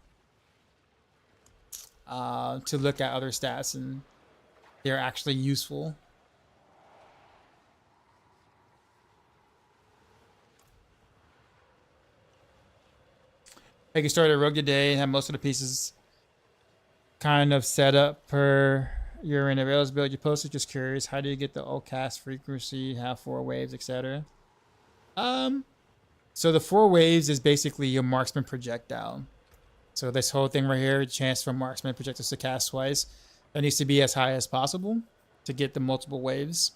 Speaker 1: to look at other stats and they're actually useful. I can start a rogue today and have most of the pieces kind of set up per your Rain of Arrows build you posted. Just curious, how do you get the ult cast frequency, have 4 waves, etc.? So the 4 waves is basically your marksman projectile. So this whole thing right here, chance for marksman projectiles to cast twice, that needs to be as high as possible to get the multiple waves.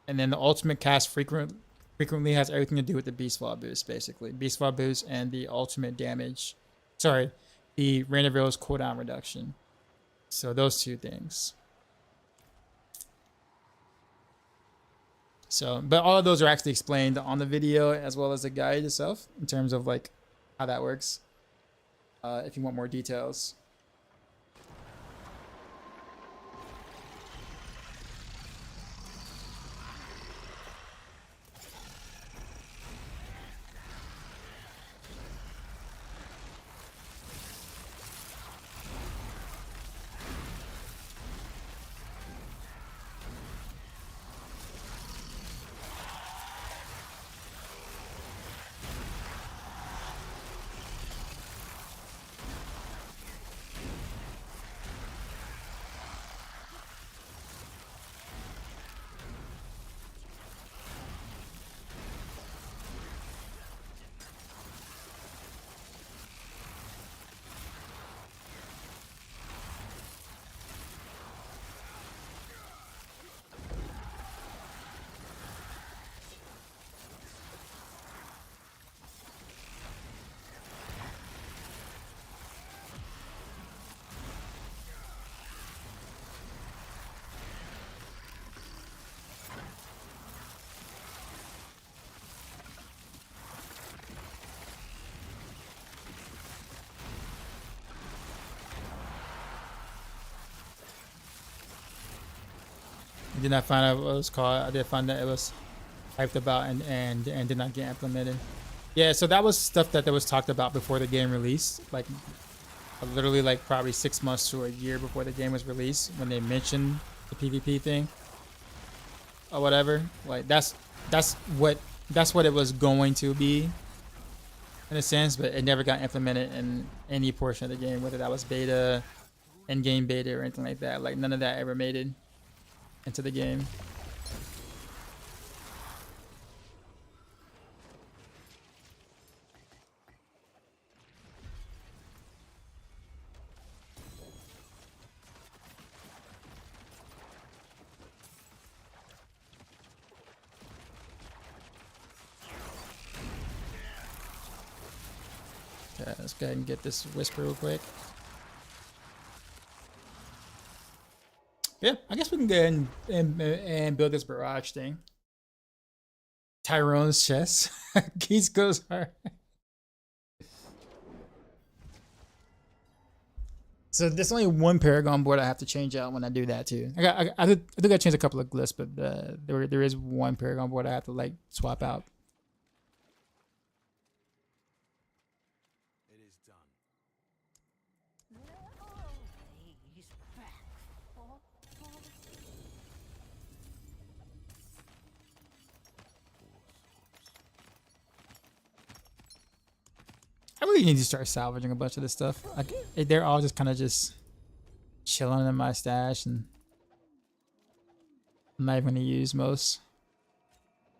Speaker 1: And then the ultimate cast frequently has everything to do with the beast fall boost, basically. Beast fall boost and the ultimate damage. Sorry, the Rain of Arrows cooldown reduction. So those 2 things. So, but all of those are actually explained on the video as well as the guide itself in terms of like how that works. If you want more details. I did not find out what it was called. I did find that it was hyped about and did not get implemented. Yeah, so that was stuff that was talked about before the game released. Like literally like probably 6 months to a year before the game was released when they mentioned the PvP thing or whatever. Like that's what it was going to be in a sense, but it never got implemented in any portion of the game, whether that was beta, in-game beta, or anything like that. Like none of that ever made it into the game. Okay, let's go ahead and get this whisper real quick. Yeah, I guess we can go ahead and build this barrage thing. Tyrone's chest. Keys goes hard. So there's only one Paragon board I have to change out when I do that too. I think I changed a couple of glyphs, but there is one Paragon board I have to like swap out.
Speaker 5: It is done.
Speaker 3: He's back.
Speaker 1: I really need to start salvaging a bunch of this stuff. Like they're all just kind of just chilling in my stash, and I'm not even gonna use most.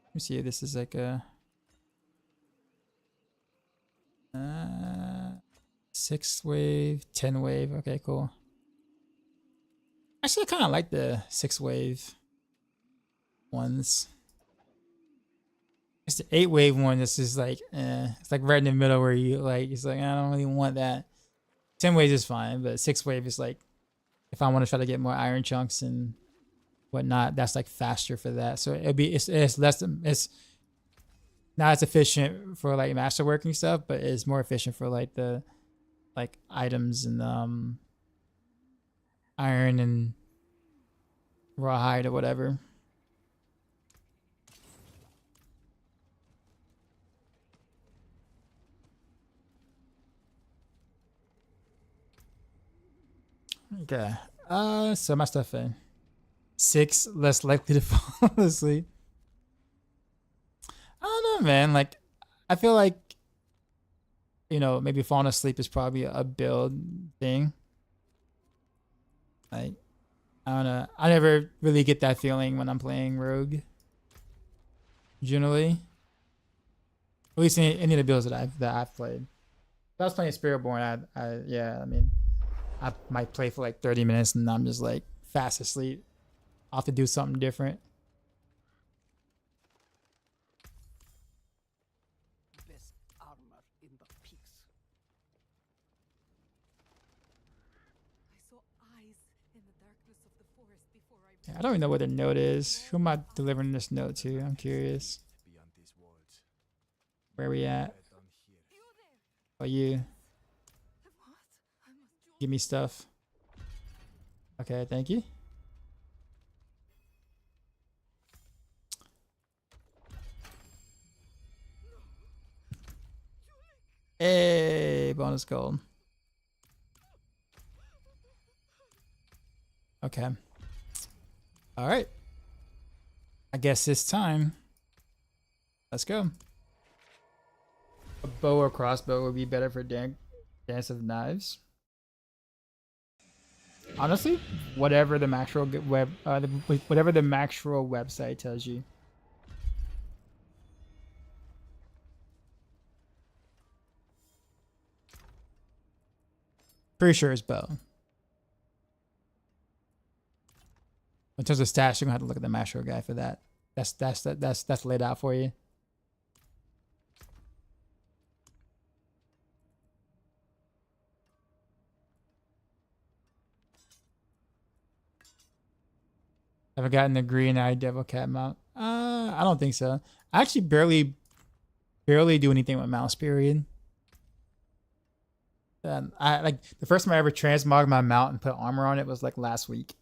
Speaker 1: Let me see if this is like a 6 wave, 10 wave. Okay, cool. Actually, I kind of like the 6 wave ones. It's the 8 wave one. This is like, it's like right in the middle where you like, it's like I don't really want that. 10 wave is fine, but 6 wave is like, if I want to try to get more iron chunks and whatnot. That's like faster for that. So it's less, it's not as efficient for like masterworking stuff, but it's more efficient for like the like items and iron and rawhide or whatever. Okay. So my stuff in. 6 less likely to fall asleep. I don't know, man. Like, I feel like, you know, maybe falling asleep is probably a build thing. Like, I don't know. I never really get that feeling when I'm playing Rogue. Generally. At least in any of the builds that I've played. If I was playing Spiritborn, I mean, I might play for like 30 minutes and I'm just like fast asleep. I'll have to do something different.
Speaker 3: Best armor in the peaks. I saw eyes in the darkness of the forest before I.
Speaker 1: Yeah, I don't even know what their note is. Who am I delivering this note to? I'm curious.
Speaker 5: Beyond these walls.
Speaker 1: Where we at?
Speaker 5: Down here.
Speaker 3: You there?
Speaker 1: Oh, you.
Speaker 3: What? I must do.
Speaker 1: Give me stuff. Okay, thank you. Hey, bonus gold. Okay. All right. I guess it's time. Let's go. A bow or crossbow would be better for Dance of Knives. Honestly, whatever the Maxroll whatever the Maxroll website tells you. Pretty sure it's bow. In terms of stats, you're gonna have to look at the Maxroll guy for that. That's laid out for you. Have I gotten the green eye devil cat mount? I don't think so. I actually barely do anything with mouse, period. I like the first time I ever transmogged my mount and put armor on it was like last week.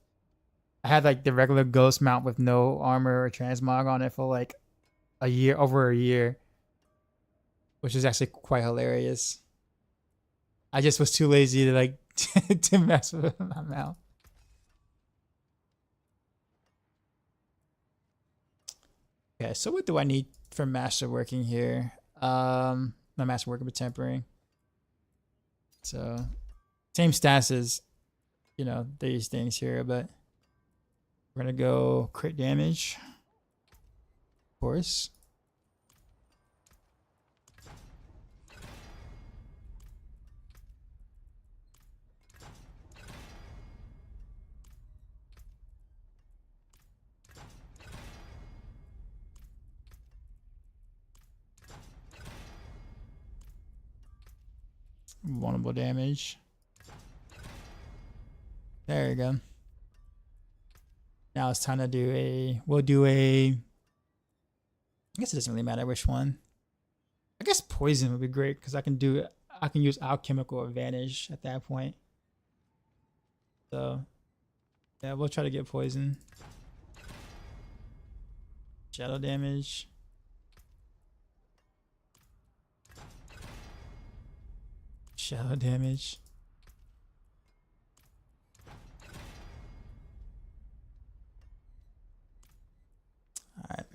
Speaker 1: I had like the regular ghost mount with no armor or transmog on it for like over a year, which is actually quite hilarious. I just was too lazy to like to mess with my mount. Okay, so what do I need for masterworking here? Not masterworking, but tempering. So, same stats as, you know, these things here, but we're gonna go crit damage, of course. Vulnerable damage. There you go. Now it's time to do we'll do I guess it doesn't really matter which one. I guess poison would be great because I can use alchemical advantage at that point. So yeah, we'll try to get poison. Shadow damage. Shadow damage. Alright.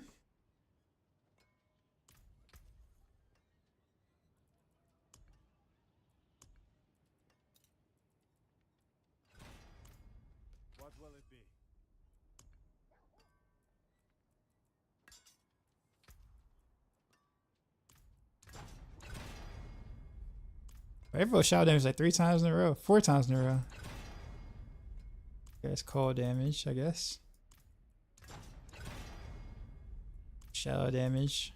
Speaker 5: What will it be?
Speaker 1: Every shadow damage like 3 times in a row, 4 times in a row. Okay, it's cold damage, I guess. Shadow damage.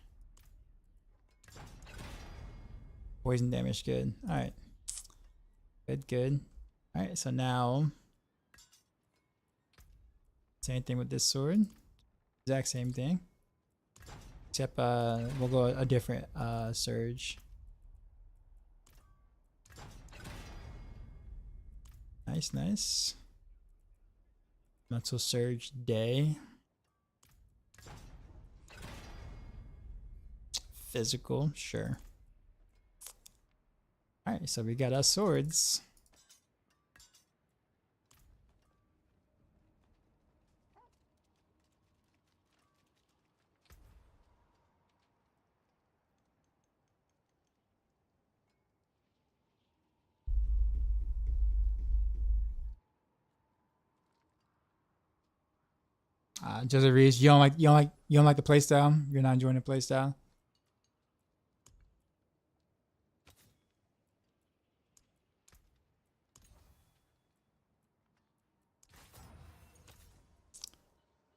Speaker 1: Poison damage, good. Alright. Good. Alright, so now Same thing with this sword. Exact same thing. Except we'll go a different surge. Nice, nice. Mental surge day. Physical, sure. Alright, so we got our swords. Joseph Reese, you don't like the playstyle? You're not enjoying the playstyle?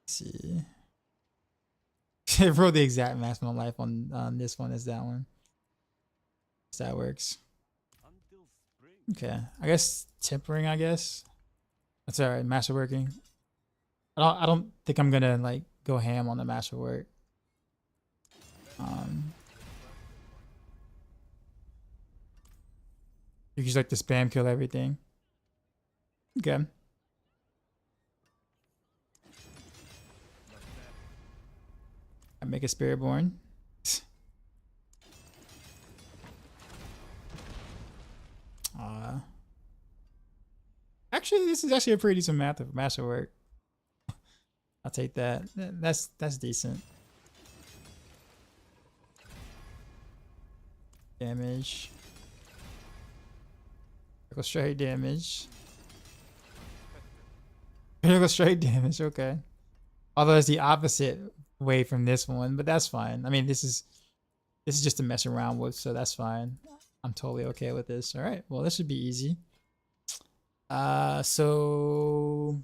Speaker 1: Let's see. It wrote the exact maximum life on this one as that one. So that works.
Speaker 5: Until spring.
Speaker 1: Okay. I guess tempering, I guess. That's alright, masterworking. I don't think I'm gonna like go ham on the masterwork. You just like to spam kill everything. Okay. I make a spirit born. Actually, this is actually a pretty decent masterwork. I'll take that. That's decent. Damage. Critical straight damage. Critical straight damage, okay. Although it's the opposite way from this one, but that's fine. I mean, this is just to mess around with, so that's fine. I'm totally okay with this. All right, well, this should be easy. So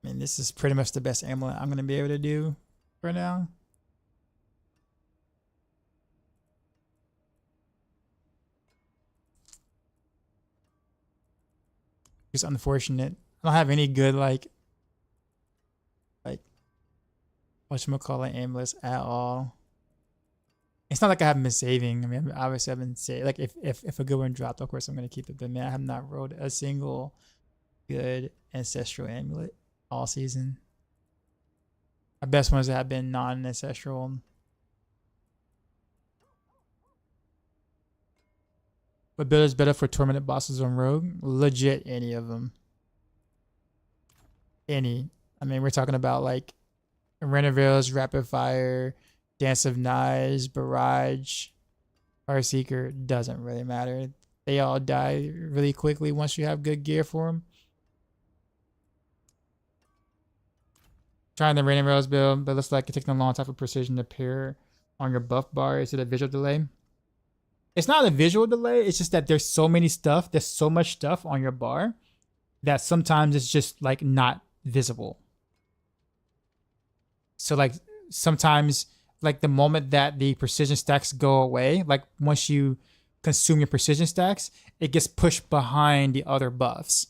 Speaker 1: I mean, this is pretty much the best amulet I'm going to be able to do for now. It's unfortunate. I don't have any good, like whatchamacallit amulets at all. It's not like I haven't been saving. I mean, obviously I've been saving. Like, if a good one dropped, of course I'm going to keep it. But man, I have not rolled a single good ancestral amulet all season. My best ones have been non-ancestral. What build is better for tormented bosses on rogue? Legit, any of them. Any. I mean, we're talking about like Rain of Arrows, Rapid Fire, Dance of Knives, Barrage, Heartseeker. Doesn't really matter. They all die really quickly once you have good gear for them. Trying the Rain of Arrows build, but looks like it takes a long time for precision to appear on your buff bar. Is it a visual delay? It's not a visual delay. It's just that there's so much stuff on your bar that sometimes it's just like not visible. So like sometimes like the moment that the precision stacks go away, like once you consume your precision stacks, it gets pushed behind the other buffs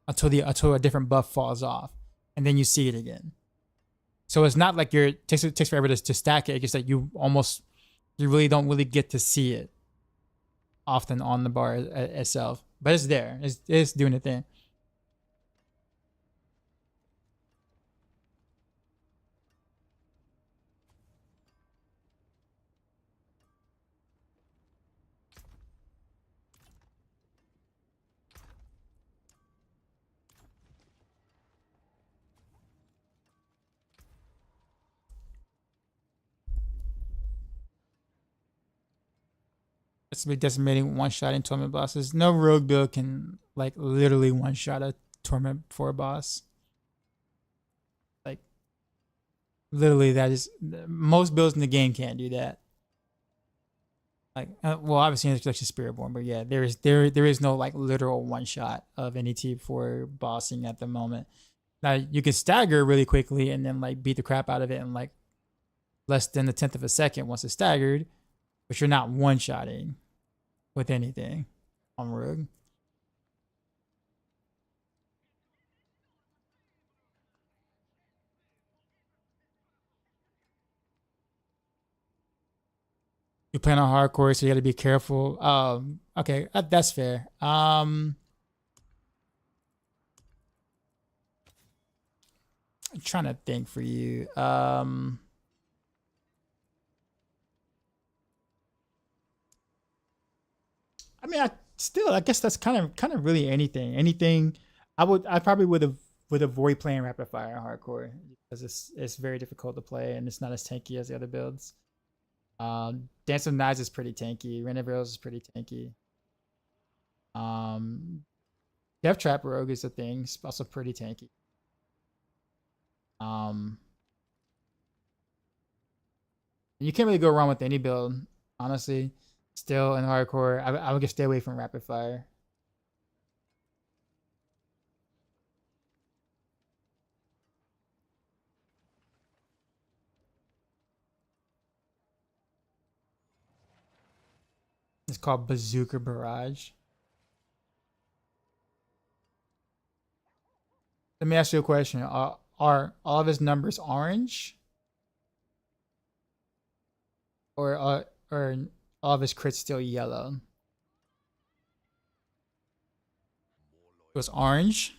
Speaker 1: until a different buff falls off, and then you see it again. So it's not like it takes forever to stack it. It's just that you really don't really get to see it often on the bar itself. But it's there. It's doing the thing. It's be decimating one-shot in torment bosses. No rogue build can like literally one-shot a torment for a boss. Like Literally, that is most builds in the game can't do that. Like, well, obviously it's like Spiritborn, but yeah, there is no like literal one shot of any T4 bossing at the moment. Now you can stagger really quickly and then like beat the crap out of it in like less than a tenth of a second once it's staggered, but you're not one shotting with anything on Rogue. You plan on hardcore, so you got to be careful. Okay, that's fair. I'm trying to think for you. I mean, I guess that's kind of really anything. Anything, I probably would avoid playing rapid fire in hardcore because it's very difficult to play and it's not as tanky as the other builds. Dance of Knives is pretty tanky. Rain of Arrows is pretty tanky. Death Trap Rogue is a thing. It's also pretty tanky. You can't really go wrong with any build, honestly. Still in hardcore, I would just stay away from rapid fire. It's called Bazooka Barrage. Let me ask you a question. Are all of his numbers orange? Or all of his crits still yellow? It was orange?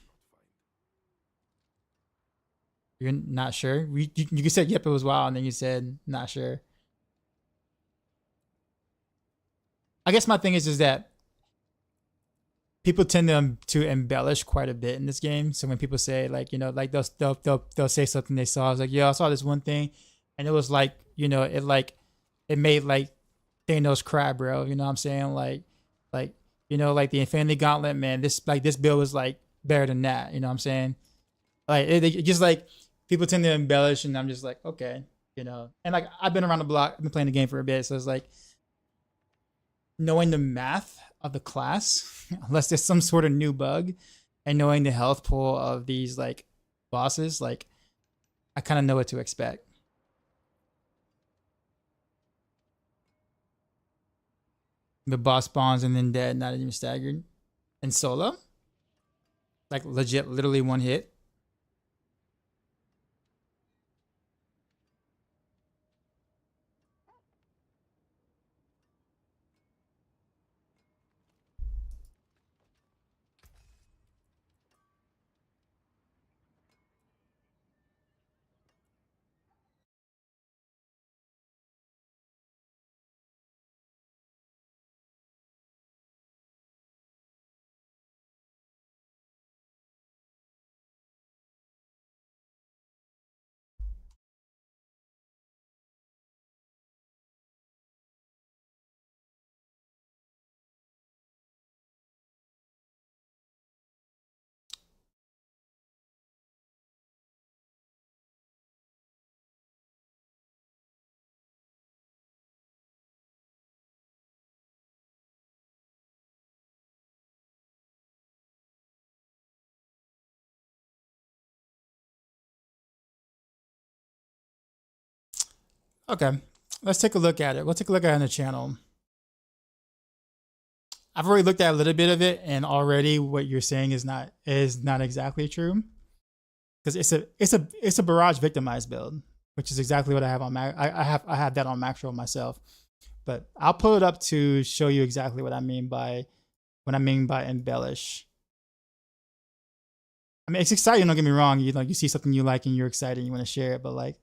Speaker 1: You're not sure? You said, yep, it was wild, and then you said, not sure. I guess my thing is that people tend to embellish quite a bit in this game. So when people say like, you know, like they'll say something they saw. I was like, yeah, I saw this one thing, and it was like, you know, it made like Thanos cry, bro. You know what I'm saying? Like you know, like the Infinity Gauntlet, man. This build was like better than that. You know what I'm saying? Like it just like people tend to embellish, and I'm just like, okay, you know. And like I've been around the block, I've been playing the game for a bit, so it's like knowing the math of the class, unless there's some sort of new bug, and knowing the health pool of these like bosses, like I kind of know what to expect. The boss spawns and then dead, not even staggered. And solo, like legit, literally one hit. Okay, let's take a look at it. We'll take a look at it on the channel. I've already looked at a little bit of it, and already what you're saying is not exactly true, because it's a Barrage victimized build, which is exactly what I have on I have that on Maxroll myself. But I'll pull it up to show you exactly what I mean by embellish. I mean, it's exciting. Don't get me wrong. You see something you like and you're excited, and you want to share it. But like,